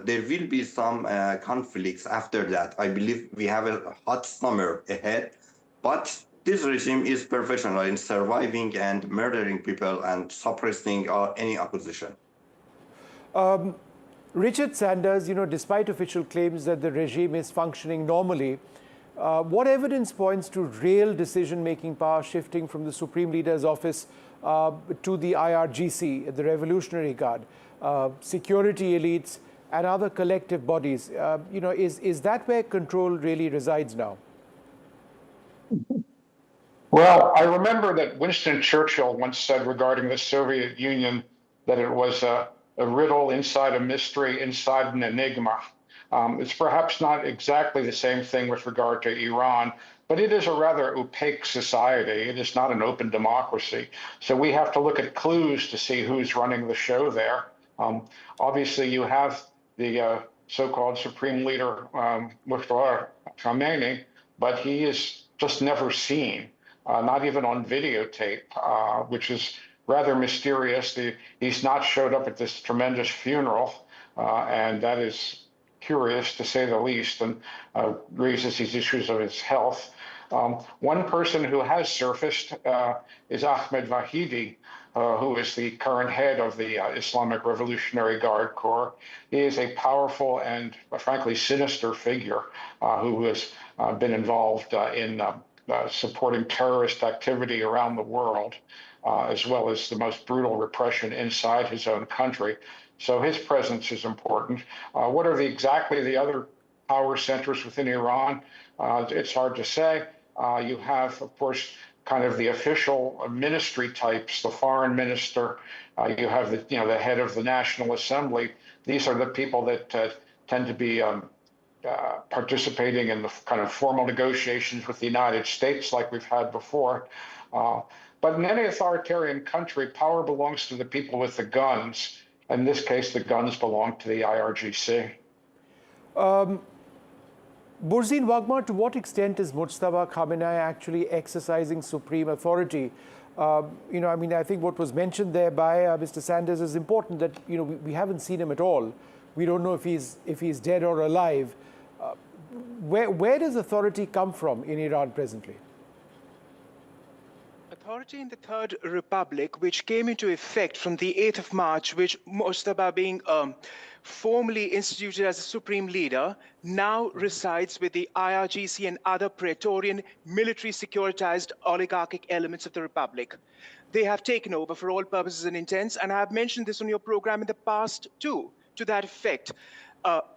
there will be some conflicts after that. I believe we have a hot summer ahead, but this regime is professional in surviving and murdering people and suppressing any opposition. Richard Sanders, despite official claims that the regime is functioning normally, what evidence points to real decision-making power shifting from the Supreme Leader's office to the IRGC, the Revolutionary Guard, security elites, and other collective bodies? Is that where control really resides now? Well, I remember that Winston Churchill once said regarding the Soviet Union that it was a riddle inside a mystery, inside an enigma. It's perhaps not exactly the same thing with regard to Iran, but it is a rather opaque society. It is not an open democracy. So we have to look at clues to see who's running the show there. Obviously, you have the so-called Supreme Leader, Mustafa Khamenei, but he is just never seen, not even on videotape, which is rather mysterious. He's not showed up at this tremendous funeral, and that is curious to say the least, and raises these issues of his health. One person who has surfaced is Ahmed Vahidi, who is the current head of the Islamic Revolutionary Guard Corps. He is a powerful and frankly sinister figure who has been involved in supporting terrorist activity around the world, as well as the most brutal repression inside his own country. So his presence is important. What are exactly the other power centers within Iran? It's hard to say. You have, of course, kind of the official ministry types, the foreign minister. You have the head of the National Assembly. These are the people that tend to be participating in the kind of formal negotiations with the United States like we've had before. But in any authoritarian country, power belongs to the people with the guns. In this case, the guns belong to the IRGC. Burzin Wagmar, to what extent is Mustafa Khamenei actually exercising supreme authority? I think what was mentioned there by Mr. Sanders is important, that we haven't seen him at all. We don't know if he's dead or alive. Where does authority come from in Iran presently? Authority in the Third Republic, which came into effect from the 8th of March, which Mustafa being formally instituted as a supreme leader, now resides with the IRGC and other Praetorian military securitized oligarchic elements of the Republic. They have taken over for all purposes and intents, and I have mentioned this on your program in the past too, to that effect.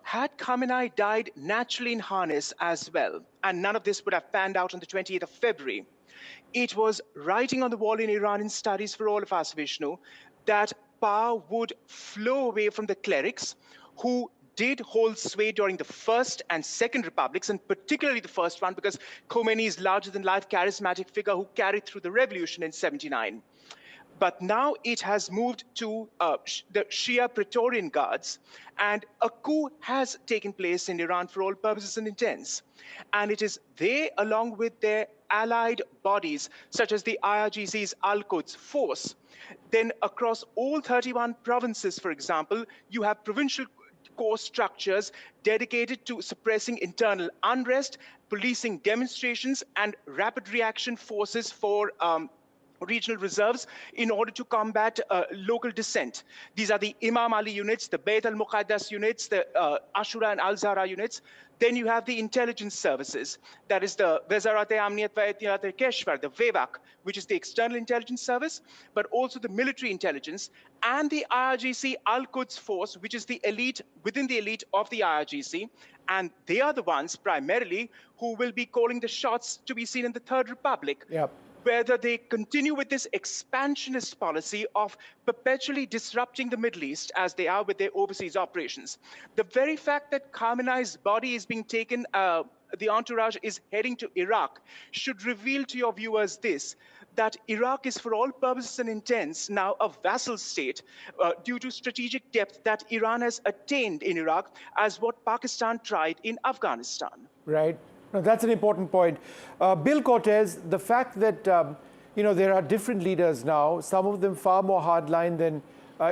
Had Khamenei died naturally in harness as well, and none of this would have panned out on the 28th of February, it was writing on the wall in Iranian studies for all of us, Vishnu, that power would flow away from the clerics who did hold sway during the First and Second Republics, and particularly the first one, because Khomeini is larger-than-life charismatic figure who carried through the revolution in '79. But now it has moved to the Shia Praetorian Guards, and a coup has taken place in Iran for all purposes and intents. And it is they, along with their allied bodies, such as the IRGC's Al-Quds force, then across all 31 provinces, for example, you have provincial core structures dedicated to suppressing internal unrest, policing demonstrations, and rapid reaction forces for regional reserves in order to combat local dissent. These are the Imam Ali units, the Bayt al-Muqaddas units, the Ashura and Al-Zahra units. Then you have the intelligence services. That is the Vezarat-e Amniyat va Ehtiyat-e Keshwar, the VEVAC, which is the external intelligence service, but also the military intelligence, and the IRGC Al-Quds force, which is the elite within the elite of the IRGC. And they are the ones primarily who will be calling the shots to be seen in the Third Republic. Yep. Whether they continue with this expansionist policy of perpetually disrupting the Middle East as they are with their overseas operations. The very fact that Khamenei's body is being taken, the entourage is heading to Iraq, should reveal to your viewers this, that Iraq is for all purposes and intents now a vassal state due to strategic depth that Iran has attained in Iraq as what Pakistan tried in Afghanistan. Right. No, that's an important point. Bill Cortez, the fact that, there are different leaders now, some of them far more hardline than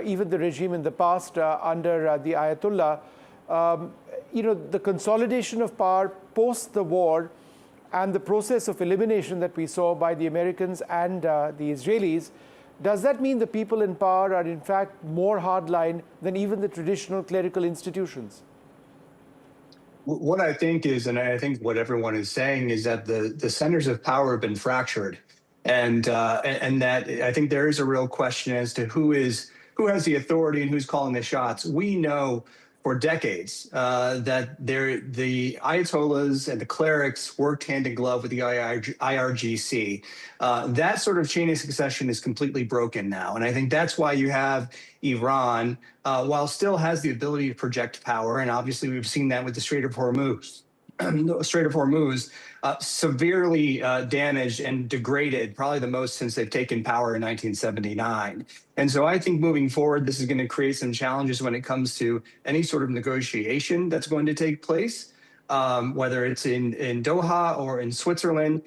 even the regime in the past under the Ayatollah, the consolidation of power post the war and the process of elimination that we saw by the Americans and the Israelis, does that mean the people in power are in fact more hardline than even the traditional clerical institutions? What I think is, and I think what everyone is saying, is that the centers of power have been fractured, and that I think there is a real question as to who has the authority and who's calling the shots. We know for decades that the Ayatollahs and the clerics worked hand in glove with the IRGC. That sort of chain of succession is completely broken now. And I think that's why you have Iran, while still has the ability to project power, and obviously we've seen that with the Strait of Hormuz, severely damaged and degraded, probably the most since they've taken power in 1979. And so I think moving forward, this is going to create some challenges when it comes to any sort of negotiation that's going to take place, whether it's in Doha or in Switzerland,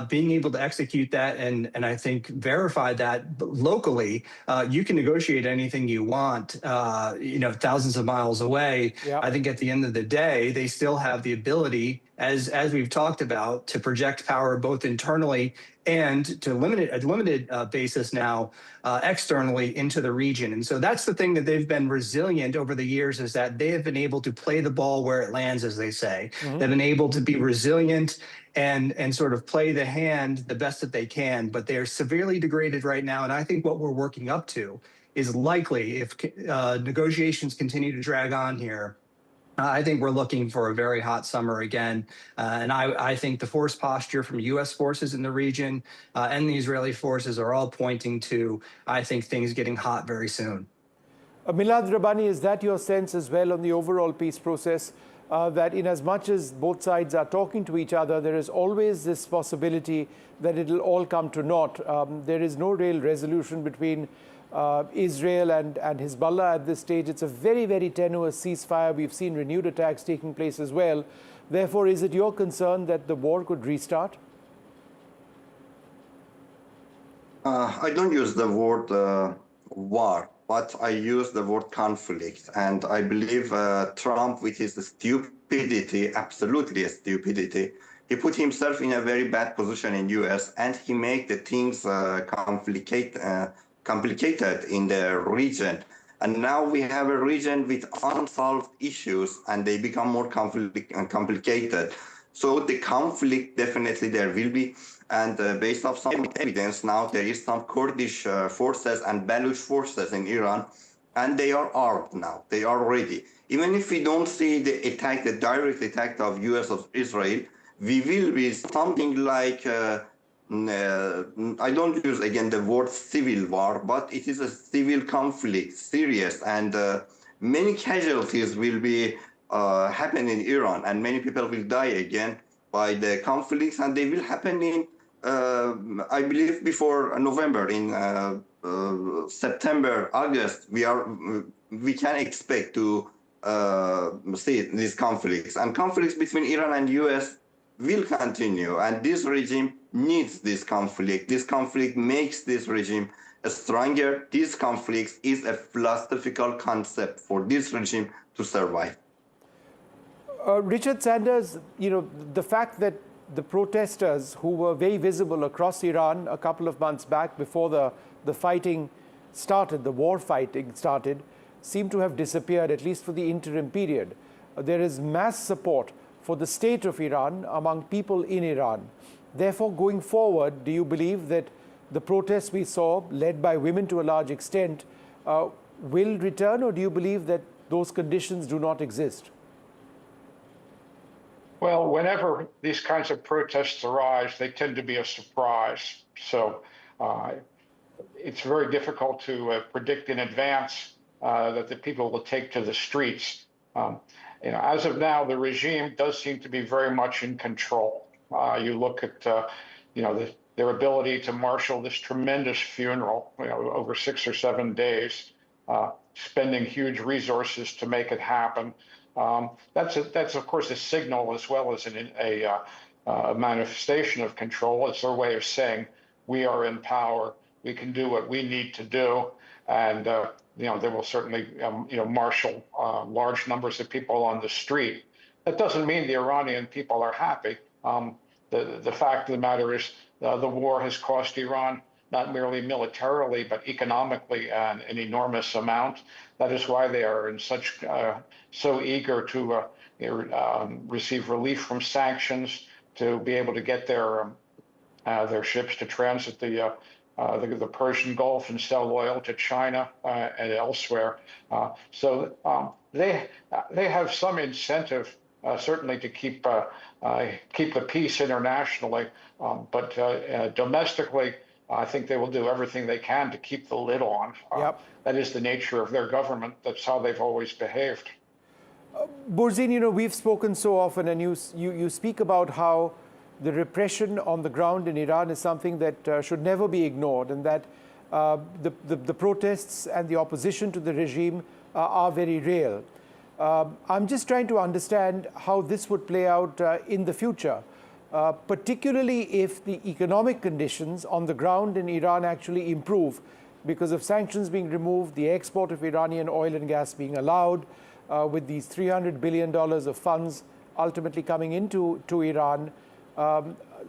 being able to execute that and I think verify that locally. You can negotiate anything you want, thousands of miles away. Yeah. I think at the end of the day, they still have the ability, as we've talked about, to project power both internally and to limited basis now externally into the region. And so that's the thing that they've been resilient over the years, is that they have been able to play the ball where it lands, as they say. Mm-hmm. They've been able to be resilient and sort of play the hand the best that they can, but they're severely degraded right now. And I think what we're working up to is likely, if negotiations continue to drag on here, I think we're looking for a very hot summer again. And I think the force posture from U.S. forces in the region and the Israeli forces are all pointing to, I think, things getting hot very soon. Milad Rabbani, is that your sense as well on the overall peace process? That in as much as both sides are talking to each other, there is always this possibility that it'll all come to naught. There is no real resolution between Israel and Hezbollah at this stage. It's a very, very tenuous ceasefire. We've seen renewed attacks taking place as well. Therefore, is it your concern that the war could restart? I don't use the word war, but I use the word conflict. And I believe Trump, with his stupidity, absolutely a stupidity, he put himself in a very bad position in U.S. and he made the things complicated in the region. And now we have a region with unsolved issues and they become more complicated. So the conflict, definitely there will be. And based off some evidence now, there is some Kurdish forces and Baluch forces in Iran, and they are armed now. They are ready. Even if we don't see the attack, the direct attack of U.S. of Israel, we will be something like, I don't use again the word civil war, but it is a civil conflict, serious, and many casualties will be happen in Iran, and many people will die again by the conflicts, and they will happen in, I believe, before November, in September, August, we can expect to see these conflicts. And conflicts between Iran and U.S. will continue, and this regime needs this conflict. This conflict makes this regime stronger. This conflict is a philosophical concept for this regime to survive. Richard Sanders, the fact that the protesters who were very visible across Iran a couple of months back before the fighting started, the war fighting started, seem to have disappeared, at least for the interim period. There is mass support for the state of Iran among people in Iran. Therefore, going forward, do you believe that the protests we saw, led by women to a large extent, will return, or do you believe that those conditions do not exist? Well, whenever these kinds of protests arise, they tend to be a surprise. So it's very difficult to predict in advance that the people will take to the streets. As of now, the regime does seem to be very much in control. You look at, their ability to marshal this tremendous funeral, over 6 or 7 days, spending huge resources to make it happen. That's of course a signal as well as a manifestation of control. It's their way of saying we are in power, we can do what we need to do, and they will certainly marshal large numbers of people on the street. That doesn't mean the Iranian people are happy. The fact of the matter is the war has cost Iran not merely militarily, but economically an enormous amount. That is why they are in so eager to receive relief from sanctions, to be able to get their ships to transit the Persian Gulf and sell oil to China and elsewhere. So they have some incentive, certainly, to keep the peace internationally, but domestically, I think they will do everything they can to keep the lid on. That is the nature of their government. That's how they've always behaved. Burzin, we've spoken so often, and you speak about how the repression on the ground in Iran is something that should never be ignored, and that the protests and the opposition to the regime are very real. I'm just trying to understand how this would play out in the future. Particularly if the economic conditions on the ground in Iran actually improve because of sanctions being removed, the export of Iranian oil and gas being allowed, with these $300 billion of funds ultimately coming into Iran.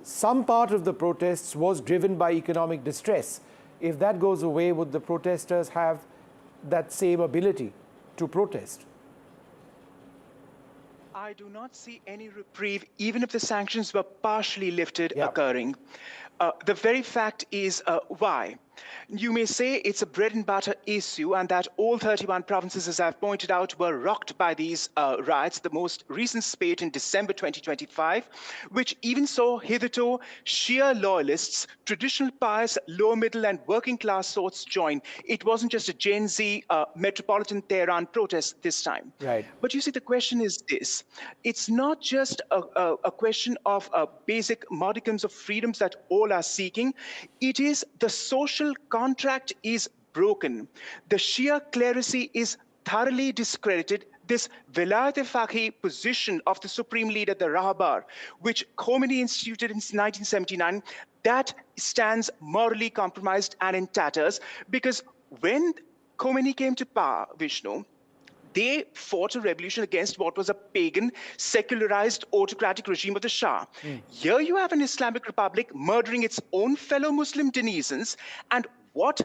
Some part of the protests was driven by economic distress. If that goes away, would the protesters have that same ability to protest? I do not see any reprieve, even if the sanctions were partially lifted, occurring. The very fact is why. You may say it's a bread and butter issue, and that all 31 provinces, as I've pointed out, were rocked by these riots, the most recent spate in December 2025, which even saw hitherto Shia loyalists, traditional pious, lower middle and working class sorts join. It wasn't just a Gen Z metropolitan Tehran protest this time. Right. But you see, the question is this. It's not just a question of basic modicums of freedoms that all are seeking. It is the social contract is broken. The Shia clerisy is thoroughly discredited. This Velayat-e-Faqih position of the supreme leader, the Rahbar, which Khomeini instituted in 1979, that stands morally compromised and in tatters, because when Khomeini came to power, Vishnu, they fought a revolution against what was a pagan, secularized, autocratic regime of the Shah. Here you have an Islamic Republic murdering its own fellow Muslim denizens, and what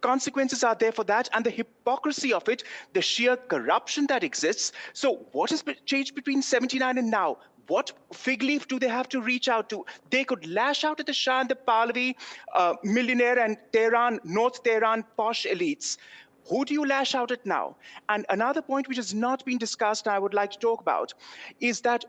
consequences are there for that, and the hypocrisy of it, the sheer corruption that exists. So what has changed between 79 and now? What fig leaf do they have to reach out to? They could lash out at the Shah and the Pahlavi, millionaire and Tehran, North Tehran posh elites. Who do you lash out at now? And another point which has not been discussed, and I would like to talk about, is that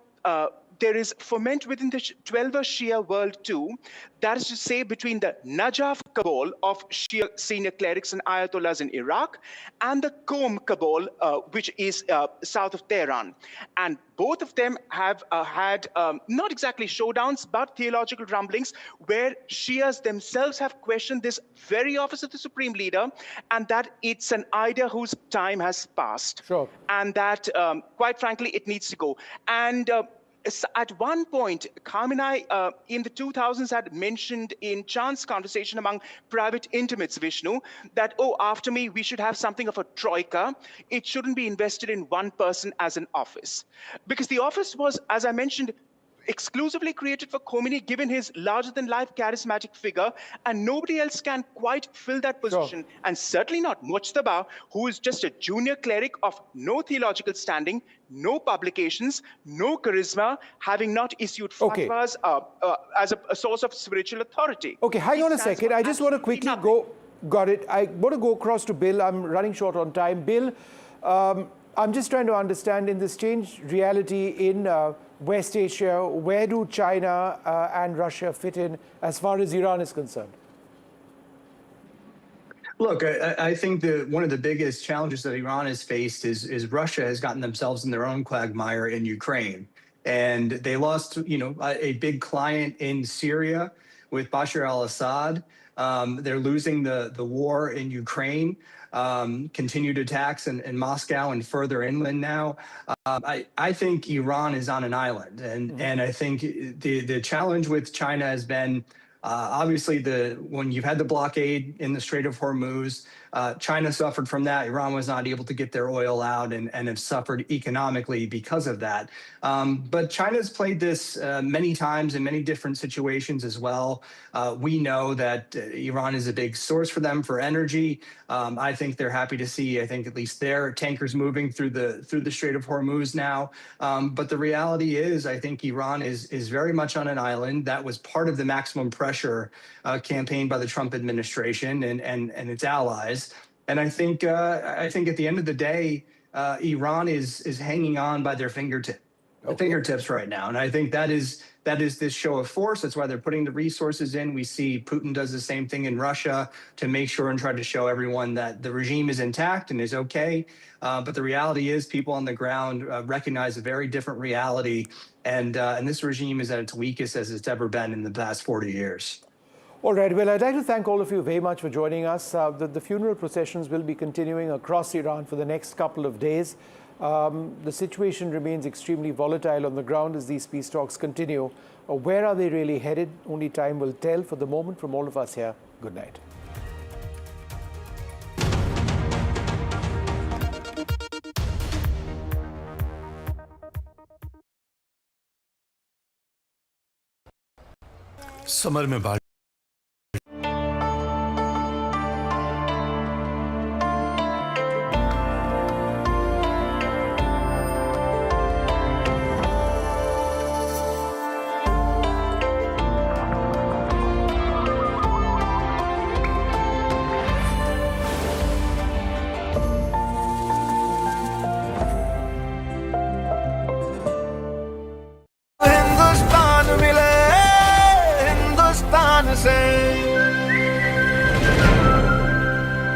there is ferment within the 12er Shia world too, that is to say between the Najaf cabal of Shia senior clerics and ayatollahs in Iraq and the Qom cabal, which is south of Tehran. And both of them have had not exactly showdowns, but theological rumblings where Shias themselves have questioned this very office of the supreme leader, and that it's an idea whose time has passed. Sure. And that, quite frankly, it needs to go. And at one point, Khamenei in the 2000s had mentioned in chance conversation among private intimates, Vishnu, that, oh, after me, we should have something of a troika. It shouldn't be invested in one person as an office. Because the office was, as I mentioned, exclusively created for Khomeini, given his larger-than-life charismatic figure, and nobody else can quite fill that position. Sure. And certainly not Mujtaba, who is just a junior cleric of no theological standing, no publications, no charisma, having not issued fatwas as a source of spiritual authority. Okay, hang on a second. I just want to quickly go. Got it. I want to go across to Bill. I'm running short on time. Bill, I'm just trying to understand, in this changed reality in West Asia, where do China and Russia fit in as far as Iran is concerned? Look, I think that one of the biggest challenges that Iran has faced is Russia has gotten themselves in their own quagmire in Ukraine. And they lost, a big client in Syria with Bashar al-Assad. They're losing the war in Ukraine, continued attacks in Moscow and further inland now. I think Iran is on an island. And I think the challenge with China has been, obviously, when you've had the blockade in the Strait of Hormuz, China suffered from that. Iran was not able to get their oil out and have suffered economically because of that. But China's played this many times in many different situations as well. We know that Iran is a big source for them for energy. I think they're happy to see, at least their tankers moving through the Strait of Hormuz now. But the reality is, I think Iran is very much on an island. That was part of the maximum pressure campaign by the Trump administration and its allies. And I think at the end of the day, Iran is hanging on by their fingertips right now. And I think that is this show of force. That's why they're putting the resources in. We see Putin does the same thing in Russia to make sure and try to show everyone that the regime is intact and is okay. But the reality is, people on the ground recognize a very different reality. And this regime is at its weakest as it's ever been in the past 40 years. All right. Well, I'd like to thank all of you very much for joining us. The funeral processions will be continuing across Iran for the next couple of days. The situation remains extremely volatile on the ground as these peace talks continue. Where are they really headed? Only time will tell. For the moment, from all of us here, good night. Summer में बाढ़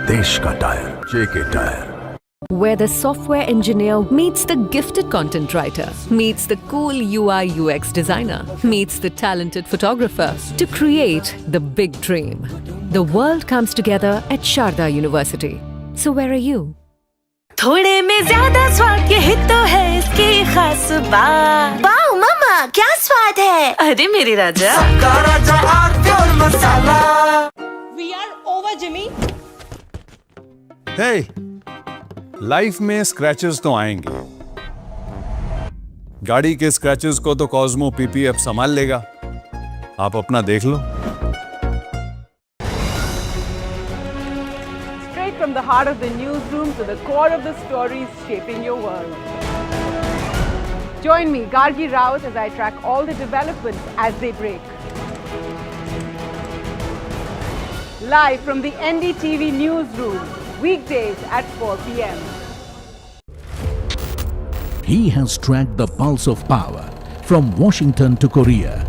देश का tyre JK tyre. Where the software engineer meets the gifted content writer, meets the cool UI UX designer, meets the talented photographer to create the big dream. The world comes together at Sharda University. So where are you? थोड़े में ज्यादा स्वाद यही तो है इसकी खास बात. वाओ मामा, क्या स्वाद है? अरे मेरे राजा. सबका राजा आरती और मसाला. We are over, Jimmy. Hey, life में स्क्रैचेस तो आएंगे. गाड़ी के स्क्रैचेस को तो कॉस्मो पीपीएफ संभाल लेगा. आप अपना देख लो. Straight from the heart of the newsroom to the core of the stories shaping your world. Join me, Gargi Raut, as I track all the developments as they break. Live from the NDTV newsroom, weekdays at 4 p.m. He has tracked the pulse of power from Washington to Korea.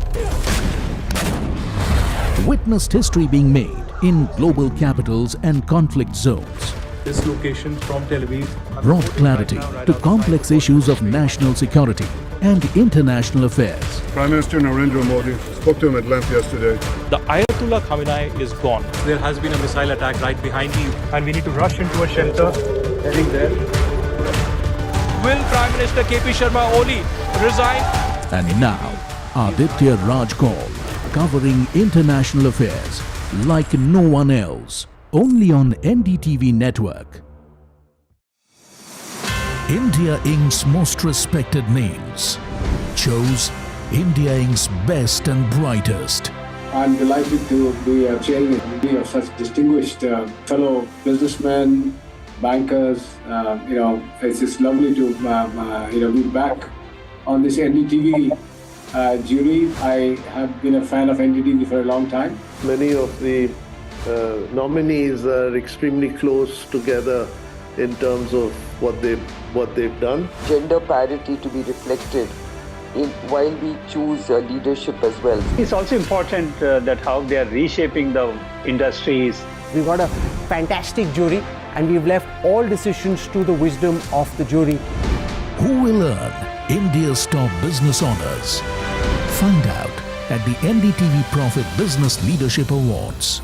Witnessed history being made in global capitals and conflict zones. This location from Tel Aviv Brought clarity to complex issues of national security and international affairs. Prime Minister Narendra Modi spoke to him at length yesterday. The Ayatollah Khamenei is gone. There has been a missile attack right behind you, and we need to rush into a shelter. Heading there. Will Prime Minister KP Sharma Oli resign? And now, Aditya Raj Kaul, covering international affairs like no one else, only on NDTV network. India Inc.'s most respected names chose India Inc.'s best and brightest. I'm delighted to be chairing a committee of such distinguished fellow businessmen, bankers. It's just lovely to be back on this NDTV jury. I have been a fan of NDTV for a long time. Many of the nominees are extremely close together in terms of what they've done. Gender parity to be reflected while we choose leadership as well. It's also important that how they are reshaping the industries. We've got a fantastic jury and we've left all decisions to the wisdom of the jury. Who will earn India's top business honors? Find out at the NDTV Profit Business Leadership Awards.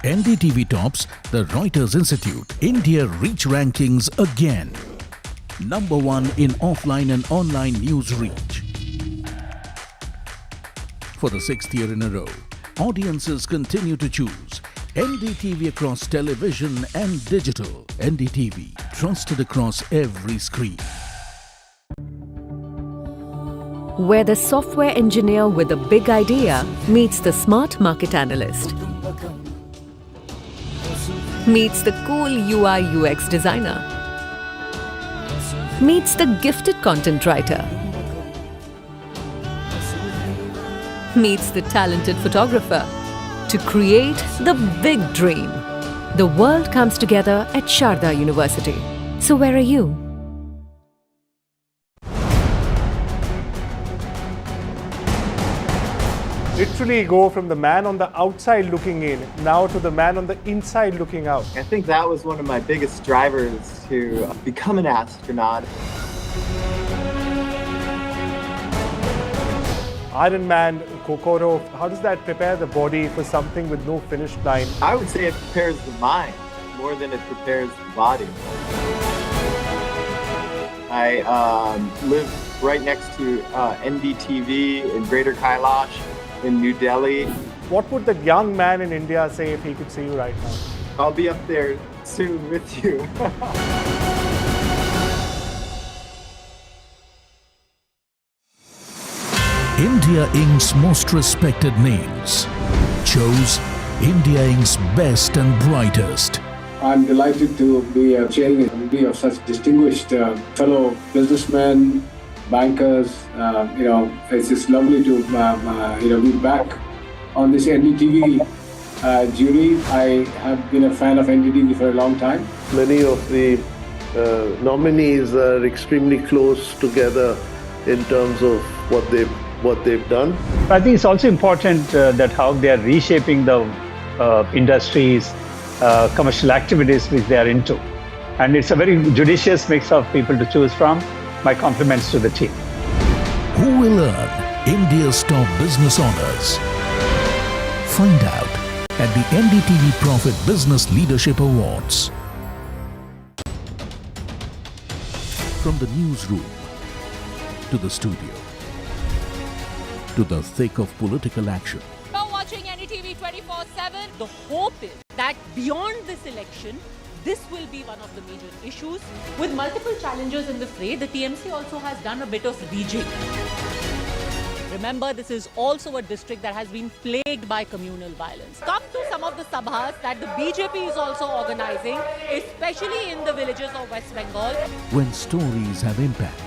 NDTV tops the Reuters Institute India Reach Rankings again. Number 1 in offline and online news reach. For the 6th year in a row, audiences continue to choose NDTV across television and digital. NDTV, trusted across every screen. Where the software engineer with a big idea meets the smart market analyst, meets the cool UI UX designer, meets the gifted content writer, meets the talented photographer to create the big dream. The world comes together at Sharda University. So where are you? Literally go from the man on the outside looking in now to the man on the inside looking out. I think that was one of my biggest drivers to become an astronaut. Iron Man, Kokoro, how does that prepare the body for something with no finish line? I would say it prepares the mind more than it prepares the body. I live right next to NDTV in Greater Kailash in New Delhi. What would the young man in India say if he could see you right now? I'll be up there soon with you. India Inc.'s most respected names chose India Inc.'s best and brightest. I'm delighted to be chairing a committee of such distinguished fellow businessmen, bankers. It's just lovely to be back on this NDTV jury. I have been a fan of NDTV for a long time. Many of the nominees are extremely close together in terms of what they've done. I think it's also important that how they are reshaping the industries, commercial activities which they are into. And it's a very judicious mix of people to choose from. My compliments to the team. Who will earn India's top business honors? Find out at the NDTV Profit Business Leadership Awards. From the newsroom to the studio to the thick of political action. You're watching NDTV 24/7. The hope is that beyond this election, this will be one of the major issues. With multiple challengers in the fray, the TMC also has done a bit of rejigging. Remember, this is also a district that has been plagued by communal violence. Come to some of the sabhas that the BJP is also organizing, especially in the villages of West Bengal. When stories have impact.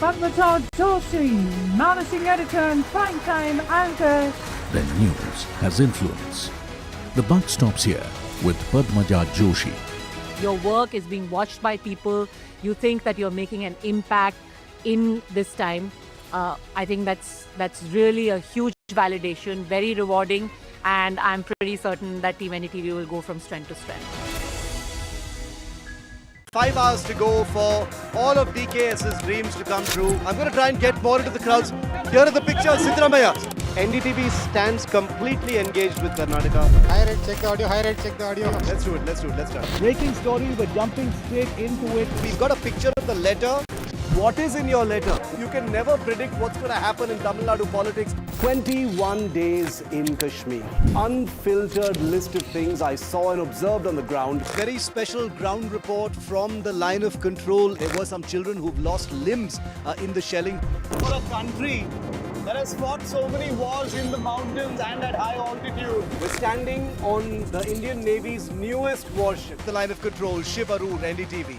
Padmaja, Joshi, managing editor and primetime anchor. Then news has influence. The buck stops here with Padmaja Joshi. Your work is being watched by people. You think that you're making an impact in this time. I think that's really a huge validation, very rewarding, and I'm pretty certain that Team NDTV will go from strength to strength. 5 hours to go for all of DKS's dreams to come true. I'm going to try and get more into the crowds. Here are the pictures, Siddaramaiah. NDTV stands completely engaged with Karnataka. High rate, check the audio. High rate, check the audio. Let's do it. Let's start. Breaking story, we're jumping straight into it. We've got a picture of the letter what is in your letter. You can never predict what's going to happen in Tamil Nadu politics. 21 days in Kashmir. Unfiltered list of things I saw and observed on the ground. Very special ground report from the line of control. There were some children who've lost limbs in the shelling. For a country that has fought so many wars in the mountains and at high altitude. We're standing on the Indian Navy's newest warship, the line of control, Shiv Arun, NDTV.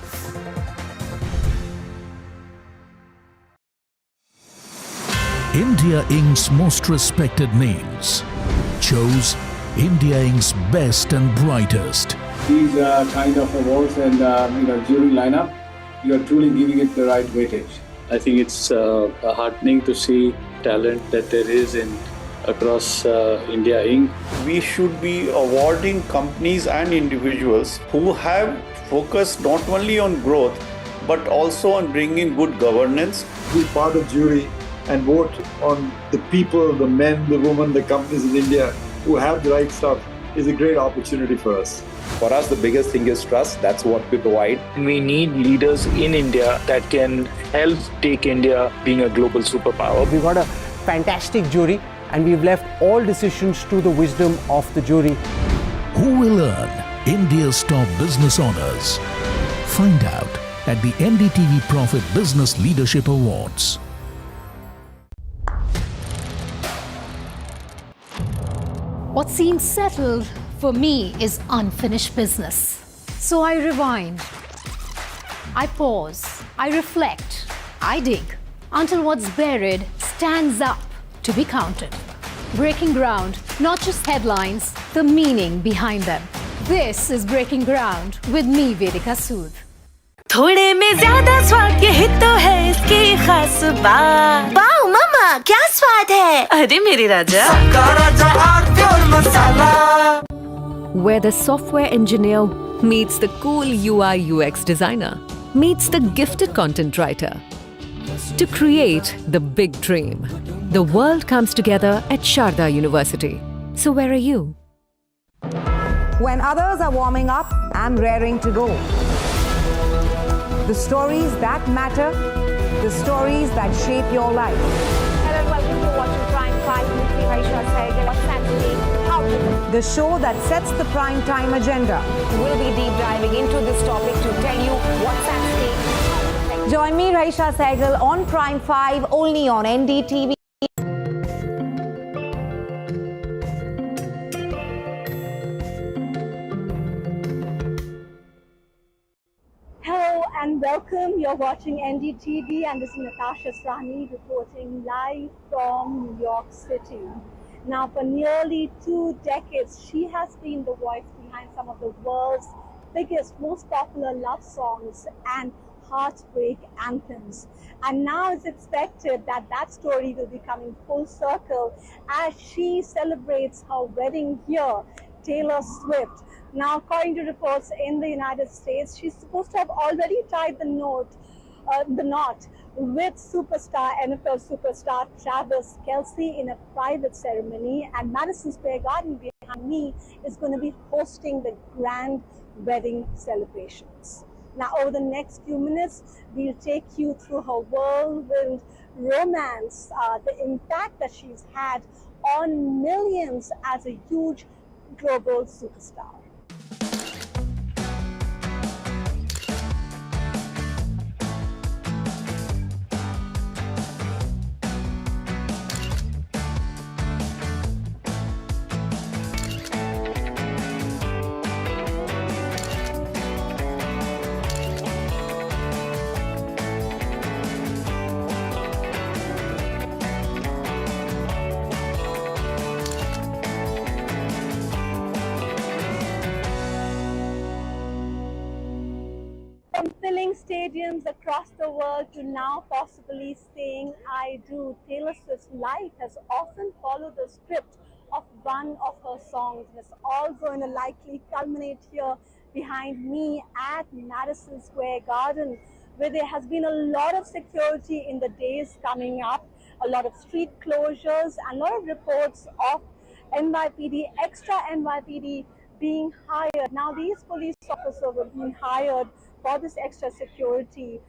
India Inc.'s most respected names chose India Inc.'s best and brightest. These kind of awards and jury lineup, you're truly giving it the right weightage. I think it's heartening to see talent that there is across India Inc. We should be awarding companies and individuals who have focused not only on growth but also on bringing good governance. Be part of jury and vote on the people, the men, the women, the companies in India who have the right stuff is a great opportunity for us. For us, the biggest thing is trust. That's what we provide. We need leaders in India that can help take India being a global superpower. We've got a fantastic jury and we've left all decisions to the wisdom of the jury. Who will earn India's top business honors? Find out at the NDTV Profit Business Leadership Awards. What seems settled for me is unfinished business. So I rewind, I pause, I reflect, I dig until what's buried stands up to be counted. Breaking ground, not just headlines, the meaning behind them. This is Breaking Ground with me, Vedika Sood. थोड़े में ज्यादा स्वाद ये ही तो है इसकी खास बात। वाओ मामा क्या स्वाद है? अरे मेरे राजा सबका राजा और pure masala. Where the software engineer meets the cool UI UX designer, meets the gifted content writer. To create the big dream, the world comes together at Sharda University. So where are you? When others are warming up, I'm raring to go. The stories that matter, the stories that shape your life. Hello and welcome to Watching Prime 5 with me, Raisha Sehgal. What's happening? How to The show that sets the prime time agenda. We'll be deep diving into this topic to tell you what's at stake. Join me, Raisha Sehgal, on Prime 5, only on NDTV. Hello and welcome. You're watching NDTV and this is Natasha Srani reporting live from New York City. Now, for nearly 2 decades, she has been the voice behind some of the world's biggest, most popular love songs and heartbreak anthems. And now it's expected that that story will be coming full circle as she celebrates her wedding here, Taylor Swift. Now, according to reports in the United States, she's supposed to have already tied the knot with NFL superstar Travis Kelce in a private ceremony, and Madison Square Garden behind me is going to be hosting the grand wedding celebrations. Now, over the next few minutes, we'll take you through her whirlwind romance, the impact that she's had on millions as a huge global superstar. From filling stadiums across the world to now possibly saying I do, Taylor Swift's life has often followed the script of one of her songs. And it's all going to likely culminate here behind me at Madison Square Garden, where there has been a lot of security in the days coming up, a lot of street closures, and a lot of reports of NYPD, extra NYPD being hired. Now, these police officers have been hired for this extra security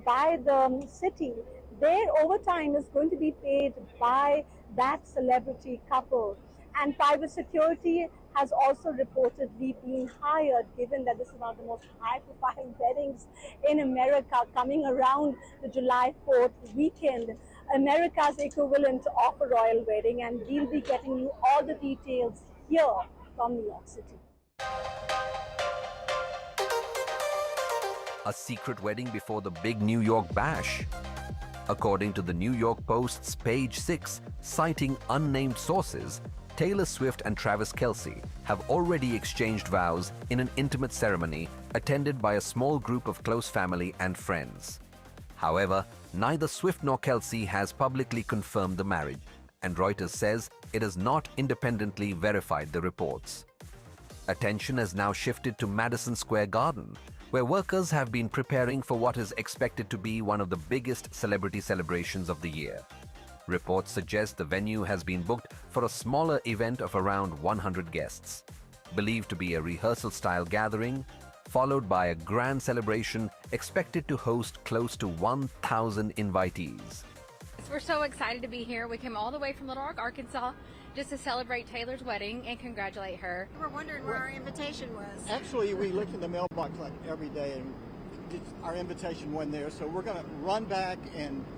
by the city, their overtime is going to be paid by that celebrity couple. And private security has also reportedly been hired, given that this is one of the most high-profile weddings in America coming around the July 4th weekend, America's equivalent of a royal wedding. And we'll be getting you all the details here from New York City. A secret wedding before the big New York bash. According to the New York Post's page 6, citing unnamed sources, Taylor Swift and Travis Kelce have already exchanged vows in an intimate ceremony attended by a small group of close family and friends. However, neither Swift nor Kelce has publicly confirmed the marriage, and Reuters says it has not independently verified the reports. Attention has now shifted to Madison Square Garden, where workers have been preparing for what is expected to be one of the biggest celebrity celebrations of the year. Reports suggest the venue has been booked for a smaller event of around 100 guests, believed to be a rehearsal-style gathering, followed by a grand celebration expected to host close to 1,000 invitees. We're so excited to be here. We came all the way from Little Rock, Arkansas, just to celebrate Taylor's wedding and congratulate her. We're wondering where our invitation was. Actually, we look in the mailbox like every day and our invitation wasn't there, so we're going to run back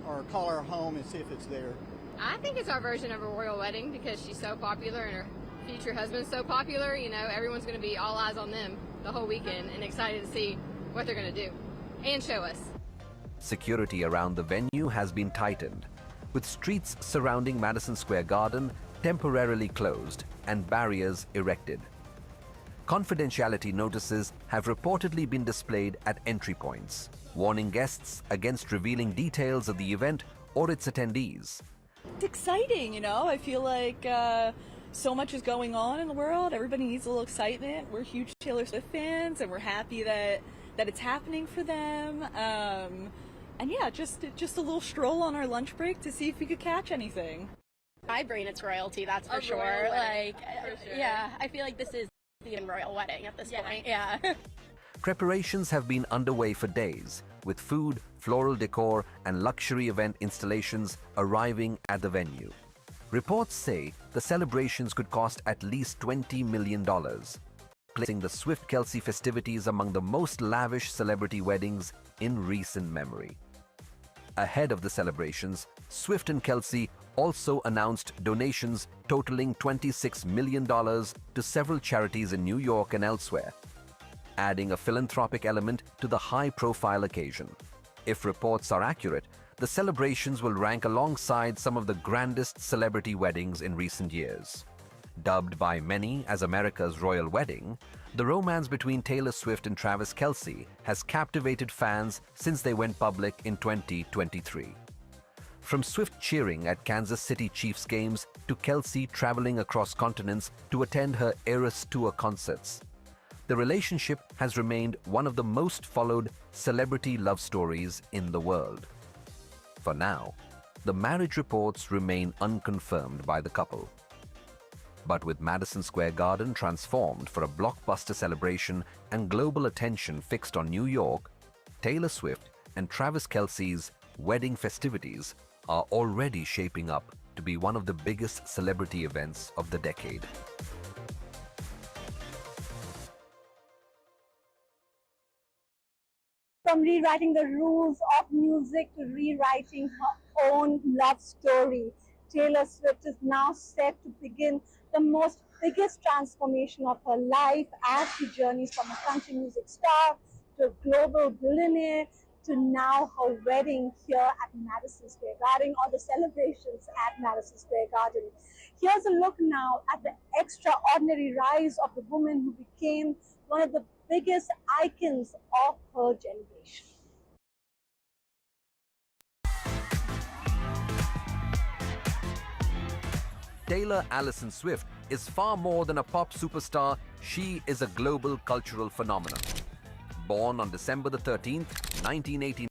or call our home and see if it's there. I think it's our version of a royal wedding because she's so popular and her future husband's so popular. You know, everyone's going to be all eyes on them the whole weekend and excited to see what they're going to do and show us. Security around the venue has been tightened, with streets surrounding Madison Square Garden temporarily closed and barriers erected. Confidentiality notices have reportedly been displayed at entry points, warning guests against revealing details of the event or its attendees. It's exciting, you know. I feel like so much is going on in the world. Everybody needs a little excitement. We're huge Taylor Swift fans, and we're happy that it's happening for them. And yeah, just a little stroll on our lunch break to see if we could catch anything. My brain, it's royalty, that's for sure. Yeah, I feel like this is the royal wedding at this point. Yeah. Preparations have been underway for days, with food, floral decor, and luxury event installations arriving at the venue. Reports say the celebrations could cost at least $20 million, placing the Swift-Kelce festivities among the most lavish celebrity weddings in recent memory. Ahead of the celebrations, Swift and Kelce also announced donations totaling $26 million to several charities in New York and elsewhere, adding a philanthropic element to the high-profile occasion. If reports are accurate, the celebrations will rank alongside some of the grandest celebrity weddings in recent years. Dubbed by many as America's royal wedding, the romance between Taylor Swift and Travis Kelce has captivated fans since they went public in 2023. From Swift cheering at Kansas City Chiefs games to Kelce traveling across continents to attend her Eras Tour concerts, the relationship has remained one of the most followed celebrity love stories in the world. For now, the marriage reports remain unconfirmed by the couple. But with Madison Square Garden transformed for a blockbuster celebration and global attention fixed on New York, Taylor Swift and Travis Kelce's wedding festivities are already shaping up to be one of the biggest celebrity events of the decade. From rewriting the rules of music to rewriting her own love story, Taylor Swift is now set to begin the biggest transformation of her life as she journeys from a country music star to a global billionaire to now her wedding here at Madison Square Garden, or the celebrations at Madison Square Garden. Here's a look now at the extraordinary rise of the woman who became one of the biggest icons of her generation. Taylor Allison Swift is far more than a pop superstar. She is a global cultural phenomenon. Born on December the 13th, 1989,